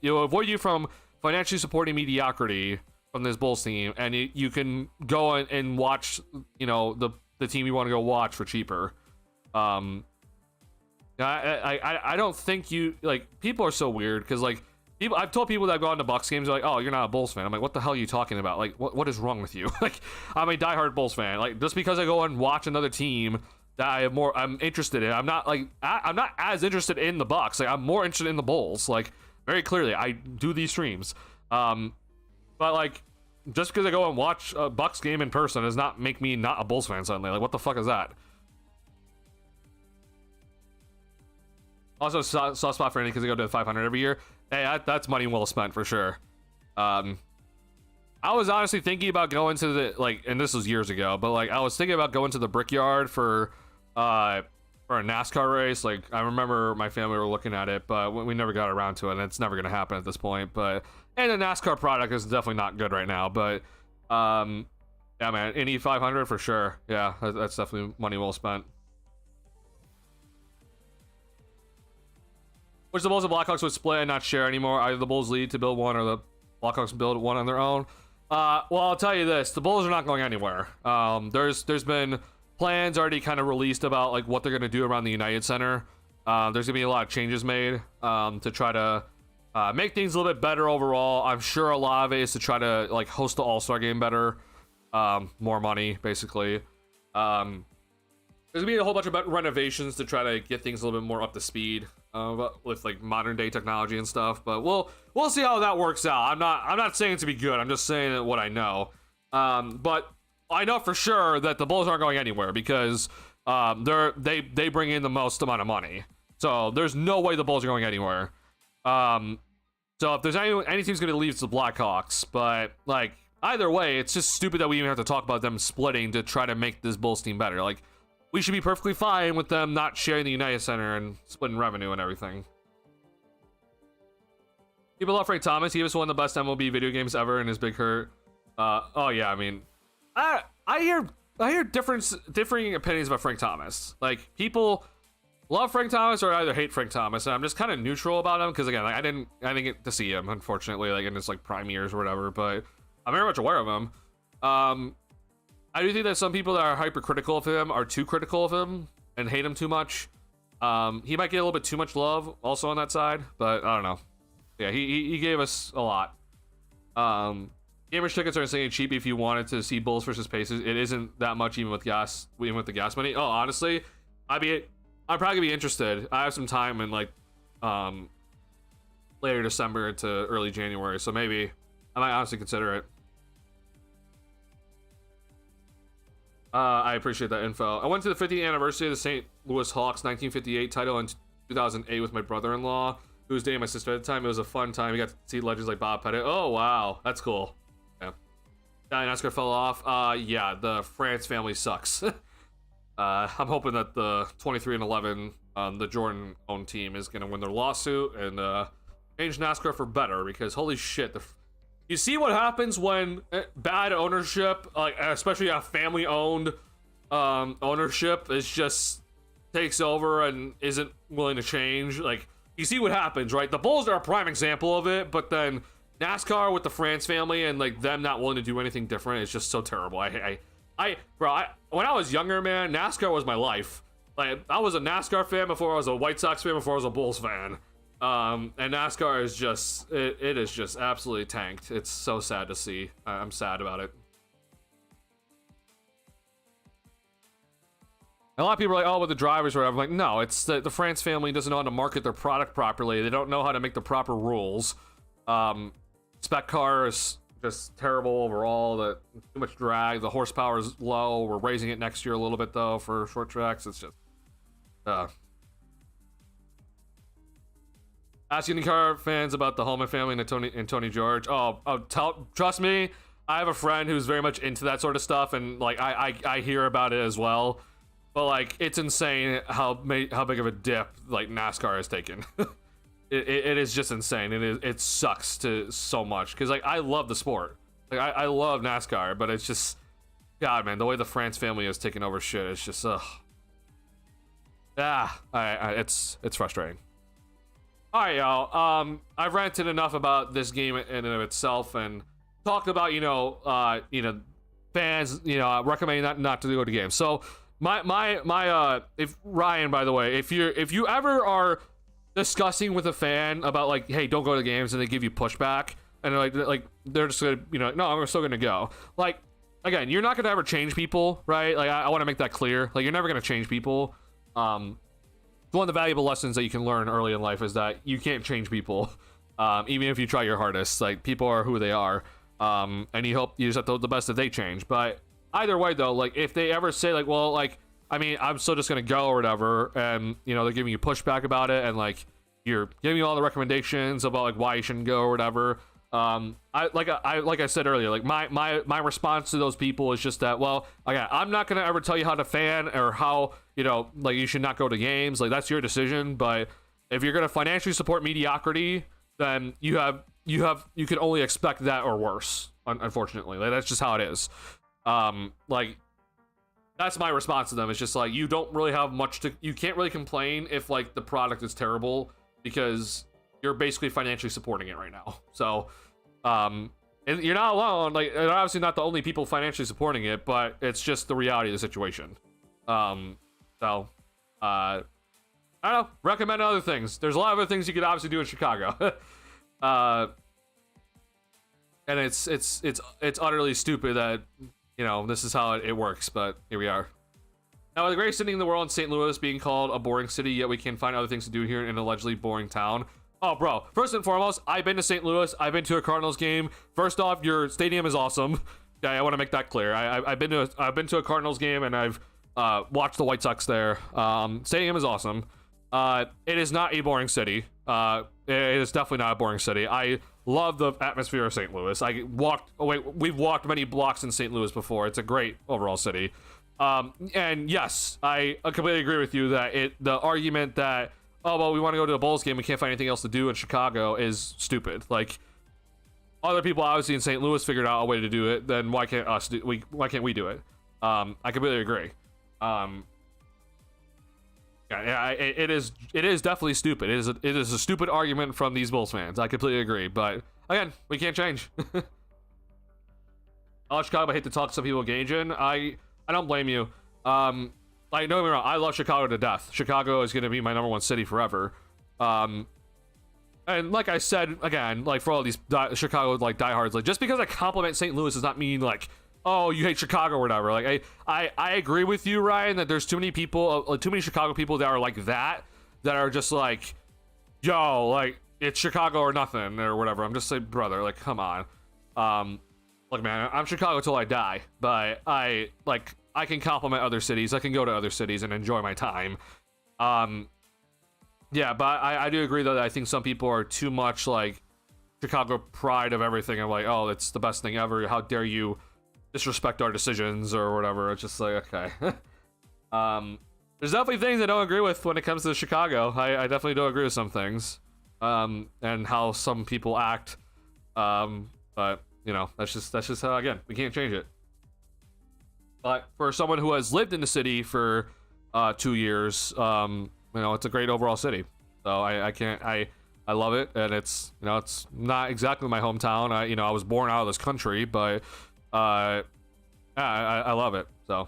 it will avoid you from financially supporting mediocrity from this Bulls team, and you can go and watch, you know, the team you want to go watch for cheaper. I don't think you, like, people are so weird, because like, I've told people that have gone to Bucks games, they're like, oh, you're not a Bulls fan. I'm like, what the hell are you talking about? Like, what is wrong with you? Like, I'm a diehard Bulls fan. Like, just because I go and watch another team that I'm interested in, I'm not as interested in the Bucks. Like, I'm more interested in the Bulls. Like, very clearly, I do these streams. But like, just because I go and watch a Bucks game in person does not make me not a Bulls fan suddenly. Like, what the fuck is that? Also, soft spot for any because I go to the 500 every year. Hey, that's money well spent for sure. I was honestly thinking about going to the, like, and this was years ago, but like I was thinking about going to the Brickyard for a NASCAR race. Like, I remember my family were looking at it, but we never got around to it, and it's never gonna happen at this point. But, and the NASCAR product is definitely not good right now. But yeah, man, any 500 for sure. Yeah, that's definitely money well spent. Which the Bulls and Blackhawks would split and not share anymore. Either the Bulls lead to build one, or the Blackhawks build one on their own. Well, I'll tell you this: the Bulls are not going anywhere. There's been plans already kind of released about like what they're gonna do around the United Center. There's gonna be a lot of changes made to try to make things a little bit better overall. I'm sure a lot of it is to try to like host the All-Star game better, more money, basically. There's gonna be a whole bunch of renovations to try to get things a little bit more up to speed with like modern day technology and stuff. But we'll see how that works out. I'm not saying it to be good. I'm just saying what I know. But I know for sure that the Bulls aren't going anywhere because they bring in the most amount of money. So there's no way the Bulls are going anywhere. So if there's any team's gonna leave, it's the Blackhawks. But like either way, it's just stupid that we even have to talk about them splitting to try to make this Bulls team better. Like, we should be perfectly fine with them not sharing the United Center and splitting revenue and everything. People love Frank Thomas. He was one of the best MLB video games ever and his big hurt. Oh yeah, I mean, I hear differing opinions about Frank Thomas. Like, people love Frank Thomas or either hate Frank Thomas, and I'm just kind of neutral about him because again, like, I didn't get to see him, unfortunately, like in his like prime years or whatever. But I'm very much aware of him. I do think that some people that are hypercritical of him are too critical of him and hate him too much. He might get a little bit too much love also on that side, but I don't know. Yeah, he gave us a lot. Gamers tickets are insanely cheap if you wanted to see Bulls versus Pacers. It isn't that much even with the gas money. Oh, honestly, I'd probably gonna be interested. I have some time in like later December to early January, so maybe I might honestly consider it. I appreciate that info. I went to the 50th anniversary of the St. Louis Hawks 1958 title in 2008 with my brother-in-law, who was dating my sister at the time. It was a fun time. We got to see legends like Bob Pettit. Oh, wow. That's cool. Yeah. NASCAR fell off. Yeah, the France family sucks. I'm hoping that the 23-11, the Jordan-owned team is going to win their lawsuit and change NASCAR for better, because holy shit, you see what happens when bad ownership, like especially a family-owned ownership, is just takes over and isn't willing to change. Like, you see what happens, right? The Bulls are a prime example of it, but then NASCAR with the France family and like them not willing to do anything different is just so terrible. I When I was younger, man, NASCAR was my life. Like, I was a NASCAR fan before I was a White Sox fan, before I was a Bulls fan. And NASCAR is just, it is just absolutely tanked. It's so sad to see. I'm sad about it. A lot of people are like, oh, with the drivers or whatever. I'm like, no, it's the France family doesn't know how to market their product properly. They don't know how to make the proper rules. Spec car is just terrible overall. Too much drag. The horsepower is low. We're raising it next year a little bit though for short tracks. It's just asking car fans about the Holman family and Tony George. Trust me, I have a friend who's very much into that sort of stuff, and like I hear about it as well. But like, it's insane how big of a dip like NASCAR has taken. It is just insane. It sucks to so much because like I love the sport. Like I love NASCAR, but it's just, God, man, the way the France family has taken over shit, it's just it's frustrating. All right, y'all. I've ranted enough about this game in and of itself, and talked about fans recommending not to go to games. So if Ryan, by the way, if you ever are discussing with a fan about like, hey, don't go to games, and they give you pushback, and they're just gonna no, I'm still gonna go. Like, again, you're not gonna ever change people, right? Like I want to make that clear. Like, you're never gonna change people. One of the valuable lessons that you can learn early in life is that you can't change people, even if you try your hardest. Like, people are who they are, and you just have to hope the best that they change. But either way, though, like if they ever say like, well, like, I mean, I'm still just gonna go or whatever, and they're giving you pushback about it, and like you're giving you all the recommendations about like why you shouldn't go or whatever. Like I said earlier, like my response to those people is just that, well, again, I'm not gonna ever tell you how to fan or how like you should not go to games. Like, that's your decision. But if you're gonna financially support mediocrity, then you can only expect that or worse. Unfortunately, like, that's just how it is. Like, that's my response to them. It's just like, you don't really have much you can't really complain if like the product is terrible, because you're basically financially supporting it right now. So, and you're not alone. Like, you're obviously not the only people financially supporting it, but it's just the reality of the situation. So, I don't know. Recommend other things. There's a lot of other things you could obviously do in Chicago. And it's utterly stupid that this is how it works, but here we are. Now, the greatest city in the world in St. Louis being called a boring city, yet we can find other things to do here in an allegedly boring town. Oh, bro. First and foremost, I've been to St. Louis. I've been to a Cardinals game. First off, your stadium is awesome. Okay, I want to make that clear. I've been to a Cardinals game, and I've watched the White Sox there. Stadium is awesome. It is not a boring city. It is definitely not a boring city. I love the atmosphere of St. Louis. We've walked many blocks in St. Louis before. It's a great overall city. And yes, I completely agree with you that the argument that, oh, well, we want to go to a Bulls game, we can't find anything else to do in Chicago, is stupid. Like, other people obviously in St. Louis figured out a way to do it, then why can't we do it? I completely agree. It is definitely stupid. It is a stupid argument from these Bulls fans. I completely agree, but again, we can't change. I love Chicago, but I hate to talk some people engage in. I don't blame you. Like, don't get me wrong, I love Chicago to death. Chicago is going to be my number one city forever. And like I said, again, like, for all these Chicago like diehards, like, just because I compliment St. Louis does not mean like, oh, you hate Chicago or whatever. Like, I agree with you, Ryan, that there's too many people, too many Chicago people that are like that are just like, yo, like, it's Chicago or nothing or whatever. I'm just like, brother, like, come on. Look, man, I'm Chicago till I die, but I can compliment other cities. I can go to other cities and enjoy my time. Yeah, but I do agree, though, that I think some people are too much like Chicago pride of everything. I'm like, oh, it's the best thing ever. How dare you disrespect our decisions or whatever. It's just like, okay. There's definitely things I don't agree with when it comes to Chicago. I definitely don't agree with some things, and how some people act. But that's just how, again, we can't change it. But for someone who has lived in the city for 2 years, it's a great overall city. So I love it, and it's it's not exactly my hometown. I was born out of this country, but I love it. So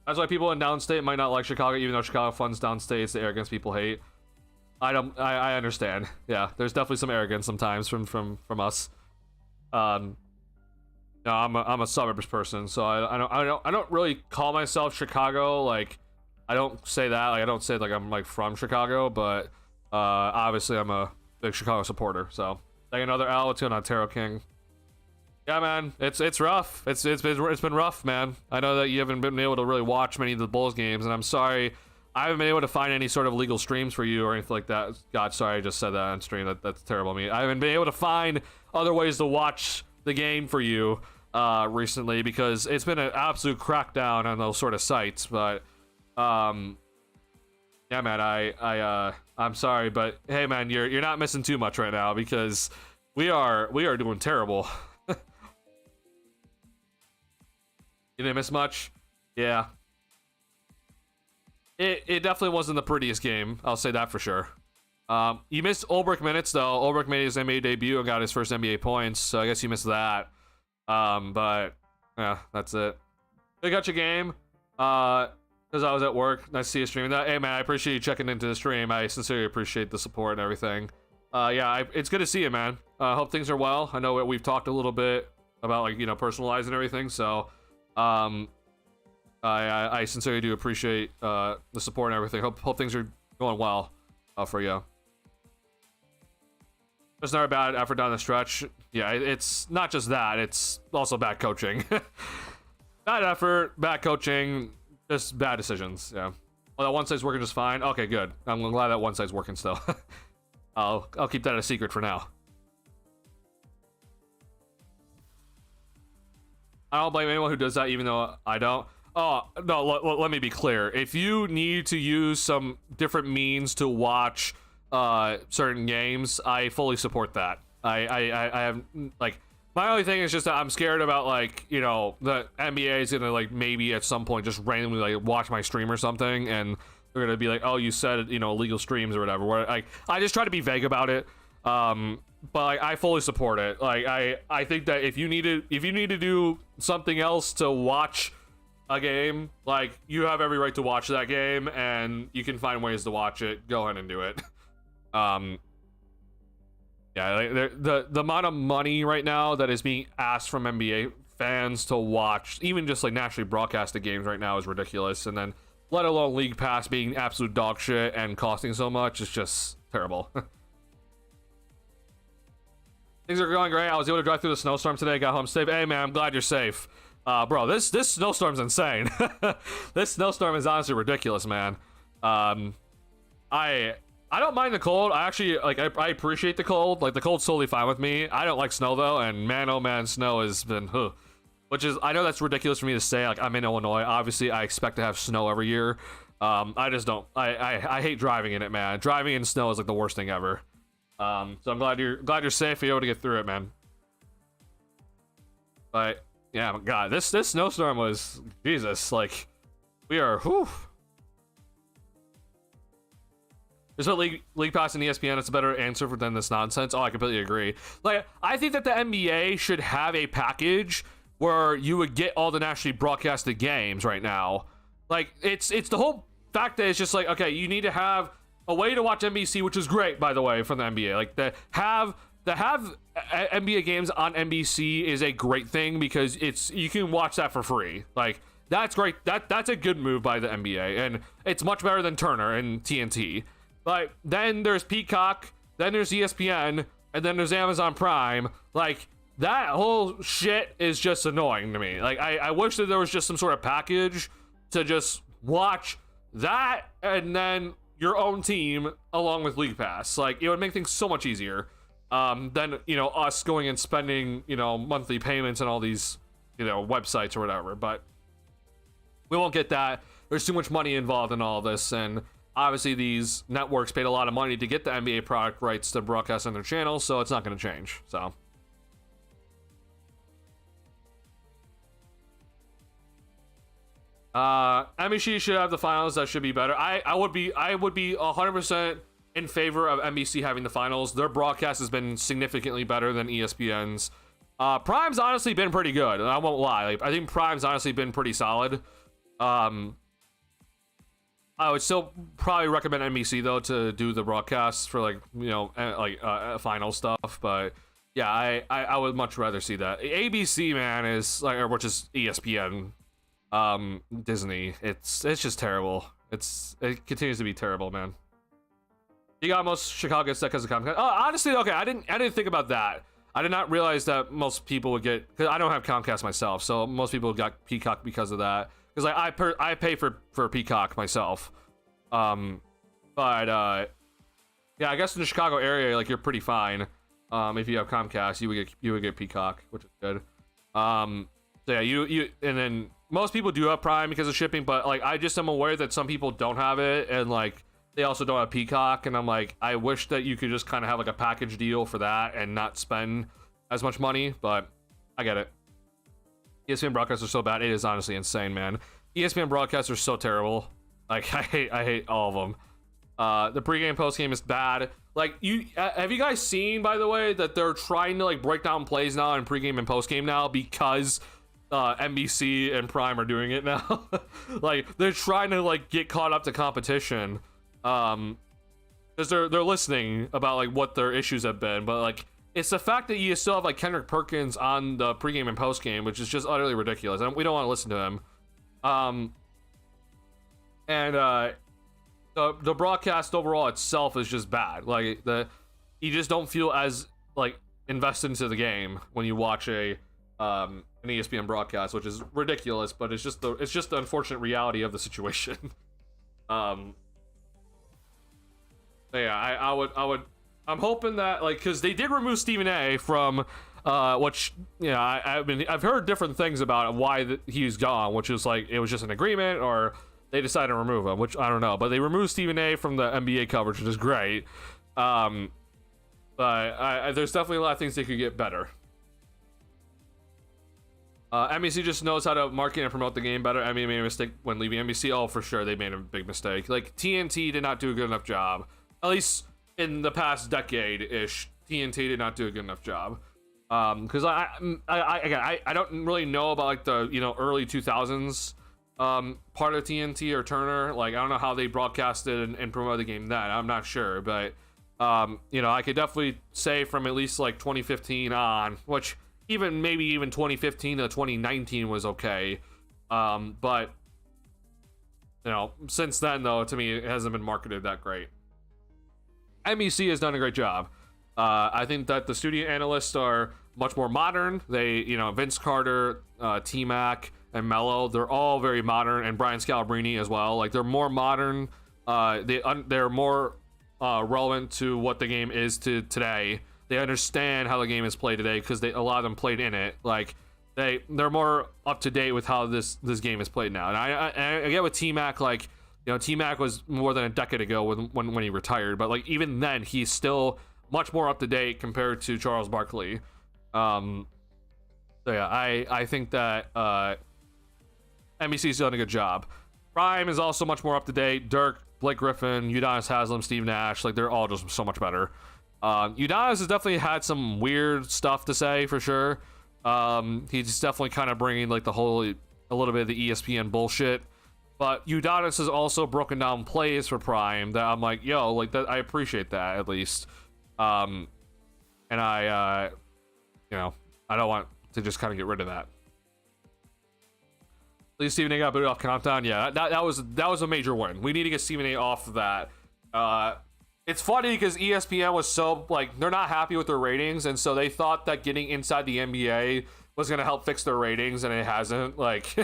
that's why people in downstate might not like Chicago, even though Chicago funds downstate. It's the arrogance people hate. I understand. Yeah, there's definitely some arrogance sometimes from us. No, I'm a suburbs person, so I don't really call myself Chicago. Like, I don't say that. Like, I don't say like I'm like from Chicago, but obviously I'm a big Chicago supporter. So like another L. What's going on, Tarot King? Yeah, man, it's rough. It's been rough, man. I know that you haven't been able to really watch many of the Bulls games, and I'm sorry. I haven't been able to find any sort of legal streams for you or anything like that. God, sorry, I just said that on stream. That's terrible of me. I haven't been able to find other ways to watch the game for you recently because it's been an absolute crackdown on those sort of sites. But yeah, man, I'm sorry, but hey, man, you're not missing too much right now because we are doing terrible. You didn't miss much? Yeah. It definitely wasn't the prettiest game. I'll say that for sure. You missed Ulbrich minutes though. Ulbrich made his NBA debut and got his first NBA points, so I guess you missed that. But yeah, that's it. I got your game. Because I was at work. Nice to see you streaming that. Hey man, I appreciate you checking into the stream. I sincerely appreciate the support and everything. Yeah, it's good to see you, man. Hope things are well. I know we've talked a little bit about like, you know, personal lives and everything, so I sincerely do appreciate the support and everything. Hope things are going well for you. It's not a bad effort down the stretch. Yeah, it's not just that. It's also bad coaching. Bad effort, bad coaching, just bad decisions. Yeah. Well, that one side's working just fine. Okay, good. I'm glad that one side's working still. I'll keep that a secret for now. I don't blame anyone who does that, even though I don't. Oh, no, let me be clear. If you need to use some different means to watch certain games, I fully support that. I have, like, my only thing is just that I'm scared about, like, you know, the NBA is gonna, like, maybe at some point just randomly, like, watch my stream or something, and they're gonna be like, oh, you said, you know, illegal streams or whatever. Where, like, I just try to be vague about it. But like, I fully support it. Like, I think that if you need to do something else to watch a game, like, you have every right to watch that game, and you can find ways to watch it. Go ahead and do it. Yeah, like, the amount of money right now that is being asked from NBA fans to watch, even just like nationally broadcasted games right now, is ridiculous. And then, let alone League Pass being absolute dog shit and costing so much, is just terrible. Things are going great. I was able to drive through the snowstorm today. Got home safe. Hey man, I'm glad you're safe. Bro, this snowstorm's insane. This snowstorm is honestly ridiculous, man. I don't mind the cold. I actually, like, I appreciate the cold. Like, the cold's totally fine with me. I don't like snow though, and man, oh man, snow has been, which is, I know that's ridiculous for me to say. Like, I'm in Illinois. Obviously, I expect to have snow every year. I just don't. I hate driving in it, man. Driving in snow is like the worst thing ever. So I'm glad you're safe. You're able to get through it, man. But yeah, God, this snowstorm was, Jesus. Like, we are. Whew. There's what League Pass and ESPN. It's a better answer than this nonsense. Oh, I completely agree. Like, I think that the NBA should have a package where you would get all the nationally broadcasted games right now. Like, it's the whole fact that it's just like, okay, you need to have a way to watch NBC, which is great, by the way, from the NBA. Like, the have NBA games on NBC is a great thing because you can watch that for free. Like, that's great. That's a good move by the NBA, and it's much better than Turner and TNT. Like, then there's Peacock, then there's ESPN, and then there's Amazon Prime. Like, that whole shit is just annoying to me. Like, I wish that there was just some sort of package to just watch that and then your own team along with League Pass. Like, it would make things so much easier than, you know, us going and spending, you know, monthly payments and all these, you know, websites or whatever. But we won't get that. There's too much money involved in all this, and obviously these networks paid a lot of money to get the NBA product rights to broadcast on their channels, so it's not going to change. So NBC should have the finals. That should be better. I would be 100% in favor of NBC having the finals. Their broadcast has been significantly better than ESPN's. Prime's honestly been pretty good. I won't lie. Like, I think Prime's honestly been pretty solid. I would still probably recommend NBC though to do the broadcasts for like, you know, final stuff. But yeah, I would much rather see that. ABC, man, is like, or which is ESPN, Disney. It's just terrible. It continues to be terrible, man. You got most Chicago gets that because of Comcast. Oh, honestly, okay, I didn't think about that. I did not realize that most people would get, because I don't have Comcast myself, so most people got Peacock because of that. Because like I pay for Peacock myself. Yeah, I guess in the Chicago area, like you're pretty fine. If you have Comcast, you would get Peacock, which is good. So yeah, you and then most people do have Prime because of shipping, but like I just am aware that some people don't have it, and like they also don't have Peacock, and I'm like, I wish that you could just kind of have like a package deal for that and not spend as much money, but I get it. ESPN broadcasts are so bad, it is honestly insane, man. ESPN broadcasts are so terrible. Like I hate all of them. The pregame postgame is bad. Like have you guys seen, by the way, that they're trying to like break down plays now in pregame and postgame now because NBC and Prime are doing it now. Like they're trying to like get caught up to competition, because they're listening about like what their issues have been. But like it's the fact that you still have like Kendrick Perkins on the pregame and postgame, which is just utterly ridiculous, and we don't want to listen to him. The broadcast overall itself is just bad. Like you just don't feel as like invested into the game when you watch an ESPN broadcast, which is ridiculous, but it's just the unfortunate reality of the situation. Yeah, I'm hoping that, like, because they did remove Stephen A from which, you know, I've heard different things about why he's gone, which is like it was just an agreement or they decided to remove him, which I don't know, but they removed Stephen A from the NBA coverage, which is great. But there's definitely a lot of things they could get better. NBC just knows how to market and promote the game better. I mean, made a mistake when leaving NBC. Oh, for sure, they made a big mistake. Like TNT did not do a good enough job, at least in the past decade-ish. TNT did not do a good enough job. Because I don't really know about like the, you know, early 2000s part of TNT or Turner. Like I don't know how they broadcasted and promoted the game then. I'm not sure, but you know, I could definitely say from at least like 2015 on, which maybe even 2015 to 2019 was okay. But you know, since then though, to me, it hasn't been marketed that great. NBC has done a great job. I think that the studio analysts are much more modern. They, you know, Vince Carter, T-Mac, and Mello, they're all very modern, and Brian Scalabrine as well. Like they're more modern. They're more relevant to what the game is to today. They understand how the game is played today because a lot of them played in it. Like they're more up to date with how this game is played now. And I get with T-Mac, like, you know, T-Mac was more than a decade ago when he retired, but like even then he's still much more up to date compared to Charles Barkley. So yeah, I think that NBC's done a good job. Prime is also much more up to date. Dirk, Blake Griffin, Udonis Haslem, Steve Nash, like they're all just so much better. Udonis has definitely had some weird stuff to say for sure. He's definitely kind of bringing like a little bit of the ESPN bullshit. But Udonis has also broken down plays for Prime that I'm like, yo, like that. I appreciate that at least. And I, you know, I don't want to just kind of get rid of that. Please, Stephen A got booted off Countdown. Yeah, that was a major win. We need to get Stephen A off of that. It's funny because ESPN was so like they're not happy with their ratings, and so they thought that getting Inside the NBA was gonna help fix their ratings, and it hasn't. Like,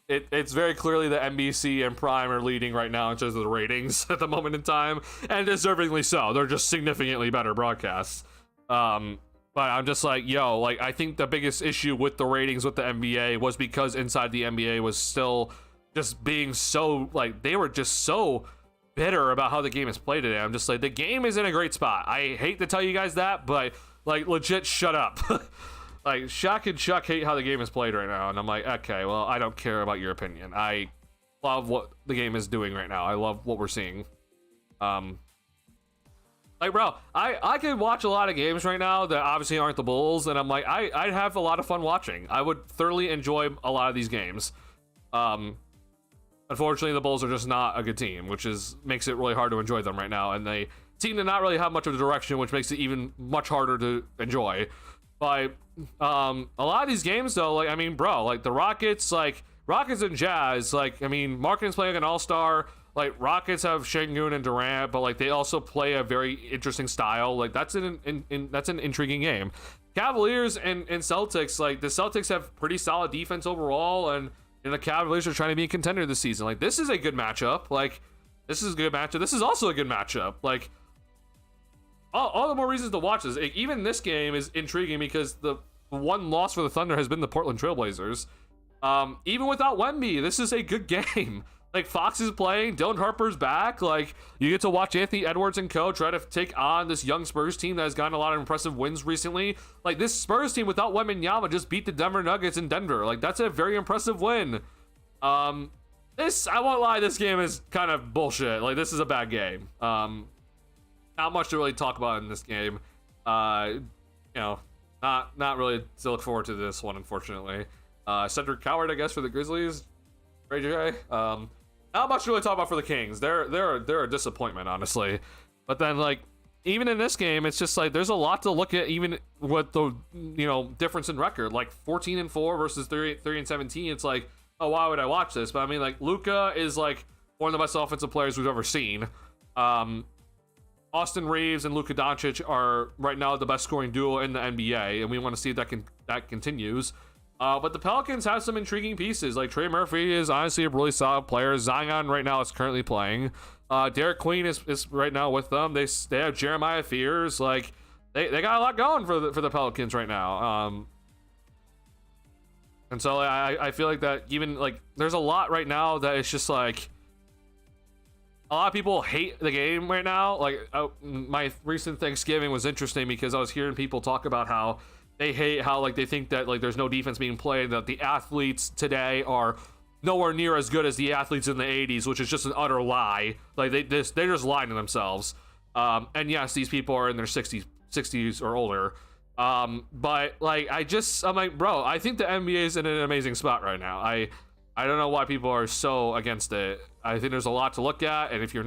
it's very clearly that NBC and Prime are leading right now in terms of the ratings at the moment in time, and deservingly so. They're just significantly better broadcasts. But I'm just like, yo, like I think the biggest issue with the ratings with the NBA was because Inside the NBA was still just being so like they were just so bitter about how the game is played today. I'm just like, the game is in a great spot. I hate to tell you guys that, but like legit shut up. Like Shaq and Chuck hate how the game is played right now, and I'm like, okay, well, I don't care about your opinion. I love what the game is doing right now. I love what we're seeing. Like, bro, I could watch a lot of games right now that obviously aren't the Bulls, and I'm like, I'd have a lot of fun watching. I would thoroughly enjoy a lot of these games. Unfortunately, the Bulls are just not a good team, which makes it really hard to enjoy them right now, and they seem to not really have much of a direction, which makes it even much harder to enjoy. But a lot of these games, though, like, I mean, bro, like the Rockets and Jazz, like, I mean, Markkanen's playing an all-star. Like, Rockets have Şengün and Durant, but like they also play a very interesting style. Like, that's an intriguing game. Cavaliers and Celtics, like the Celtics have pretty solid defense overall, and the Cavaliers are trying to be a contender this season. Like, this is a good matchup. Like, this is a good matchup. This is also a good matchup. Like, all the more reasons to watch this. Like, even this game is intriguing because the one loss for the Thunder has been the Portland Trailblazers. Even without Wemby, this is a good game. Like, Fox is playing, Dylan Harper's back. Like, you get to watch Anthony Edwards and co try to take on this young Spurs team that has gotten a lot of impressive wins recently. Like, this Spurs team without Wembanyama just beat the Denver Nuggets in Denver. Like, that's a very impressive win. I won't lie, this game is kind of bullshit. Like, this is a bad game. Not much to really talk about in this game. You know, not really to look forward to this one, unfortunately. Cedric Coward, I guess, for the Grizzlies. Ray J. Not much to really talk about for the Kings. They're a disappointment, honestly. But then, like, even in this game, it's just like there's a lot to look at, even with the difference in record, like 14-4 versus 3-17. It's like, oh, why would I watch this? But I mean, like, Luka is like one of the best offensive players we've ever seen. Austin Reeves and Luka Doncic are right now the best scoring duo in the NBA, and we want to see if that continues. But the Pelicans have some intriguing pieces. Like, Trey Murphy is honestly a really solid player. Zion right now is currently playing. Derek Queen is right now with them. They have Jeremiah Fears. Like, they got a lot going for the Pelicans right now. And so I feel like that even, like, there's a lot right now that it's just like a lot of people hate the game right now. Like, my recent Thanksgiving was interesting because I was hearing people talk about how they hate how, like, they think that, like, there's no defense being played, that the athletes today are nowhere near as good as the athletes in the 80s, which is just an utter lie. Like, they're just lying to themselves. And yes, these people are in their 60s or older. But like, I'm like, bro, I think the NBA is in an amazing spot right now. I don't know why people are so against it. I think there's a lot to look at, and if you're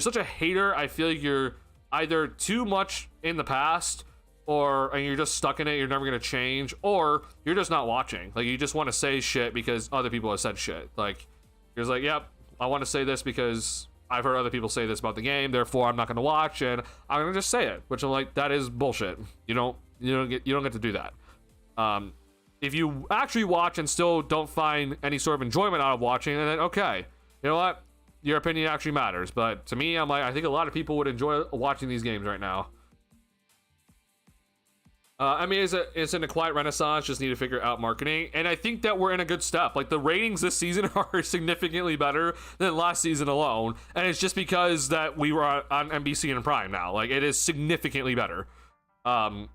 such a hater, I feel like you're either too much in the past, and you're just stuck in it, you're never gonna change, or you're just not watching. Like, you just want to say shit because other people have said shit. Like, you're just like, yep, I want to say this because I've heard other people say this about the game, therefore I'm not gonna watch, and I'm gonna just say it. Which I'm like, that is bullshit. You don't get to do that. If you actually watch and still don't find any sort of enjoyment out of watching, then okay, you know what? Your opinion actually matters. But to me, I'm like, I think a lot of people would enjoy watching these games right now. I mean, it's in a quiet renaissance, just need to figure out marketing. And I think that we're in a good step. Like, the ratings this season are significantly better than last season alone. And it's just because that we were on NBC and Prime now. Like, it is significantly better. And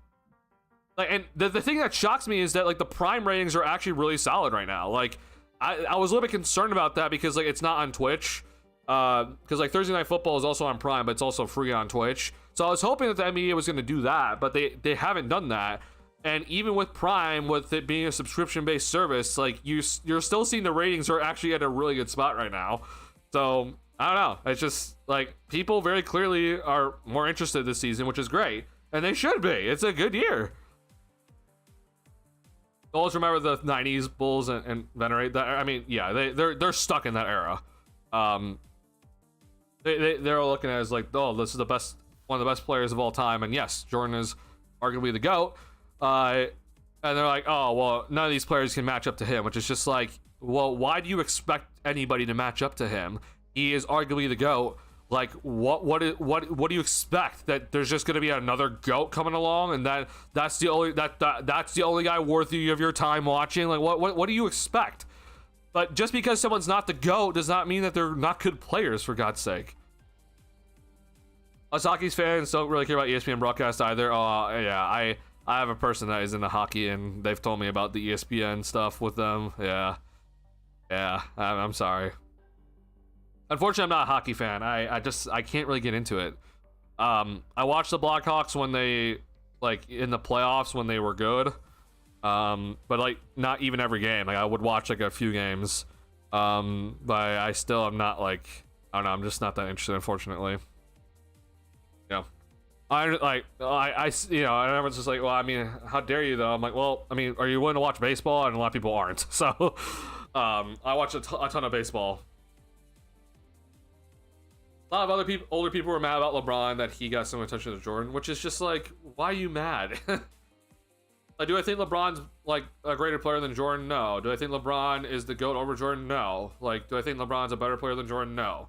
the thing that shocks me is that, like, the Prime ratings are actually really solid right now. Like, I was a little bit concerned about that because, like, it's not on Twitch. Because, like, Thursday Night Football is also on Prime, but it's also free on Twitch. So I was hoping that the NBA was going to do that, but they haven't done that. And even with Prime, with it being a subscription-based service, like, you're still seeing the ratings are actually at a really good spot right now. So, I don't know. It's just, like, people very clearly are more interested this season, which is great. And they should be. It's a good year. Always remember the 90s Bulls and venerate that. I mean, yeah, they're stuck in that era. They're looking at it as like, oh, this is one of the best players of all time, and yes, Jordan is arguably the GOAT. And they're like, oh, well, none of these players can match up to him, which is just like, well, why do you expect anybody to match up to him? He is arguably the GOAT. Like, what do you expect? That there's just gonna be another GOAT coming along, and that's the only guy worthy of your time watching? Like, what do you expect? But just because someone's not the GOAT does not mean that they're not good players, for God's sake. Us Hockey's fans don't really care about ESPN broadcast either. Oh, yeah, I have a person that is into hockey, and they've told me about the ESPN stuff with them. Yeah, I'm sorry. Unfortunately, I'm not a hockey fan. I can't really get into it. I watched the Blackhawks when they, like, in the playoffs when they were good. But like not even every game. Like I would watch like a few games. But I still am not like, I don't know, I'm just not that interested, unfortunately. Yeah. I you know, and everyone's just like, well, I mean, how dare you though? I'm like, well, I mean, are you willing to watch baseball? And a lot of people aren't. So, I watch a ton of baseball. A lot of other people, older people were mad about LeBron that he got so much attention to Jordan, which is just like, why are you mad? Like, do I think LeBron's like a greater player than Jordan? No. Do I think LeBron is the GOAT over Jordan? No. Like, do I think LeBron's a better player than Jordan? No.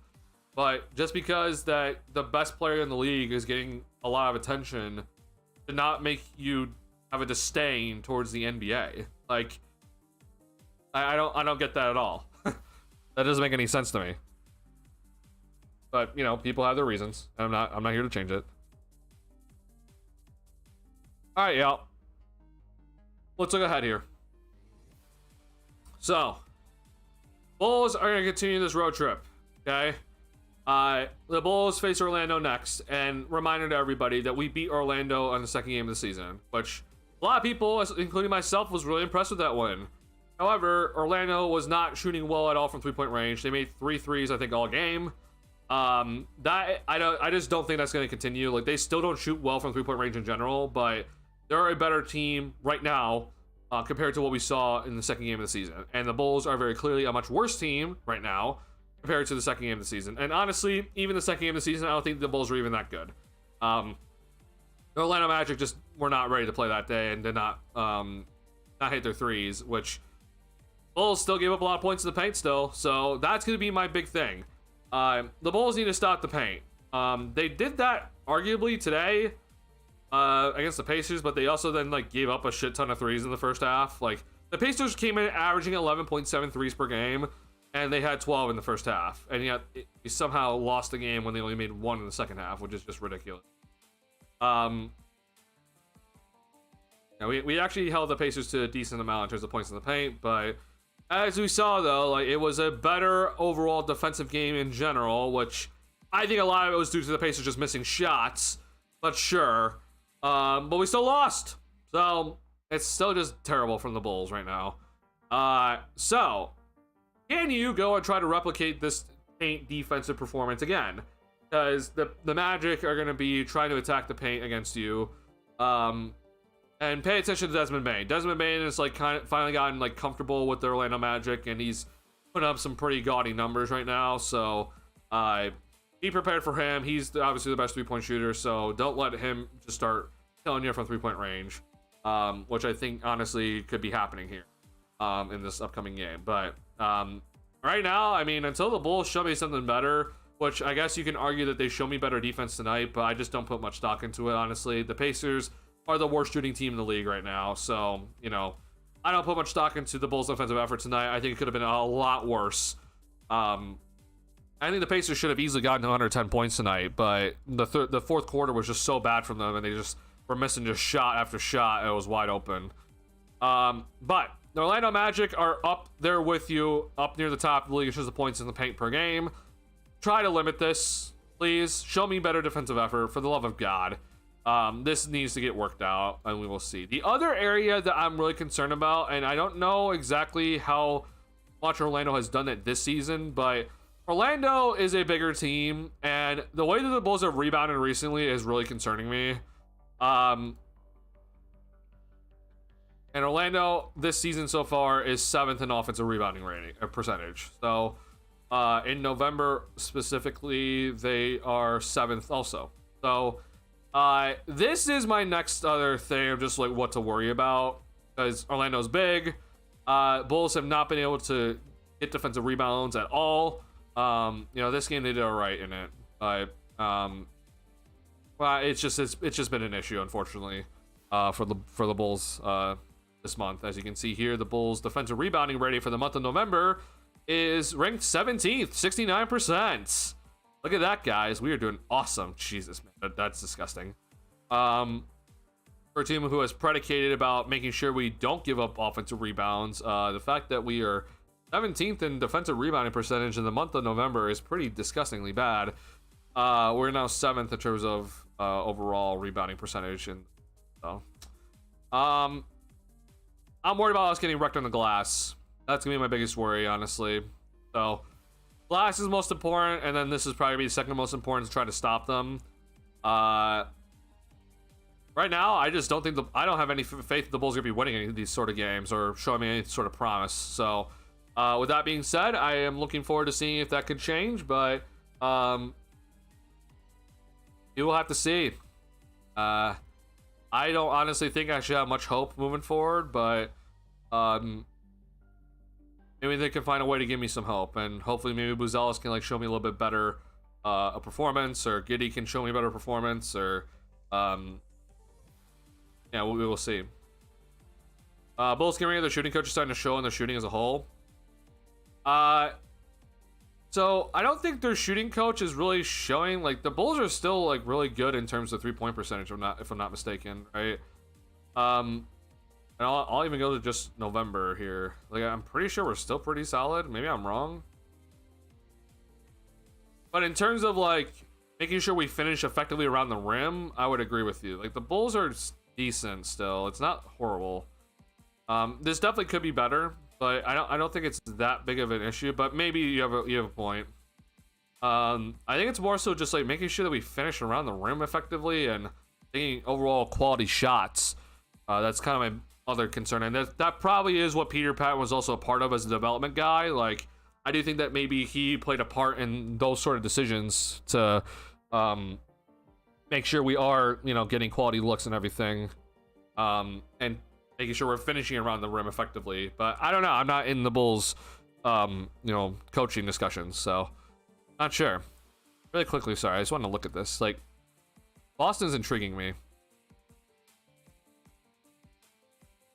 But just because that the best player in the league is getting a lot of attention should not make you have a disdain towards the NBA. Like, I don't get that at all. That doesn't make any sense to me. But you know, people have their reasons. I'm not here to change it. All right, y'all. Let's look ahead here. So, Bulls are going to continue this road trip, okay? The Bulls face Orlando next, and reminder to everybody that we beat Orlando on the second game of the season, which a lot of people, including myself, was really impressed with that win. However, Orlando was not shooting well at all from three-point range. They made 3 threes, I think, all game. I just don't think that's going to continue. Like, they still don't shoot well from three-point range in general, but they're a better team right now compared to what we saw in the second game of the season. And the Bulls are very clearly a much worse team right now compared to the second game of the season. And honestly, even the second game of the season, I don't think the Bulls were even that good. The Orlando Magic just were not ready to play that day and did not hit their threes, which Bulls still gave up a lot of points in the paint still. So that's going to be my big thing. The Bulls need to stop the paint. They did that arguably today against the Pacers, but they also then like gave up a shit ton of threes in the first half. Like, the Pacers came in averaging 11.7 threes per game, and they had 12 in the first half, and yet we somehow lost the game when they only made 1 in the second half, which is just ridiculous. Yeah, we actually held the Pacers to a decent amount in terms of points in the paint, but as we saw though, like, it was a better overall defensive game in general, which I think a lot of it was due to the Pacers just missing shots, but sure. But we still lost, so it's still just terrible from the Bulls right now. So can you go and try to replicate this paint defensive performance again? Because the Magic are going to be trying to attack the paint against you. And pay attention to Desmond Bane. Desmond Bane is like finally gotten like comfortable with the Orlando Magic, and he's putting up some pretty gaudy numbers right now. So be prepared for him. He's obviously the best three-point shooter, so don't let him just start killing you from three-point range, which I think honestly could be happening here in this upcoming game. But right now, I mean, until the Bulls show me something better, which I guess you can argue that they show me better defense tonight, but I just don't put much stock into it, honestly. The Pacers are the worst shooting team in the league right now, so, you know, I don't put much stock into the Bulls' offensive effort tonight. I think it could have been a lot worse. I think the Pacers should have easily gotten 110 points tonight, but the fourth quarter was just so bad from them, and they just were missing just shot after shot. It was wide open. But the Orlando Magic are up there with you, up near the top of the league in terms of points in the paint per game. Try to limit this, please. Show me better defensive effort, for the love of God. This needs to get worked out, and we will see. The other area that I'm really concerned about, and I don't know exactly how much Orlando has done it this season, but Orlando is a bigger team, and the way that the Bulls have rebounded recently is really concerning me. And Orlando this season so far is 7th in offensive rebounding rating percentage. So in November specifically, they are 7th also. So this is my next other thing of just like what to worry about, because Orlando's big. Bulls have not been able to get defensive rebounds at all. You know, this game they did all right in it, but well, it's just been an issue, unfortunately, for the Bulls this month. As you can see here, the Bulls' defensive rebounding rating for the month of November is ranked 17th, 69%. Look at that, guys. We are doing awesome. Jesus, man, that's disgusting. For a team who has predicated about making sure we don't give up offensive rebounds, the fact that we are 17th in defensive rebounding percentage in the month of November is pretty disgustingly bad. We're now 7th in terms of overall rebounding percentage, and so I'm worried about us getting wrecked on the glass. That's gonna be my biggest worry, honestly. So glass is most important, and then this is probably the second most important to try to stop them. Right now, I just don't think I don't have any faith that the Bulls are gonna be winning any of these sort of games or showing me any sort of promise. So with that being said, I am looking forward to seeing if that could change, but you will have to see. I don't honestly think I should have much hope moving forward, but maybe they can find a way to give me some hope, and hopefully maybe Buzelis can like show me a little bit better a performance, or Giddy can show me a better performance, or yeah, we will see. Bulls getting rid of their shooting coach is starting to show in their shooting as a whole. So I don't think their shooting coach is really showing. Like, the Bulls are still like really good in terms of 3-point percentage, if I'm not mistaken, right? And I'll even go to just November here. Like, I'm pretty sure we're still pretty solid. Maybe I'm wrong. But in terms of like making sure we finish effectively around the rim, I would agree with you. Like, the Bulls are decent still. It's not horrible. This definitely could be better, but I don't think it's that big of an issue. But maybe you have a point. I think it's more so just like making sure that we finish around the rim effectively and taking overall quality shots. That's kind of my other concern, and that probably is what Peter Patton was also a part of as a development guy. Like, I do think that maybe he played a part in those sort of decisions to make sure we are, you know, getting quality looks and everything, and making sure we're finishing around the rim effectively. But I don't know. I'm not in the Bulls, you know, coaching discussions, so not sure. Really quickly, sorry, I just wanted to look at this. Like, Boston's intriguing me.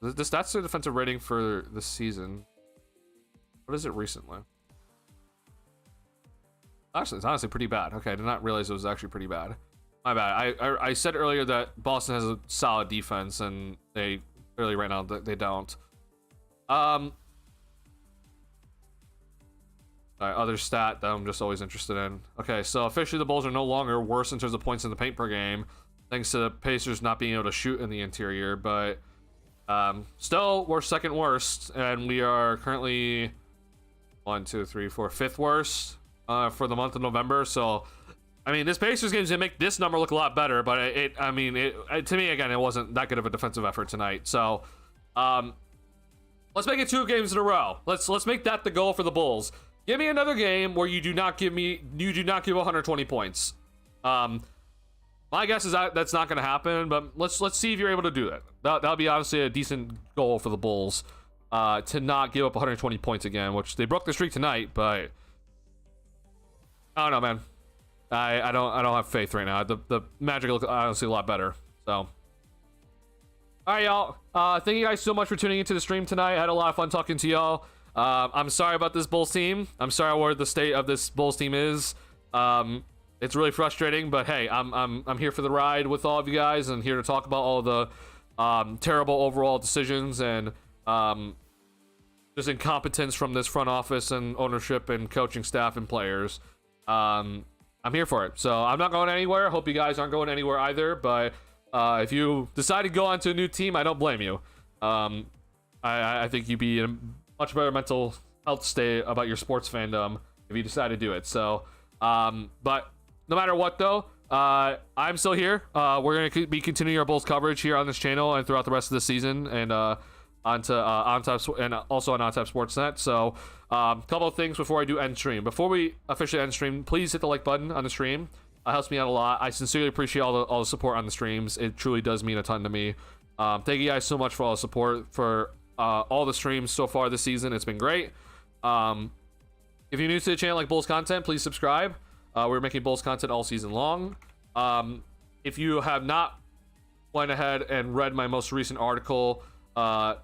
That's the defensive rating for this season. What is it recently? Actually, it's honestly pretty bad. Okay, I did not realize it was actually pretty bad. My bad. I said earlier that Boston has a solid defense, and they clearly right now they don't. Other stat that I'm just always interested in. Okay, so officially the Bulls are no longer worse in terms of points in the paint per game, thanks to the Pacers not being able to shoot in the interior, but still we're second worst, and we are currently 5th worst for the month of November. So I mean, this Pacers game is gonna make this number look a lot better, but to me, again, it wasn't that good of a defensive effort tonight. So let's make it 2 games in a row. Let's make that the goal for the Bulls. Give me another game where you do not give 120 points. My guess is that's not going to happen, but let's see if you're able to do it. That'll be honestly a decent goal for the Bulls, to not give up 120 points again, which they broke the streak tonight, but I don't know, man. I don't have faith right now. The Magic look honestly a lot better. So, all right, y'all. Thank you guys so much for tuning into the stream tonight. I had a lot of fun talking to y'all. I'm sorry about this Bulls team. I'm sorry where the state of this Bulls team is. It's really frustrating, but hey, I'm here for the ride with all of you guys, and here to talk about all the terrible overall decisions and just incompetence from this front office and ownership and coaching staff and players. I'm here for it, so I'm not going anywhere. Hope you guys aren't going anywhere either, but if you decide to go on to a new team, I don't blame you. I think you'd be in a much better mental health state about your sports fandom if you decide to do it. So but no matter what, though, I'm still here. We're going to be continuing our Bulls coverage here on this channel and throughout the rest of the season, and onto OnTap and also on OnTap Sportsnet. So a couple of things before I do end stream. Before we officially end stream, please hit the like button on the stream. It helps me out a lot. I sincerely appreciate all the support on the streams. It truly does mean a ton to me. Thank you guys so much for all the support for all the streams so far this season. It's been great. If you're new to the channel like Bulls content, please subscribe. We're making Bulls content all season long. If you have not went ahead and read my most recent article on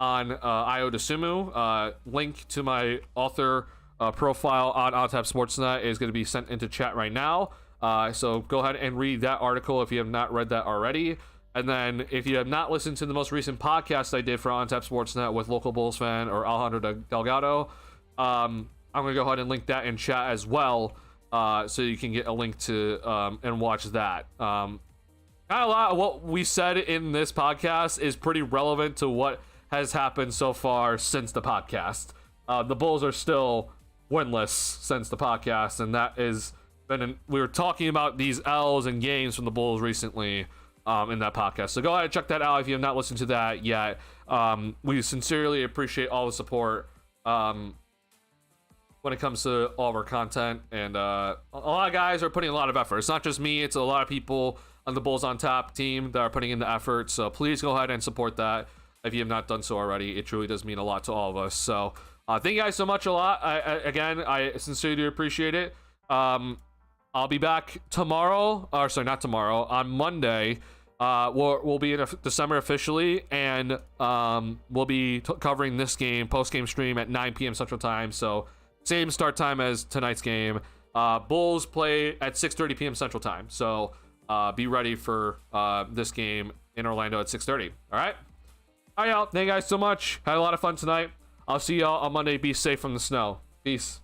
Io DeSumo, link to my author profile on OnTap Sportsnet is going to be sent into chat right now. So go ahead and read that article if you have not read that already. And then if you have not listened to the most recent podcast I did for OnTap Sportsnet with local Bulls fan or Alejandro Delgado, I'm going to go ahead and link that in chat as well. so you can get a link to and watch that. Kind of a lot of what we said in this podcast is pretty relevant to what has happened so far since the podcast. The Bulls are still winless since the podcast, and that is we were talking about these L's and games from the Bulls recently in that podcast. So go ahead and check that out if you have not listened to that yet. We sincerely appreciate all the support when it comes to all of our content, and a lot of guys are putting a lot of effort. It's not just me, it's a lot of people on the Bulls on Top team that are putting in the effort. So please go ahead and support that if you have not done so already. It truly does mean a lot to all of us. So thank you guys so much a lot. I sincerely appreciate it. I'll be back tomorrow, or sorry, not tomorrow, on Monday. We'll be in December officially, and we'll be covering this game, post-game stream at 9 p.m. Central Time, so same start time as tonight's game. Bulls play at 6:30 p.m. Central Time, so be ready for this game in Orlando at 6:30. All right, y'all. Thank you guys so much. Had a lot of fun tonight. I'll see y'all on Monday. Be safe from the snow. Peace.